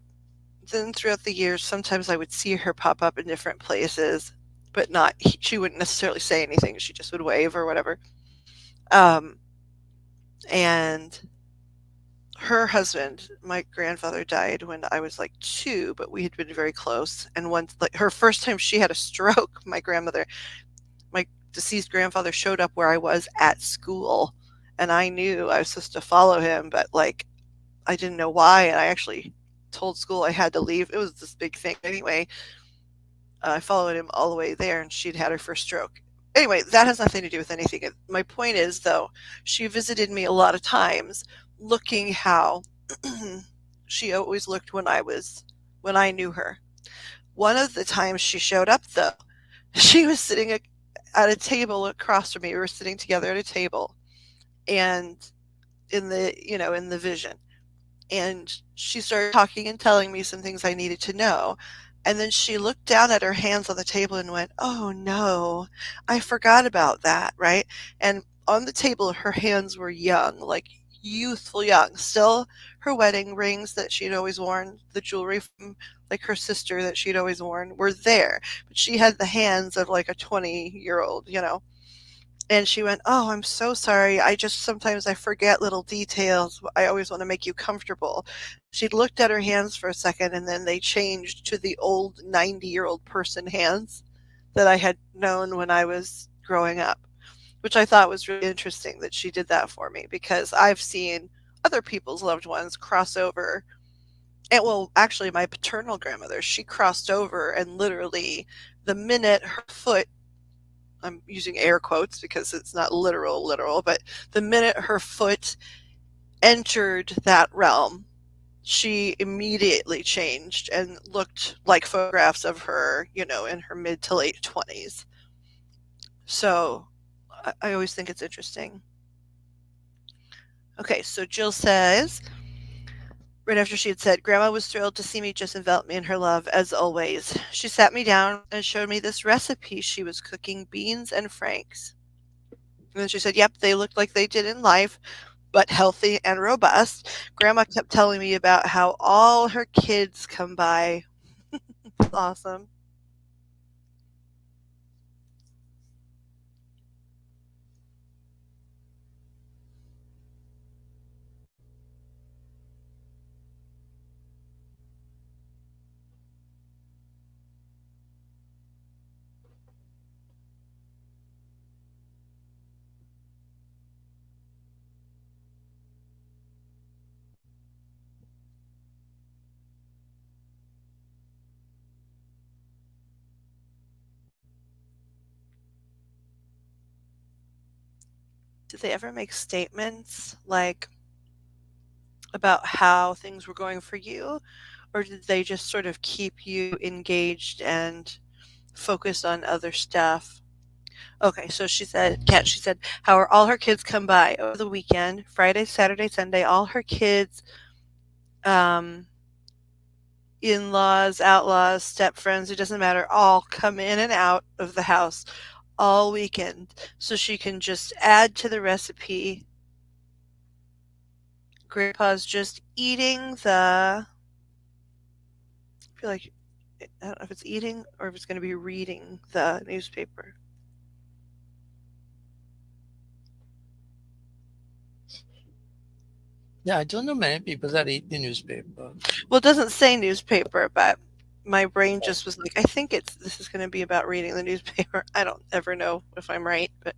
then throughout the years, sometimes I would see her pop up in different places, but not, she wouldn't necessarily say anything. She just would wave or whatever. Um, and her husband, my grandfather, died when I was like 2, but we had been very close. And once, like, her first time she had a stroke, my deceased grandfather showed up where I was at school, and I knew I was supposed to follow him, but like I didn't know why, and I actually told school I had to leave. It was this big thing anyway. I followed him all the way there, and she'd had her first stroke. Anyway, that has nothing to do with anything. My point is, though, she visited me a lot of times, looking how she always looked when I knew her. One of the times she showed up, though, she was sitting at a table across from me. We were sitting together at a table, and in the vision, and she started talking and telling me some things I needed to know. And then she looked down at her hands on the table and went, "Oh no, I forgot about that," right? And on the table, her hands were young, like youthful young. Still, her wedding rings that she'd always worn, the jewelry from like her sister that she'd always worn, were there. But she had the hands of like a 20-year-old. And she went, "Oh, I'm so sorry. I just sometimes I forget little details. I always want to make you comfortable." She looked at her hands for a second and then they changed to the old 90-year-old person hands that I had known when I was growing up, which I thought was really interesting that she did that for me because I've seen other people's loved ones cross over. And well, actually, my paternal grandmother, she crossed over and literally the minute her foot, I'm using air quotes because it's not literal, but the minute her foot entered that realm, she immediately changed and looked like photographs of her, in her mid to late 20s. So I always think it's interesting. Okay, so Jill says, right after she had said, Grandma was thrilled to see me, just enveloped me in her love, as always. She sat me down and showed me this recipe she was cooking, beans and franks. And then she said, yep, they looked like they did in life, but healthy and robust. Grandma kept telling me about how all her kids come by. It's awesome. Did they ever make statements like about how things were going for you? Or did they just sort of keep you engaged and focused on other stuff? Okay, so she said, how are all her kids come by over the weekend, Friday, Saturday, Sunday, all her kids, um, in laws, outlaws, step friends, it doesn't matter, all come in and out of the house all weekend. So she can just add to the recipe. Grandpa's just eating I feel like, I don't know if it's eating or if it's going to be reading the newspaper. Yeah, I don't know many people that eat the newspaper. Well, it doesn't say newspaper, but my brain just was like, I think this is going to be about reading the newspaper. I don't ever know if I'm right, but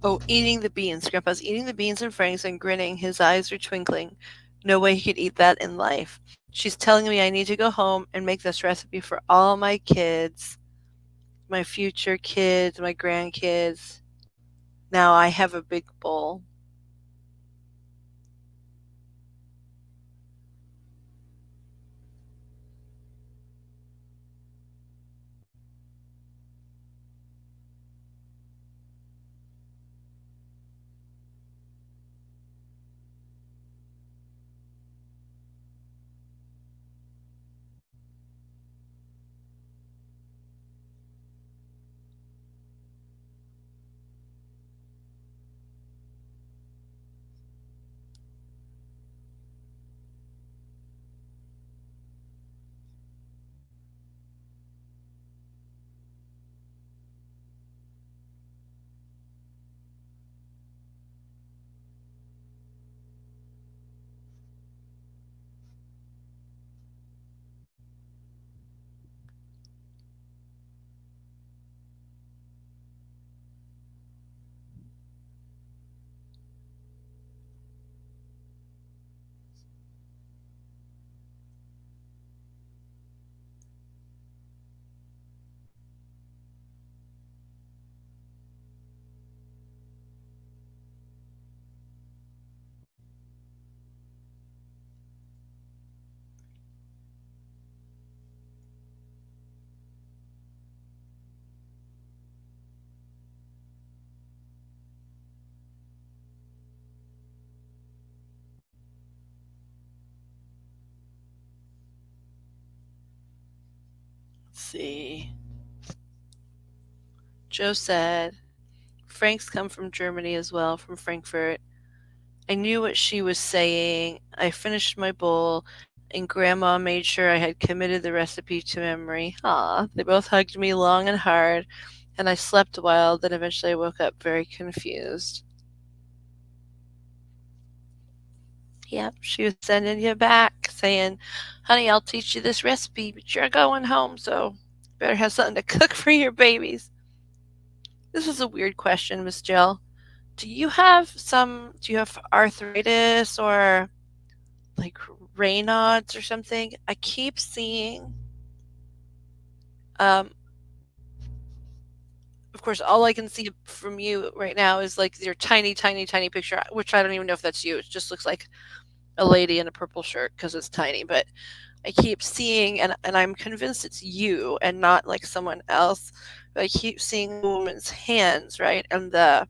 oh, eating the beans. Grandpa's eating the beans and franks and grinning. His eyes are twinkling. No way he could eat that in life. She's telling me I need to go home and make this recipe for all my kids, my future kids, my grandkids. Now I have a big bowl. see. Joe said, Frank's come from Germany as well, from Frankfurt. I knew what she was saying. I finished my bowl, and Grandma made sure I had committed the recipe to memory. Ah, they both hugged me long and hard, and I slept a while, then eventually I woke up very confused. Yep, she was sending you back, saying, honey, I'll teach you this recipe, but you're going home, so better have something to cook for your babies. This is a weird question, Miss Jill. Do you have arthritis or like Raynaud's or something? I keep seeing, um, of course, all I can see from you right now is like your tiny, tiny, tiny picture, which I don't even know if that's you. It just looks like a lady in a purple shirt because it's tiny. But I keep seeing, and I'm convinced it's you and not like someone else. But I keep seeing a woman's hands, right? And the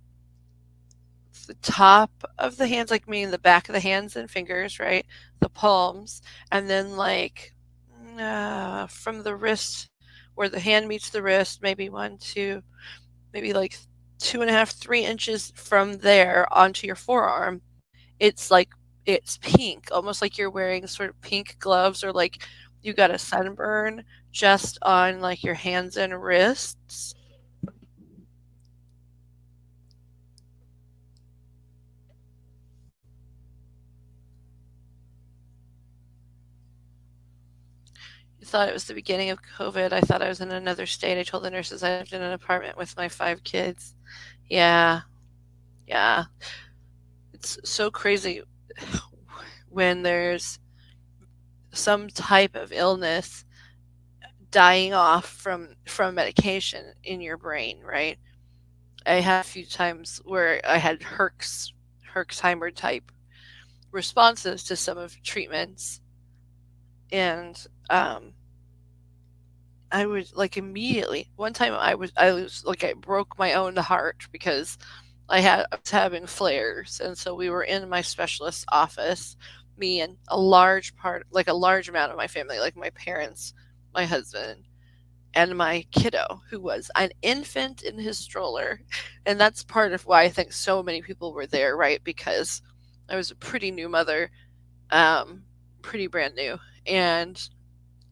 top of the hands, like meaning the back of the hands and fingers, right? The palms, and then like from the wrist, where the hand meets the wrist, maybe one, two, maybe like 2.5, 3 inches from there onto your forearm. It's like it's pink, almost like you're wearing sort of pink gloves, or like you got a sunburn just on like your hands and wrists. I thought it was the beginning of COVID. I thought I was in another state. I told the nurses I lived in an apartment with my 5 kids. Yeah, yeah. It's so crazy when there's some type of illness dying off from medication in your brain, right? I had a few times where I had Herxheimer type responses to some of treatments, and I would like immediately. One time I was like I broke my own heart because I was having flares, and so we were in my specialist's office, me and a large amount of my family, like my parents, my husband, and my kiddo, who was an infant in his stroller. And that's part of why I think so many people were there, right? Because I was a pretty new mother, um, pretty brand new, and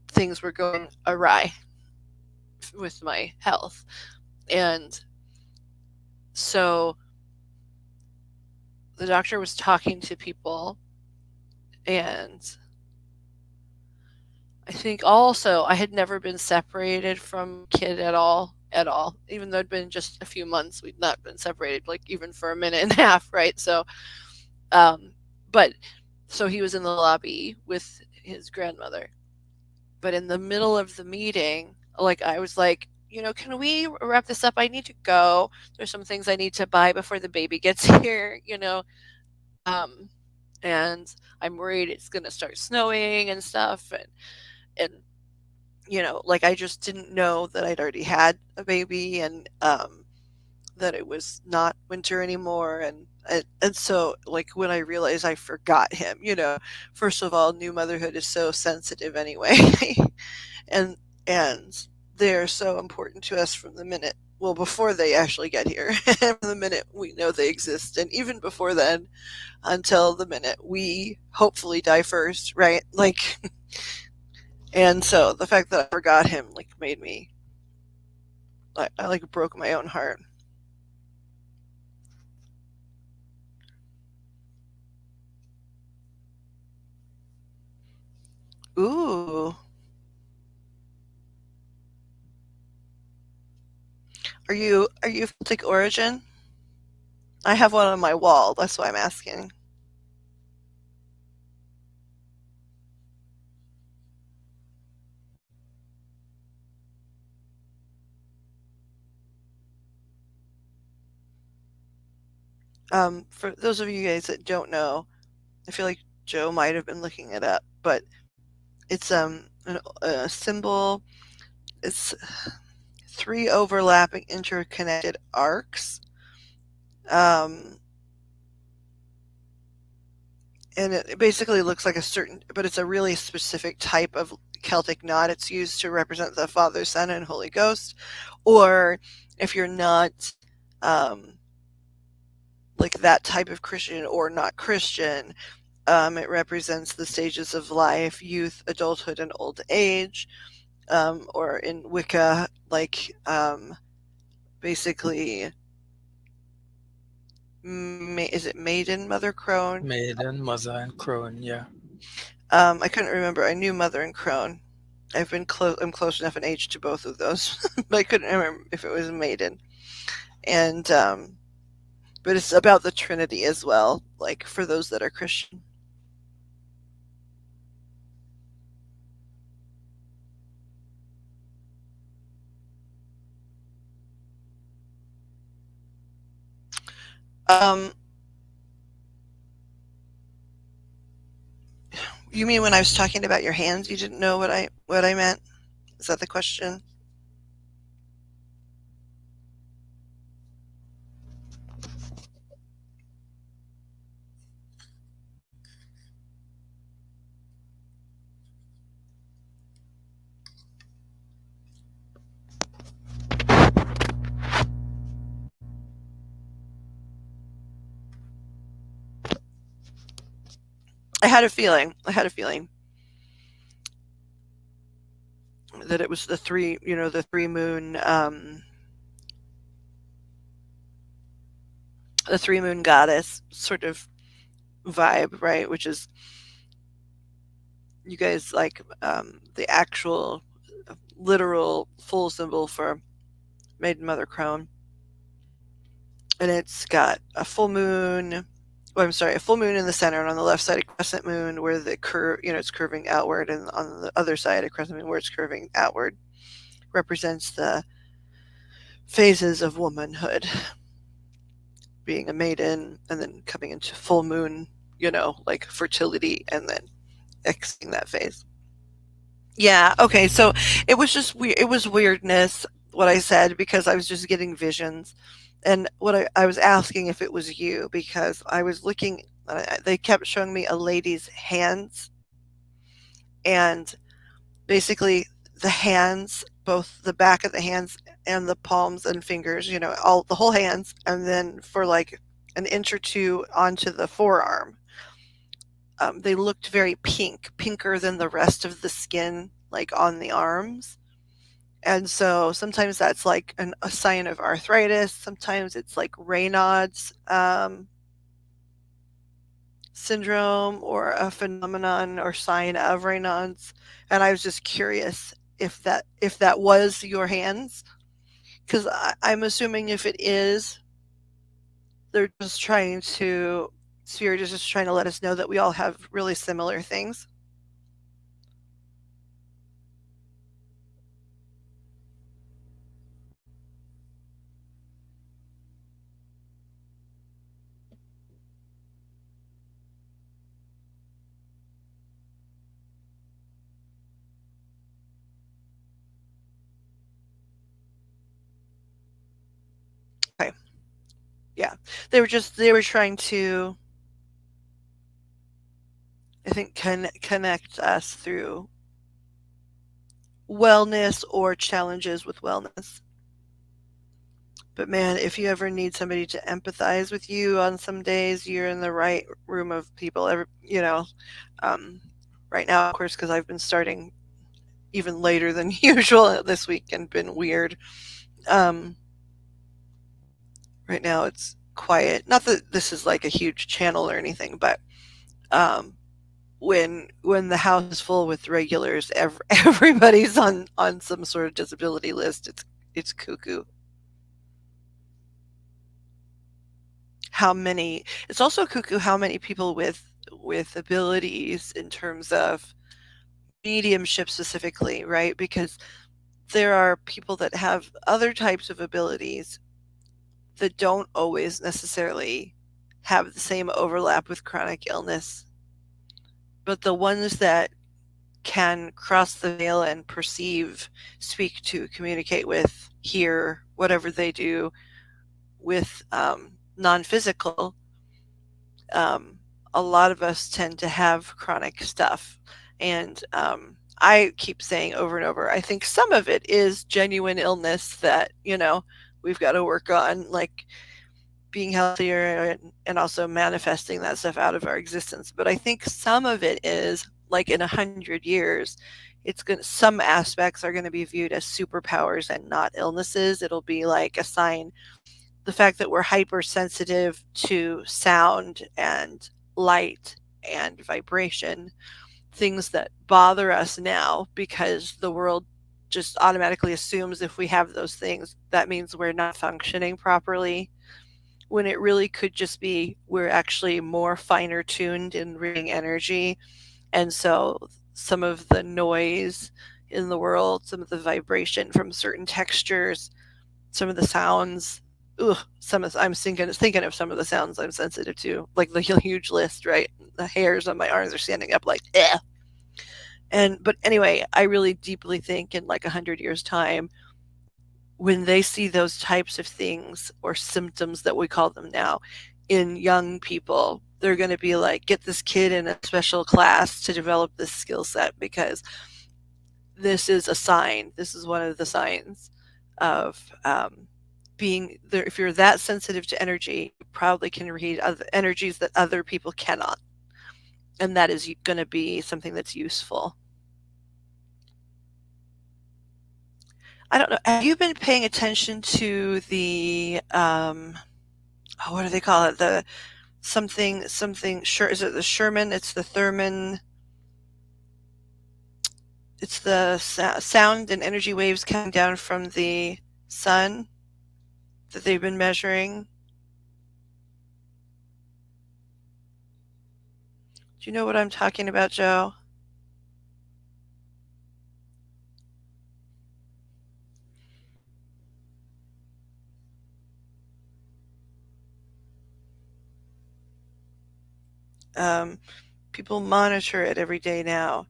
things were going awry with my health. And so the doctor was talking to people, and I think also I had never been separated from kid at all. Even though it'd been just a few months, we'd not been separated like even for a minute and a half, right? So, um, but so he was in the lobby with his grandmother. But in the middle of the meeting, like I was like, can we wrap this up? I need to go. There's some things I need to buy before the baby gets here. Um, and I'm worried it's gonna start snowing and stuff, and like I just didn't know that I'd already had a baby, and that it was not winter anymore, and so like when I realized I forgot him, first of all, new motherhood is so sensitive anyway, and and they're so important to us from the minute, well, before they actually get here, from the minute we know they exist, and even before then, until the minute we hopefully die first, right? Like, and so the fact that I forgot him like made me, I like broke my own heart. Ooh, are you Celtic origin? I have one on my wall. That's why I'm asking. For those of you guys that don't know, I feel like Joe might have been looking it up, but it's a symbol. It's three overlapping interconnected arcs. Um, and it basically looks like a certain, but it's a really specific type of Celtic knot, it's used to represent the Father, Son, and Holy Ghost. Or if you're not um, like that type of Christian or not Christian, it represents the stages of life: youth, adulthood, and old age. Or in Wicca, like basically, is it maiden, mother, crone? Maiden, mother, and crone. Yeah. I couldn't remember. I knew mother and crone. I'm close enough in age to both of those, but I couldn't remember if it was maiden. And but it's about the Trinity as well, like for those that are Christian. Um, you mean when I was talking about your hands, you didn't know what I meant? Is that the question? I had a feeling. I had a feeling that it was the three moon, the three moon goddess sort of vibe, right? Which is you guys like the actual literal full symbol for Maiden Mother Crone, and it's got a full moon. Oh, I'm sorry, a full moon in the center, and on the left side a crescent moon where the it's curving outward, and on the other side a crescent moon where it's curving outward, represents the phases of womanhood, being a maiden, and then coming into full moon, like fertility, and then exiting that phase. Yeah, okay, so it was just weird. It was weirdness, what I said, because I was just getting visions. And what I was asking if it was you, because I was looking, they kept showing me a lady's hands, and basically the hands, both the back of the hands and the palms and fingers, all the whole hands, and then for like an inch or two onto the forearm. They looked very pink, pinker than the rest of the skin, like on the arms. And so sometimes that's like a sign of arthritis. Sometimes it's like Raynaud's syndrome or a phenomenon or sign of Raynaud's. And I was just curious if that was your hands, because I'm assuming if it is, they're just trying to Spirit is just trying to let us know that we all have really similar things. Okay, yeah, they were trying to, I think, connect us through wellness or challenges with wellness. But man, if you ever need somebody to empathize with you on some days, you're in the right room of people. Um, right now, of course, because I've been starting even later than usual this week and been weird. Um, right now, it's quiet. Not that this is like a huge channel or anything, but um, when the house is full with regulars, everybody's on some sort of disability list. It's cuckoo. How many? It's also cuckoo how many people with abilities in terms of mediumship specifically, right? Because there are people that have other types of abilities that don't always necessarily have the same overlap with chronic illness, but the ones that can cross the veil and perceive, speak to, communicate with, hear, whatever they do with non physical, um, a lot of us tend to have chronic stuff. And I keep saying over and over, I think some of it is genuine illness that, we've got to work on, like being healthier and also manifesting that stuff out of our existence. But I think some of it is like in 100 years, some aspects are going to be viewed as superpowers and not illnesses. It'll be like a sign, the fact that we're hypersensitive to sound and light and vibration, things that bother us now because the world just automatically assumes if we have those things, that means we're not functioning properly, when it really could just be we're actually more finer tuned in reading energy. And so some of the noise in the world, some of the vibration from certain textures, some of the sounds, I'm thinking of some of the sounds I'm sensitive to, like the huge list, right? The hairs on my arms are standing up like, eh. But anyway, I really deeply think in like 100 years time, when they see those types of things or symptoms that we call them now in young people, they're going to be like, get this kid in a special class to develop this skill set, because this is a sign. This is one of the signs of being there. If you're that sensitive to energy, you probably can read other energies that other people cannot. And that is going to be something that's useful. I don't know. Have you been paying attention to the what do they call it? The something sure, is it the Sherman? It's the Thurman. It's the sound and energy waves coming down from the sun that they've been measuring. Do you know what I'm talking about, Joe? Um, People monitor it every day now,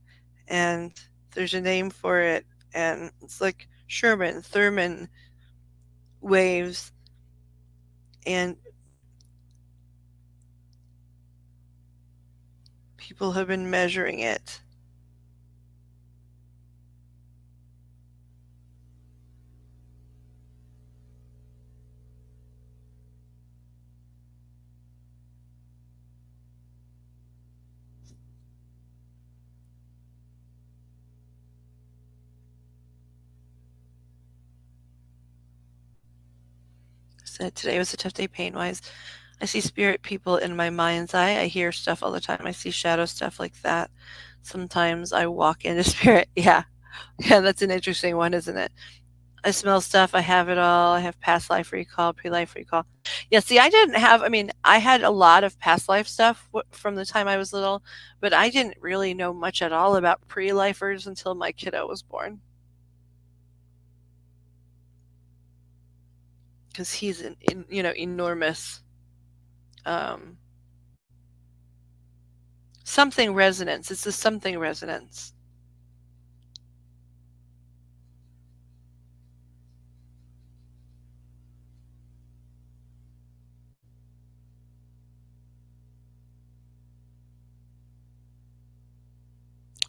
and there's a name for it, and it's like Sherman, Thurman waves, and people have been measuring it. Said today was a tough day pain wise. I see spirit people in my mind's eye. I hear stuff all the time. I see shadow stuff like that. Sometimes I walk into spirit. Yeah. Yeah, that's an interesting one, isn't it? I smell stuff. I have it all. I have past life recall, pre life recall. Yeah, see, I had a lot of past life stuff from the time I was little, but I didn't really know much at all about pre lifers until my kiddo was born. Because he's enormous um, something resonance. It's the something resonance.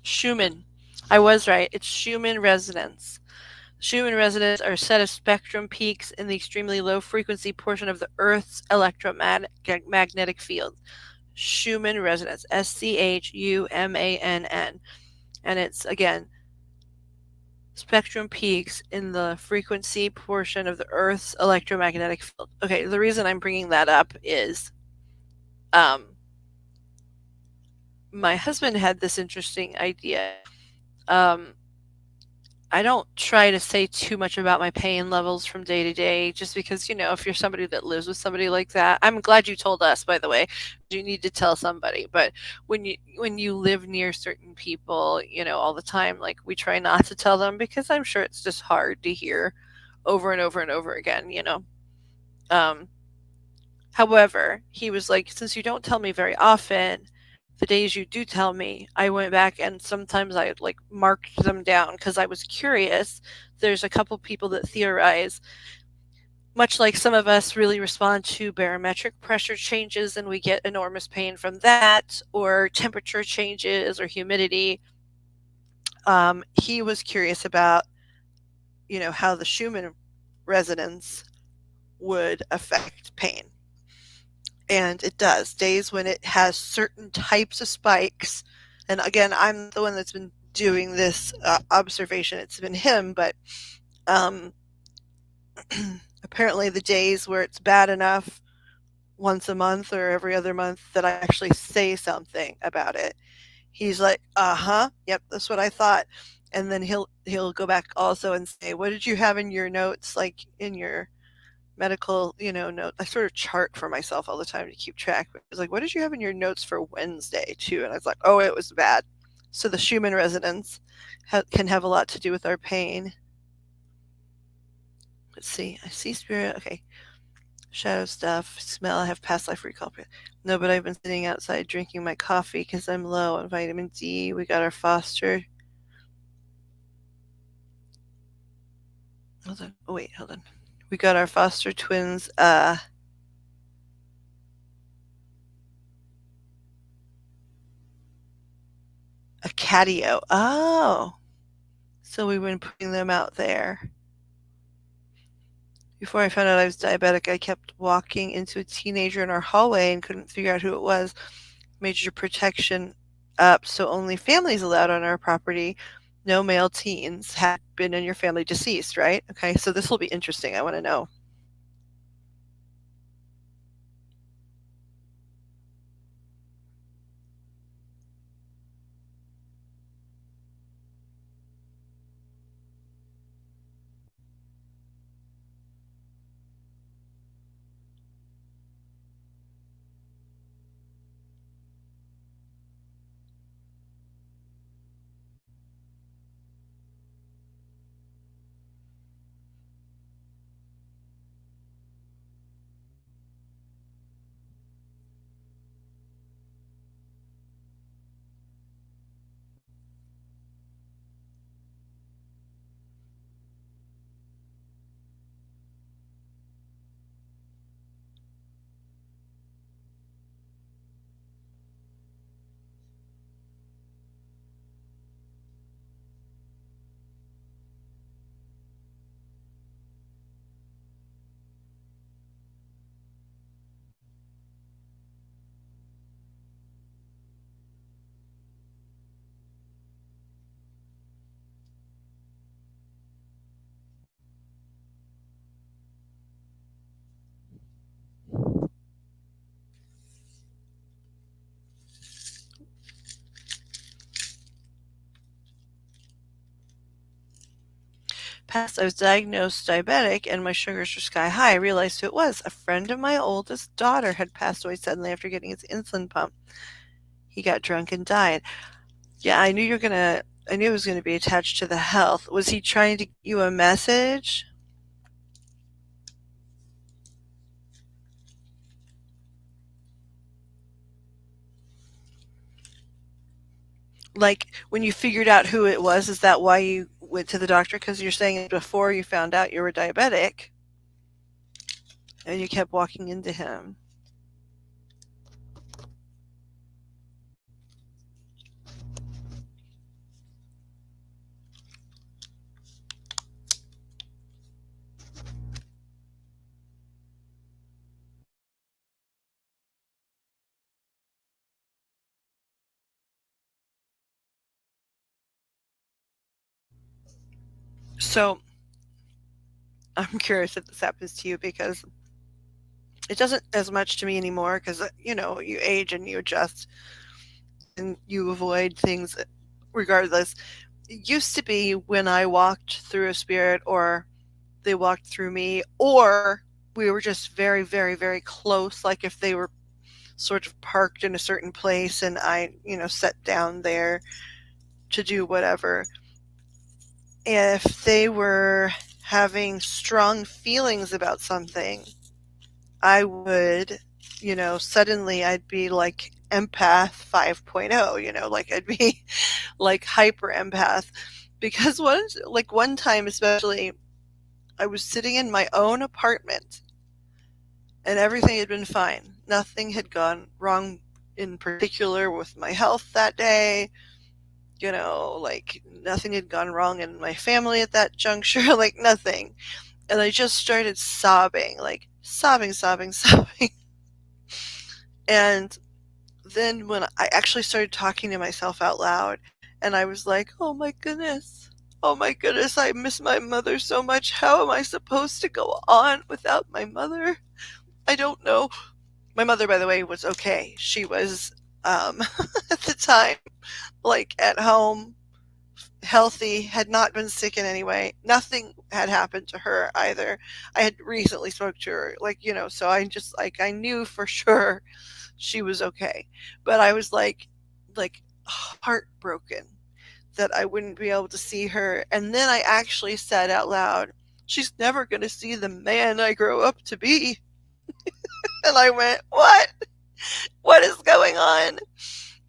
Schumann. I was right. It's Schumann resonance. Schumann resonance are a set of spectrum peaks in the extremely low frequency portion of the Earth's electromagnetic field. Schumann resonance. SCHUMANN. And it's, again, spectrum peaks in the frequency portion of the Earth's electromagnetic field. Okay, the reason I'm bringing that up is um, my husband had this interesting idea. Um, I don't try to say too much about my pain levels from day to day, just because, if you're somebody that lives with somebody like that, I'm glad you told us, by the way. You need to tell somebody. But when you live near certain people, all the time, like, we try not to tell them, because I'm sure it's just hard to hear over and over and over again. Um, However, he was like, since you don't tell me very often, the days you do tell me, I went back and sometimes I like marked them down because I was curious. There's a couple people that theorize, much like some of us really respond to barometric pressure changes and we get enormous pain from that, or temperature changes or humidity. He was curious about, how the Schumann resonance would affect pain. And it does. Days when it has certain types of spikes. And again, I'm the one that's been doing this observation. It's been him, but um, apparently the days where it's bad enough once a month or every other month that I actually say something about it. He's like, "Uh-huh. Yep, that's what I thought." And then he'll go back also and say, "What did you have in your notes, like in your medical, note?" I sort of chart for myself all the time to keep track. But it was like, "What did you have in your notes for Wednesday, too?" And I was like, "Oh, it was bad." So the Schumann resonance can have a lot to do with our pain. Let's see. I see spirit. Okay. Shadow stuff. Smell. I have past life recall. No, but I've been sitting outside drinking my coffee because I'm low on vitamin D. We got our foster. Hold on. Oh, wait. Hold on. We got our foster twins. A catio. Oh. So we've been putting them out there. Before I found out I was diabetic, I kept walking into a teenager in our hallway and couldn't figure out who it was. Major protection up, so only families allowed on our property. No male teens. Had been in your family deceased, right? Okay, so this will be interesting. I want to know. Past, I was diagnosed diabetic and my sugars were sky high. I realized who it was. A friend of my oldest daughter had passed away suddenly after getting his insulin pump. He got drunk and died. Yeah, I knew it was gonna be attached to the health. Was he trying to get you a message? Like, when you figured out who it was, is that why you went to the doctor? Because you're saying before you found out you were diabetic and you kept walking into him. So I'm curious if this happens to you because it doesn't as much to me anymore because, you age and you adjust and you avoid things regardless. It used to be when I walked through a spirit or they walked through me, or we were just very, very, very close. Like if they were sort of parked in a certain place and I, sat down there to do whatever. If they were having strong feelings about something, I would, suddenly I'd be like empath 5.0, like I'd be like hyper empath. Because one time especially, I was sitting in my own apartment and everything had been fine. Nothing had gone wrong in particular with my health that day. like nothing had gone wrong in my family at that juncture, like nothing. And I just started sobbing, like sobbing, sobbing, sobbing. And then when I actually started talking to myself out loud, and I was like, oh my goodness. Oh my goodness, I miss my mother so much. How am I supposed to go on without my mother? I don't know. My mother, by the way, was okay. She was, at the time, like at home, healthy, had not been sick in any way. Nothing had happened to her either. I had recently spoke to her, like, so I just like I knew for sure she was okay. But I was like heartbroken that I wouldn't be able to see her. And then I actually said out loud, she's never going to see the man I grow up to be. And I went, what? What is going on?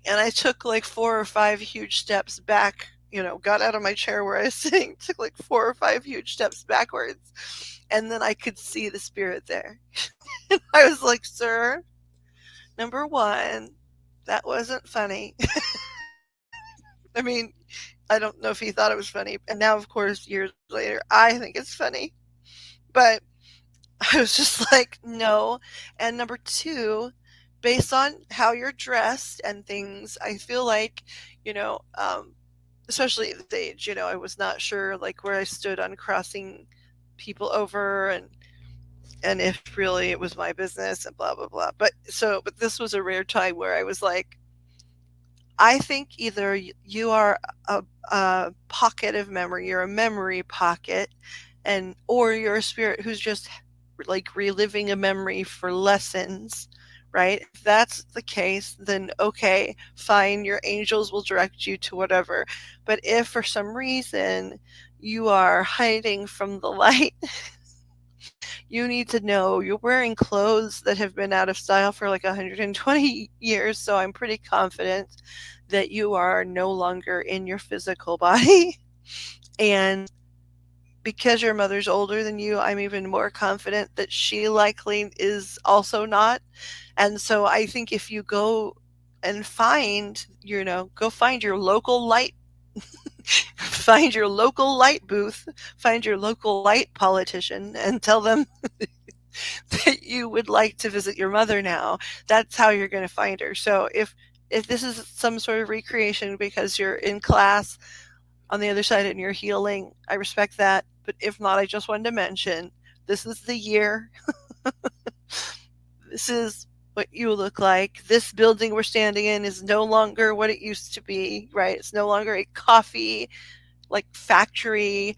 And I took like 4 or 5 huge steps back, got out of my chair where I was sitting, took like 4 or 5 huge steps backwards, and then I could see the spirit there. And I was like, sir, number one, that wasn't funny. I mean, I don't know if he thought it was funny. And now, of course, years later, I think it's funny. But I was just like, no. And number two, based on how you're dressed and things, I feel like, you know, um, especially at this age, I was not sure like where I stood on crossing people over and if really it was my business and blah blah blah. But this was a rare time where I was like, I think either you are a pocket of memory, you're a memory pocket, and or you're a spirit who's just like reliving a memory for lessons, right? If that's the case, then okay, fine, your angels will direct you to whatever. But if for some reason you are hiding from the light, you need to know you're wearing clothes that have been out of style for like 120 years, so I'm pretty confident that you are no longer in your physical body. And because your mother's older than you, I'm even more confident that she likely is also not. And so I think if you go and go find your local light, find your local light booth, find your local light politician, and tell them that you would like to visit your mother now. That's how you're going to find her. So if this is some sort of recreation because you're in class on the other side and you're healing, I respect that. But if not, I just wanted to mention this is the year. This is what you look like. This building we're standing in is no longer what it used to be, right? It's no longer a coffee like factory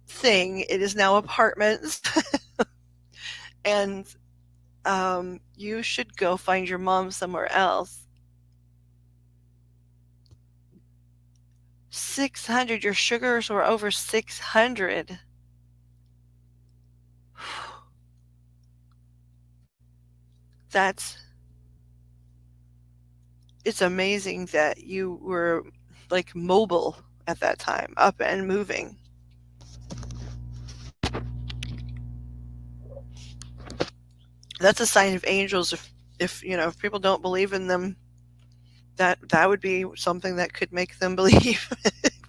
thing. It is now apartments. And you should go find your mom somewhere else. 600. Your sugars were over 600. That's it's amazing that you were like mobile at that time, up and moving. That's a sign of angels. If people don't believe in them, that would be something that could make them believe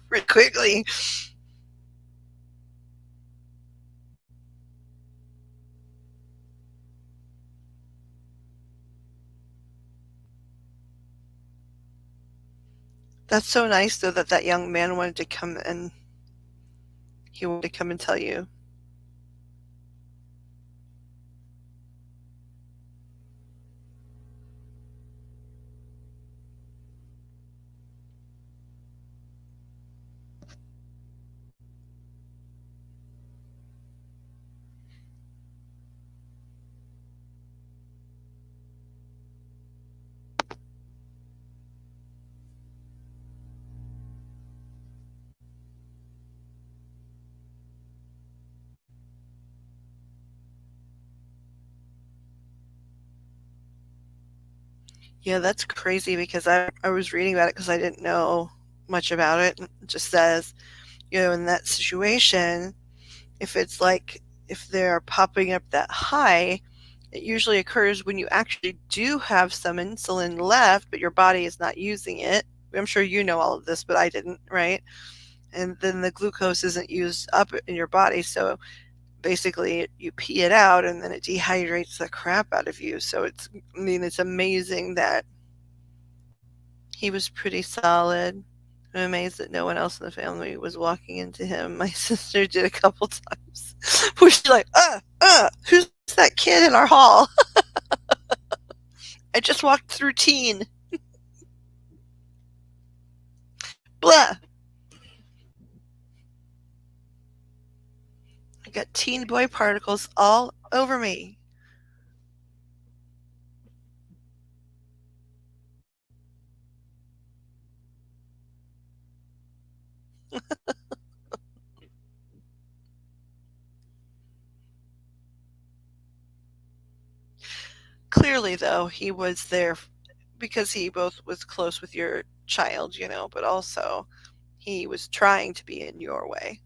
pretty quickly. That's so nice though that that young man wanted to come and he wanted to come and tell you. Yeah, that's crazy because I was reading about it because I didn't know much about it. It just says, in that situation, if it's like if they're popping up that high, it usually occurs when you actually do have some insulin left, but your body is not using it. I'm sure you know all of this, but I didn't, right? And then the glucose isn't used up in your body, so basically you pee it out and then it dehydrates the crap out of you. So it's, I mean, it's amazing that he was pretty solid. I'm amazed that no one else in the family was walking into him. My sister did a couple times where she's like, who's that kid in our hall? I just walked through teen. Blah. I got teen boy particles all over me. Clearly, though, he was there because he both was close with your child, but also he was trying to be in your way.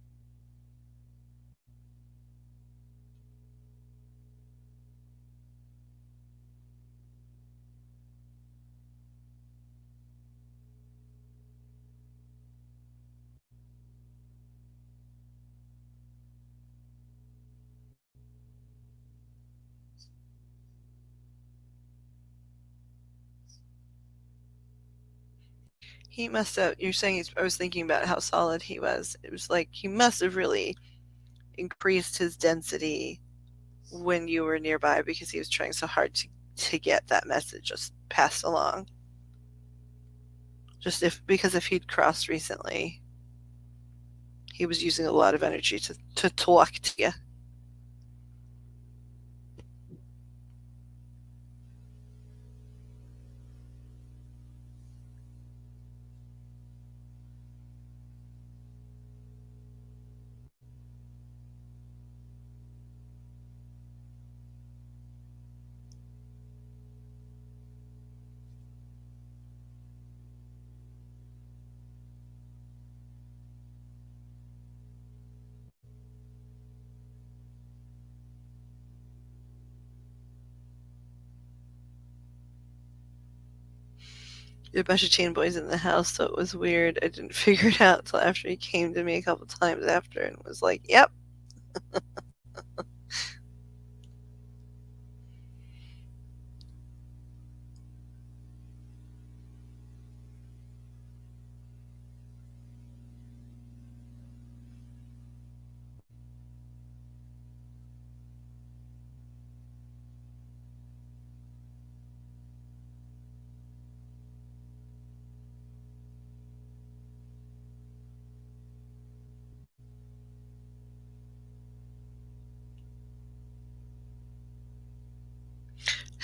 He must have, you're saying, I was thinking about how solid he was. It was like he must have really increased his density when you were nearby because he was trying so hard to get that message just passed along. Just if, because if he'd crossed recently, he was using a lot of energy to talk to you. A bunch of teen boys in the house, so it was weird. I didn't figure it out until after he came to me a couple times after and was like, "Yep."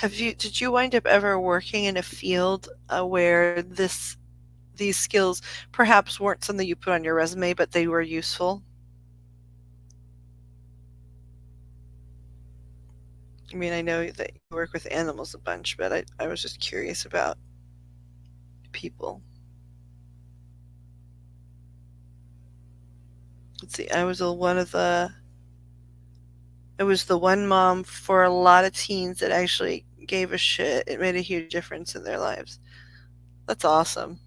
Have you? Did you wind up ever working in a field where these skills perhaps weren't something you put on your resume, but they were useful? I mean, I know that you work with animals a bunch, but I was just curious about people. Let's see. I was the one mom for a lot of teens that actually gave a shit. It made a huge difference in their lives. That's awesome.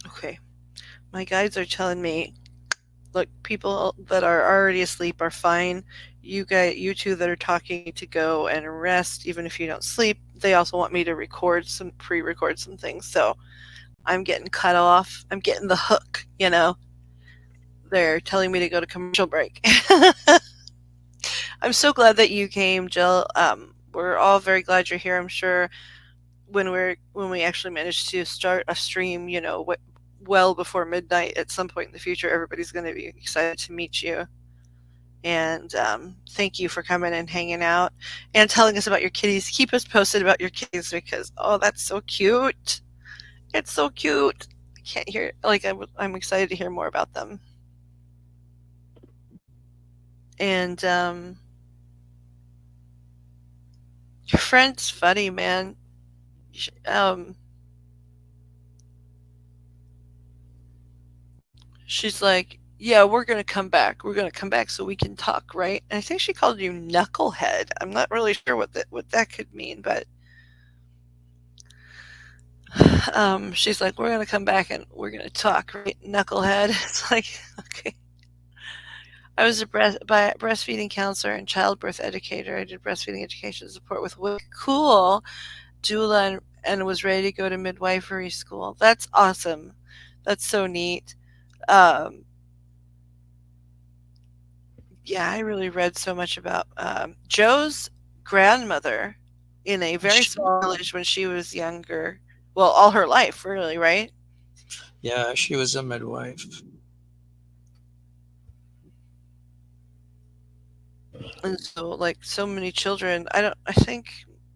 Okay. My guides are telling me, look, people that are already asleep are fine. You two that are talking to go and rest, even if you don't sleep. They also want me to pre-record some things. So I'm getting cut off. I'm getting the hook. They're telling me to go to commercial break. I'm so glad that you came, Jill. We're all very glad you're here. I'm sure when we actually manage to start a stream, well before midnight at some point in the future, everybody's going to be excited to meet you. And thank you for coming and hanging out and telling us about your kitties. Keep us posted about your kitties because oh, that's so cute. It's so cute. I can't hear like I'm excited to hear more about them. And your friend's funny, man. She's like, "Yeah, we're gonna come back. We're gonna come back so we can talk, right?" And I think she called you knucklehead. I'm not really sure what that could mean, but she's like, "We're gonna come back and we're gonna talk, right, knucklehead?" It's like, okay. I was a breastfeeding counselor and childbirth educator. I did breastfeeding education support with WIC. Cool. Doula and was ready to go to midwifery school. That's awesome. That's so neat. Um, yeah, I really read so much about Joe's grandmother in a very She, small village when she was younger. Well, all her life, really, right? yeah, she was a midwife. And so, like, so many children. I don't. I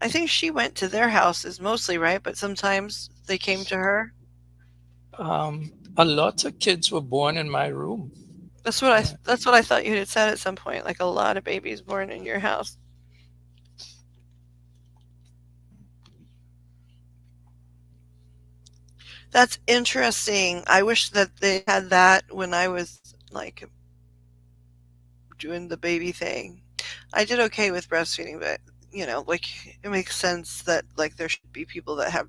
think she went to their houses mostly, right? But sometimes they came to her. A lot of kids were born in my room. That's what I. Yeah. That's what I thought you had said at some point. Like a lot of babies born in your house. That's interesting. I wish that they had that when I was like doing the baby thing. I did okay with breastfeeding, but like it makes sense that like there should be people that have.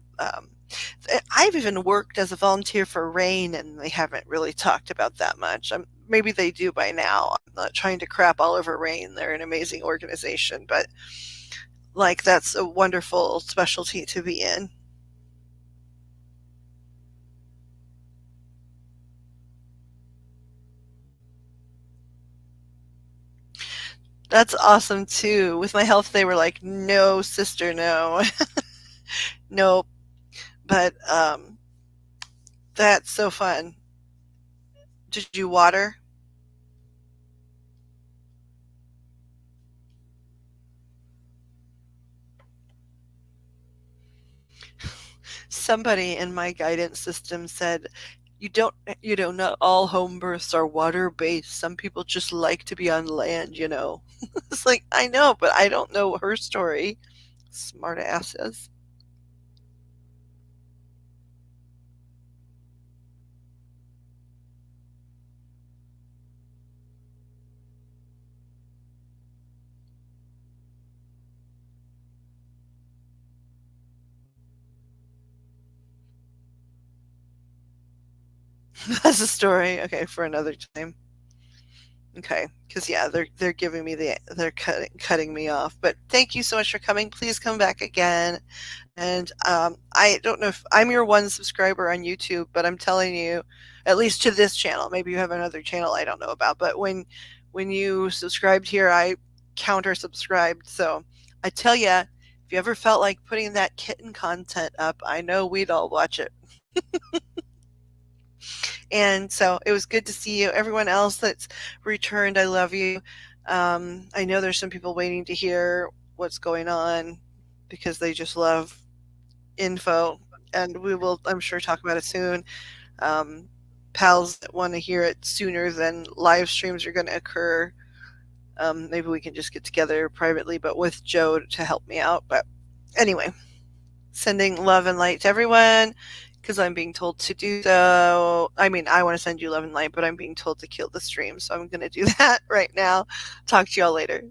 I've even worked as a volunteer for RAIN, and they haven't really talked about that much. Maybe they do by now. I'm not trying to crap all over RAIN. They're an amazing organization, but like that's a wonderful specialty to be in. That's awesome too. With my health, they were like, "No, sister, no, no." But that's so fun. Did you water? Somebody in my guidance system said, not all home births are water based. Some people." Like to be on land. It's like, I know, but I don't know her story. Smart asses. That's a story. Okay, for another time. Okay, because yeah, they're giving me they're cutting me off. But thank you so much for coming. Please come back again. And I don't know if I'm your one subscriber on YouTube, but I'm telling you, at least to this channel. Maybe you have another channel I don't know about. But when you subscribed here, I counter subscribed. So I tell you, if you ever felt like putting that kitten content up, I know we'd all watch it. And so it was good to see you. Everyone else that's returned, I love you. I know there's some people waiting to hear what's going on because they just love info, and we will, I'm sure, talk about it soon. Um, Pals that want to hear it sooner than live streams are going to occur. Maybe we can just get together privately, but with Joe to help me out. But anyway, sending love and light to everyone because I'm being told to do so. I mean, I want to send you love and light, but I'm being told to kill the stream. So I'm going to do that right now. Talk to y'all later.